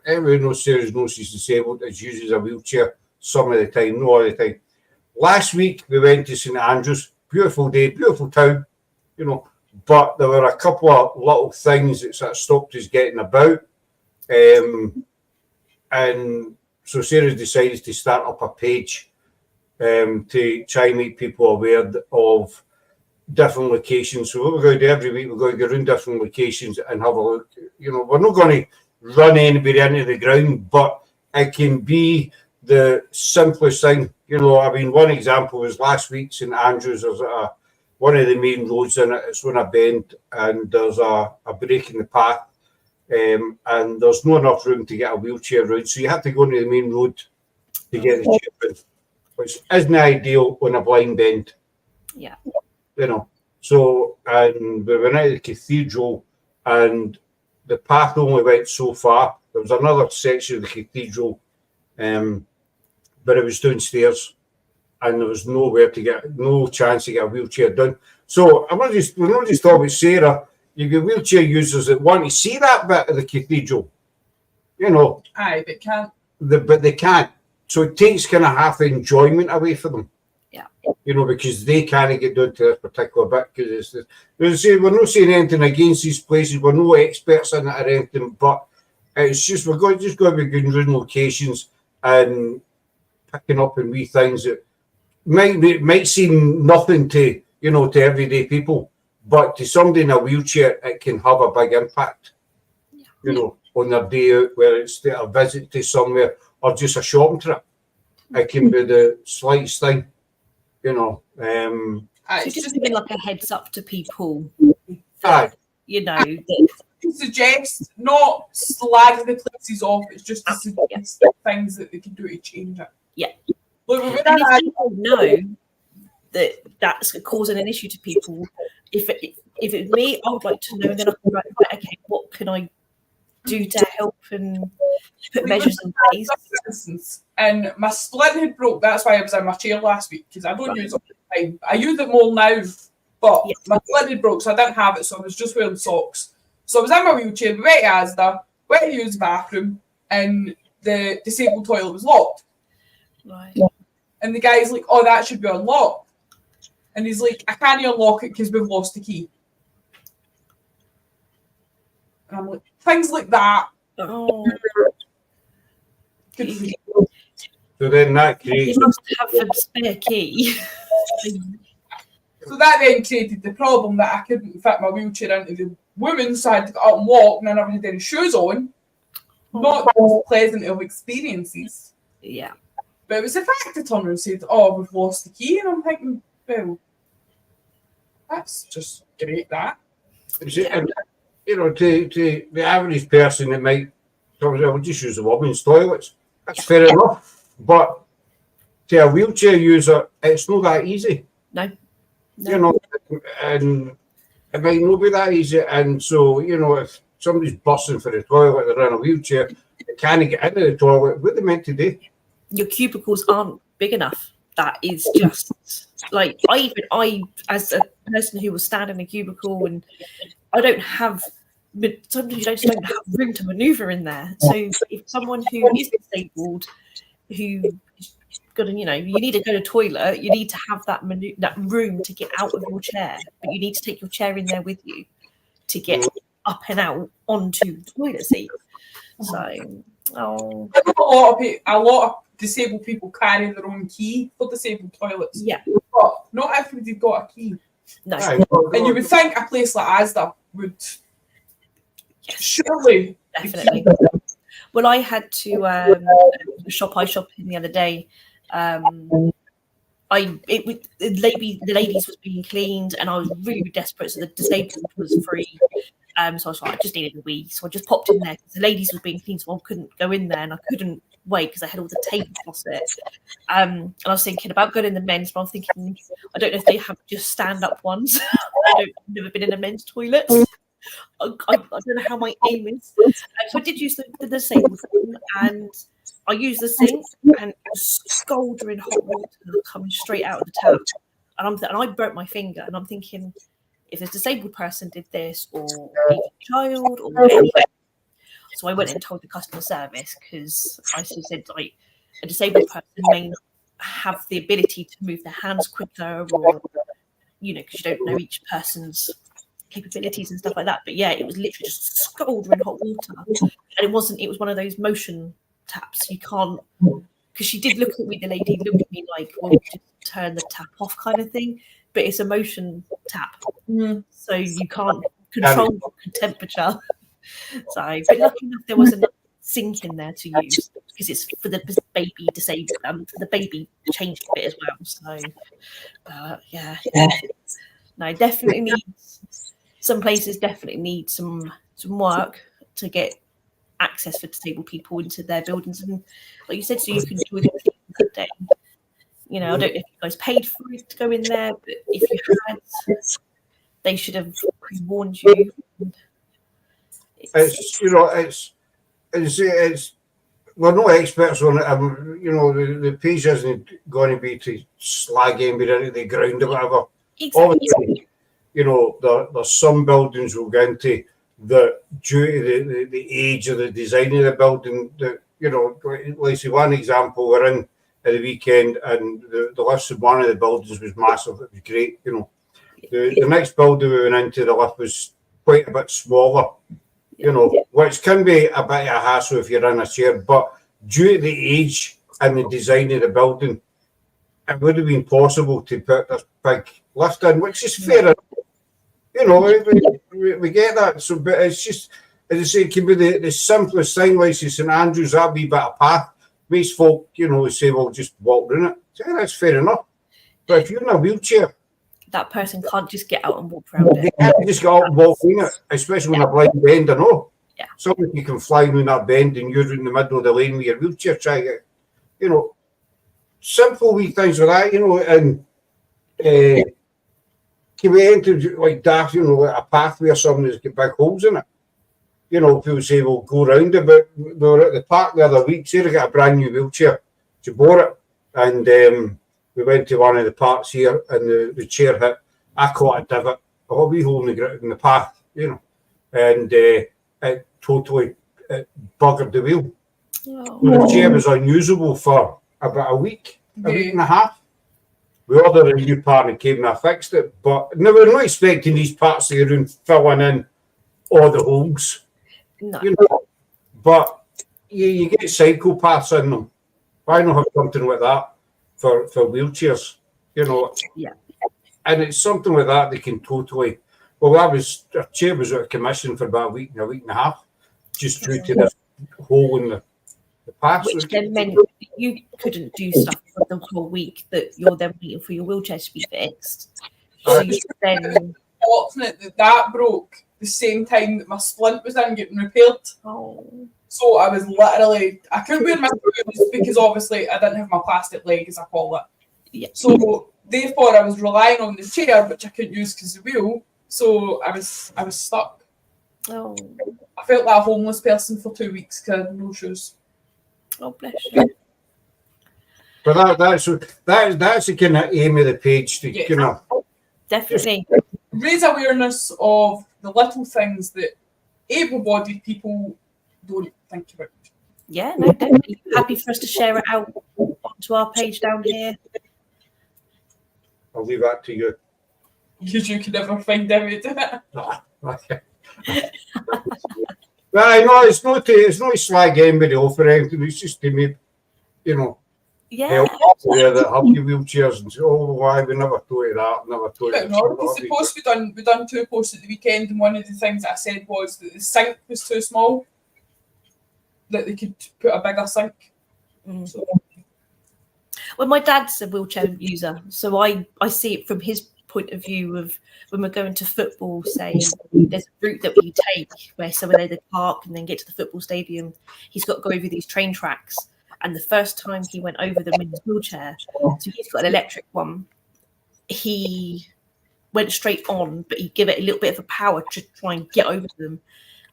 everyone knows she's disabled and she uses a wheelchair some of the time, not all the time. Last week we went to St Andrews. Beautiful day, beautiful town, you know, but there were a couple of little things that sort of stopped us getting about. And so Sarah decided to start up a page to try and make people aware of different locations. So what we're going to do every week, we're going to go around different locations and have a look. You know, we're not going to run anybody into the ground, but it can be the simplest thing. You know, I mean, one example was last week, St Andrews, there's one of the main roads in it, it's on a bend, and there's a break in the path, and there's not enough room to get a wheelchair around, so you have to go into the main road to get the chip in, which isn't ideal on a blind bend. Yeah. You know, so, and we went out of the cathedral, and the path only went so far. There was another section of the cathedral, but it was downstairs, and there was no chance to get a wheelchair down. So we're not just talking about Sarah. You get wheelchair users that want to see that bit of the cathedral, Aye, but can't. but they can't. So it takes kind of half the enjoyment away for them. Yeah. Because they can't get down to this particular bit. Because we're not saying anything against these places. We're no experts in it or anything, but it's just we're just going to be going around locations and picking up on wee things that might seem nothing to to everyday people, but to somebody in a wheelchair, it can have a big impact. On their day out, where it's a visit to somewhere or just a shopping trip. It can be the slightest thing, So just giving like a heads up to people. Aye. That To suggest, not slag the places off. It's just to suggest things that they can do to change it. Yeah. Look, and if people know that that's causing an issue to people, if it's me, I would like to know. Then I can write, right, okay, what can I do to help and put measures in place? For instance, and my splint had broke. That's why I was in my chair last week, because I don't use it all the time. I use it more now, but my splint had broke, so I didn't have it, so I was just wearing socks. So I was in my wheelchair, we went to Asda, went to use the bathroom, and the disabled toilet was locked. Right. And the guy's like, "Oh, that should be unlocked." And he's like, "I can't unlock it because we've lost the key." And I'm like, things like that. Oh. So then that creates. You must have a spare key. So that then created the problem that I couldn't fit my wheelchair into the woman's, so I had to get up and walk, and I never had any shoes on. Not the most pleasant of experiences. Yeah. But it was the fact that turned around and said, "Oh, we've lost the key," and I'm thinking, well, that's just great, that. And, to the average person, it might, I'll just use the women's toilets. That's fair enough. But to a wheelchair user, it's not that easy. No. And it might not be that easy. And so, if somebody's busting for the toilet, they're in a wheelchair, they can't get into the toilet, what are they meant to do? Your cubicles aren't big enough. That is just like I as a person who will stand in a cubicle, and I don't have. But sometimes you just don't have room to maneuver in there. So if someone who is disabled, who got you need to go to the toilet, you need to have that room to get out of your chair, but you need to take your chair in there with you to get up and out onto the toilet seat. So, a lot of disabled people carry their own key for disabled toilets. Yeah, but not everybody's got a key. No, and you would think a place like Asda would. Surely, definitely. Well, I had to shop in the other day. The ladies was being cleaned, and I was really desperate. So the disabled was free. So I was like, I just needed a wee. So I just popped in there because the ladies was being cleaned, so I couldn't go in there, and I couldn't wait because I had all the tape across it. And I was thinking about going in the men's, but I'm thinking I don't know if they have just stand-up ones. I've never been in a men's toilet. I don't know how my aim is. So I did use the disabled one, and I used the sink, and it was scalding hot water coming straight out of the tap. And I burnt my finger, and I'm thinking, if a disabled person did this, or a child, or anything. So I went and told the customer service, because I said, like, a disabled person may not have the ability to move their hands quicker, or, because you don't know each person's capabilities and stuff like that. But yeah, it was literally just scalding hot water, and it was one of those motion taps. You can't, because she did look at me, the lady looked at me like, well, just turn the tap off kind of thing, but it's a motion tap, so you can't control the temperature. So, but lucky enough there was a sink in there to use, because it's for the baby disabled, for the baby changing bit as well. So yeah, no, definitely needs, some places definitely need some work to get access for disabled people into their buildings, and like you said, so you can do it that day. I don't know if you guys paid for it to go in there, but if you had, they should have warned you. It's we're not experts on it. You know, the page isn't going to be to slag anybody into the ground or whatever. Exactly. Obviously, you know, there's some buildings we'll go into that due to the age of the design of the building, that, you know, like say one example, we're in at the weekend and the lifts in one of the buildings was massive. It was great, you know. The next building we went into, the lift was quite a bit smaller, you know, which can be a bit of a hassle if you're in a chair, but due to the age and the design of the building, it would have been possible to put this big lift in, which is fair enough. You know, we get that. So, but it's just, as I say, it can be the simplest thing, like St Andrews, that wee bit of path. Most folk, you know, say, well, just walk down it. So, yeah, that's fair enough. But if you're in a wheelchair, that person can't just get out and walk around it. They can't just get out and walk in it, especially when a blind bend, I know. Yeah. Somebody can fly down that bend and you're in the middle of the lane with your wheelchair trying to, you know, simple wee things like that, you know, and can we enter like daft, you know, a pathway or something that's got big holes in it? You know, people say, well, go round it, but we were at the park the other week, Sarah got a brand new wheelchair. She bought it, and we went to one of the parks here, and the chair hit. I caught a divot, a wee hole in the path, you know, and it totally buggered the wheel. Oh. The chair was unusable for about a week and a half. We ordered a new part and came and I fixed it, but no, we're not expecting these parts to go filling in all the holes. No. You know, but you get psychopaths in them. Why not have something like that for wheelchairs? You know, yeah. And it's something like that they can totally. Well, our chair was out of commission for about a week and a half, just due to the hole in the path. Which then meant that you couldn't do stuff for the whole week, that you're then waiting for your wheelchair to be fixed. So you then fortunate that broke the same time that my splint was in getting repaired. Oh. So I was literally, I couldn't wear my shoes because obviously I didn't have my plastic leg, as I call it. Yeah. So therefore I was relying on the chair, which I couldn't use because of the wheel. So I was stuck. Oh. I felt like a homeless person for 2 weeks because I had no shoes. Oh, bless you. But that's the kind of aim of the page to, you know. Definitely. Raise awareness of the little things that able-bodied people don't think about. Yeah, no, definitely. Happy for us to share it out onto our page down here. I'll leave that to you. Because you can never find out. Okay. Well, I know it's not to slag anybody off or anything. It's just to make, you know, help there that have your wheelchairs and say, oh, why we never thought of that, never thought of that. Because the post we done 2 posts at the weekend, and one of the things that I said was that the sink was too small, that they could put a bigger sink. Mm. So. Well, my dad's a wheelchair user, so I see it from his point of view of when we're going to football, say there's a route that we take where somewhere they park and then get to the football stadium. He's got to go over these train tracks, and the first time he went over them in his wheelchair, so he's got an electric one, he went straight on, but he gave it a little bit of a power to try and get over them,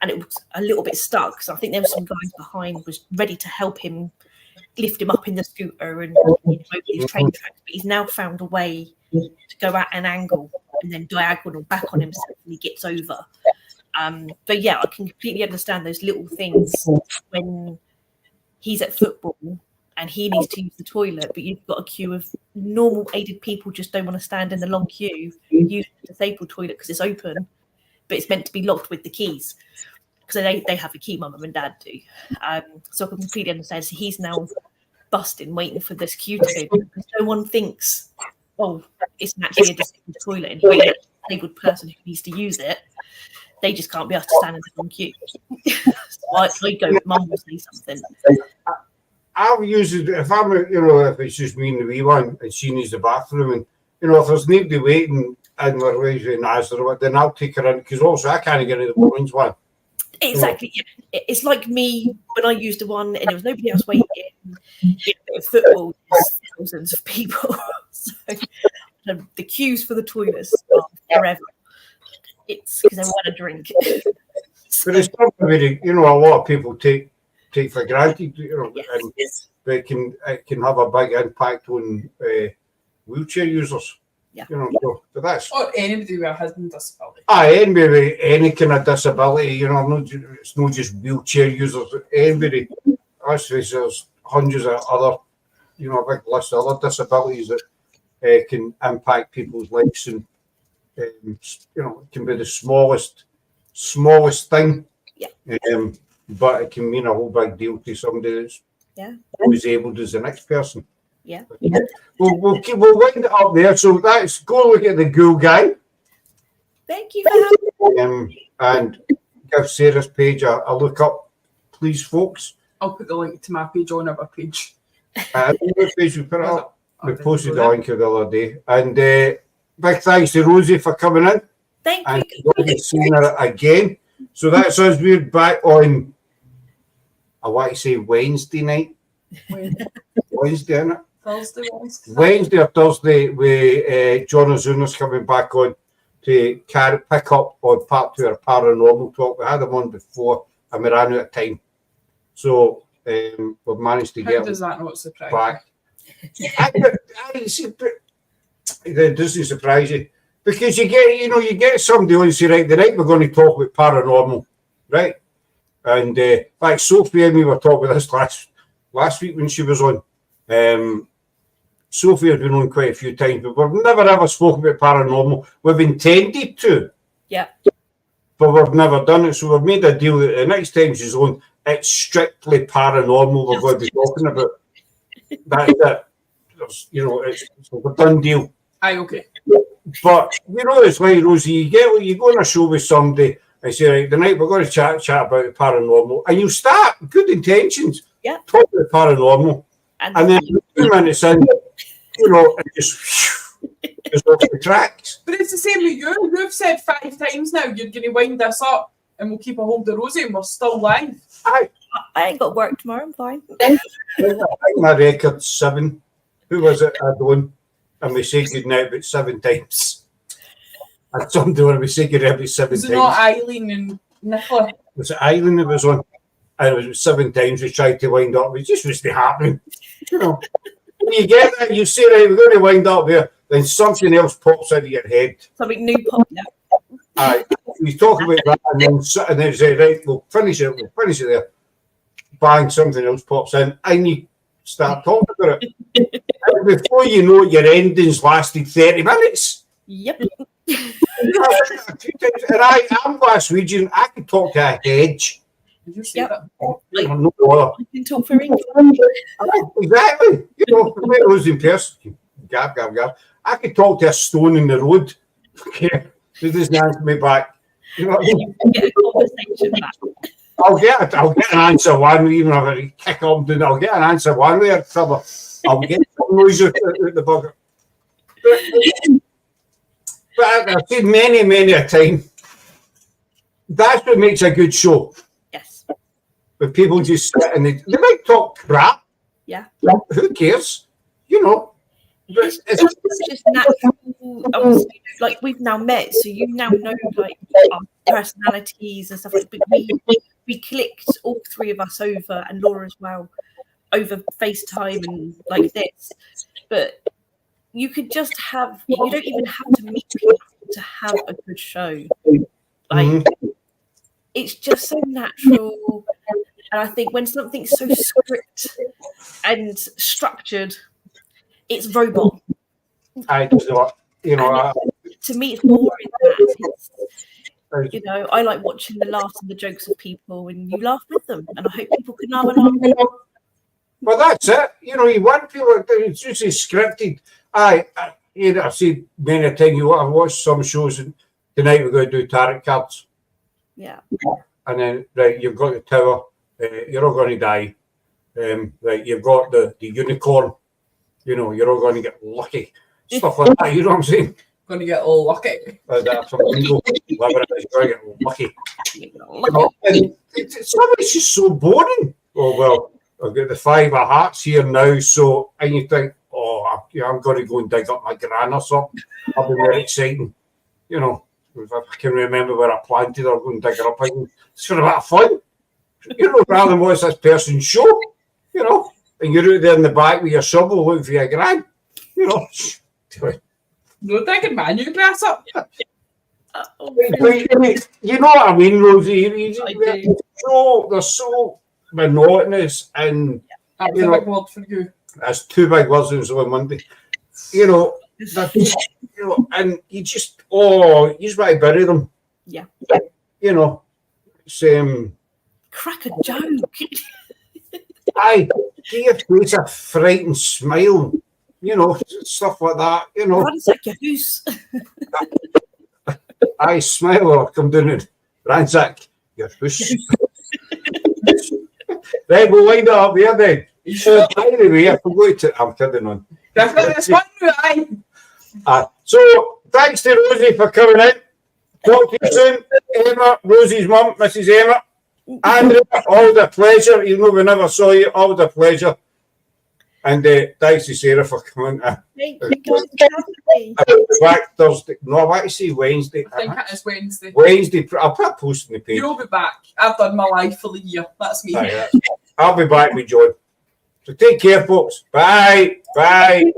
and it was a little bit stuck. So I think there were some guys behind was ready to help him lift him up in the scooter and over these train tracks, but he's now found a way to go at an angle and then diagonal back on himself and he gets over. But yeah, I can completely understand those little things when he's at football and he needs to use the toilet, but you've got a queue of normal aided people just don't want to stand in the long queue, use the disabled toilet because it's open, but it's meant to be locked with the keys. Because they have a key, my mum and dad do. So I can completely understand. So he's now busting, waiting for this queue to go because no one thinks, oh, it's naturally a disabled toilet and he's a disabled person who needs to use it. They just can't be asked to stand in the long queue. So I go, mum will say something. I'll use it if I'm, you know, if it's just me and the wee one and she needs the bathroom, and you know, if there's nobody waiting and we're waiting Nazareth, then I'll take her in because also I can't get into the women's one. Exactly. It's like me when I used the one and there was nobody else waiting. In football, there's thousands of people. So the queues for the toilets are forever. It's because they want a drink. But it's something really, you know, a lot of people take take for granted, you know, and but it can have a big impact on wheelchair users. Yeah. You know, so that's Or anybody with a hidden disability. anybody with any kind of disability, you know, it's not just wheelchair users, anybody. There's hundreds of other, you know, a big list of other disabilities that can impact people's lives, and you know, it can be the smallest thing, but it can mean a whole big deal to somebody that's always able as the next person. Yeah. We'll wind it up there. So let's go look at the Ghoul Gang. Thank you for having me. And give Sarah's page a look up, please, folks. I'll put the link to my page on our page. What page we put it up? We posted the link the other day. And big thanks to Rosie for coming in. Thank and you. And seeing her again. So that's us. We're back on, I want to say Wednesday night. Wednesday, isn't it? Wednesday or Thursday, with John Ozuna's coming back on to pick up on part 2 of Paranormal Talk. We had him on before and we ran out of time. So we've managed to get him does that not surprise back. It doesn't surprise you. Because you get somebody on and say, right, the night we're going to talk about paranormal, right? And like Sophie and me were talking about this last week when she was on. Sophie has been on quite a few times, but we've never ever spoken about paranormal. We've intended to. Yeah. But we've never done it. So we've made a deal that the next time she's on, it's strictly paranormal we're going to be talking about. That's it. You know, it's a done deal. Aye, okay. But, you know, it's like, Rosie, you go on a show with somebody and say, right, tonight we're going to chat about the paranormal. And you start, good intentions, talk about paranormal. And then 2 minutes in, you know, it just off the tracks. But it's the same with you. You've said 5 times now you're going to wind this up and we'll keep a hold of Rosie and we're still live. I ain't got work tomorrow, I'm fine. I think my record's 7. Who was it? I don't. And we say good night about 7 times. And somebody when we say good night about 7 times. Was it not Eileen and Nicola? Was it Eileen that was on? And it was 7 times we tried to wind up. It just wasn't happening. You know, when you get that, you say, right, we're going to wind up here, then something else pops into your head. Something new pops out. Aye, we talk about that, and then say, right, we'll finish it there. Bang, something else pops in, and you start talking about it. And before you know it, your endings lasted 30 minutes. Yep. And I'm Glaswegian, I can talk to a hedge. Did you say that? No bother. I can talk for English. Exactly. You know, the way it was in person, gab. I could talk to a stone in the road. Okay. It doesn't answer me back. You know what I mean? Get a conversation back. I'll get an answer one, even if I kick up, I'll get an answer one way or the other. I'll get some noise out the bugger. But I've said many a time, that's what makes a good show. Yes. When people just sit and they might talk crap. Yeah. Who cares? You know. But it's just natural. Obviously, like we've now met, so you now know like our personalities and stuff. But we clicked, all 3 of us over, and Laura as well, over FaceTime and like this. But you could just have. You don't even have to meet people to have a good show. Like it's just so natural. And I think when something's so script and structured, it's robot. I do not, you know. To me, it's boring. You know, I like watching the laughs and the jokes of people, and you laugh with them. And I hope people can laugh along. Well, that's it. You know, you want people. It's usually scripted. I've seen many a time. I've watched some shows, and tonight we're going to do tarot cards. Yeah. And then, right, you've got the tower. You're all going to die. Right, you've got the unicorn. You know, you're all going to get lucky. Stuff like that, you know what I'm saying? Going to get all lucky. That's from bingo. Whatever it is, you're going to get lucky. You know, and some of it's just so boring. Oh, well, I've got the 5 of hearts here now, so, and you think, oh, I'm going to go and dig up my gran or something. That'll be very exciting. You know, if I can remember where I planted, I'll go and dig her up. It's for a bit of fun. You know, rather than watch this person's show, you know, and you're out there in the back with your shovel looking for your gran, you know. No digging, man. You grass up. You know what I mean, Rosie? I do. They're so monotonous, and That's you a know, big word for you. that's 2 big words on so on Monday. You know, you know, and you just you just want to bury them. Yeah. You know, same. Crack a joke. I give your face a frightened smile. You know, stuff like that. You know, Ransack your house. I smile or come down and ransack your house. Right, we'll wind it up here then. You sure? By the way, I forgot to. I'm kidding on. Definitely this one, aye. So, thanks to Rosie for coming in. Talk to you soon. Emma, Rosie's mum, Mrs. Emma. Andrew, all the pleasure. Even though we never saw you, all the pleasure. And thanks to Sarah for coming in. Hey, you guys can have me. I'll be back Thursday. No, I want to say Wednesday. I think it is Wednesday. Wednesday. I'll put a post in the page. You'll be back. I've done my life for the year. That's me. I'll be back with John. So take care, folks. Bye. Bye.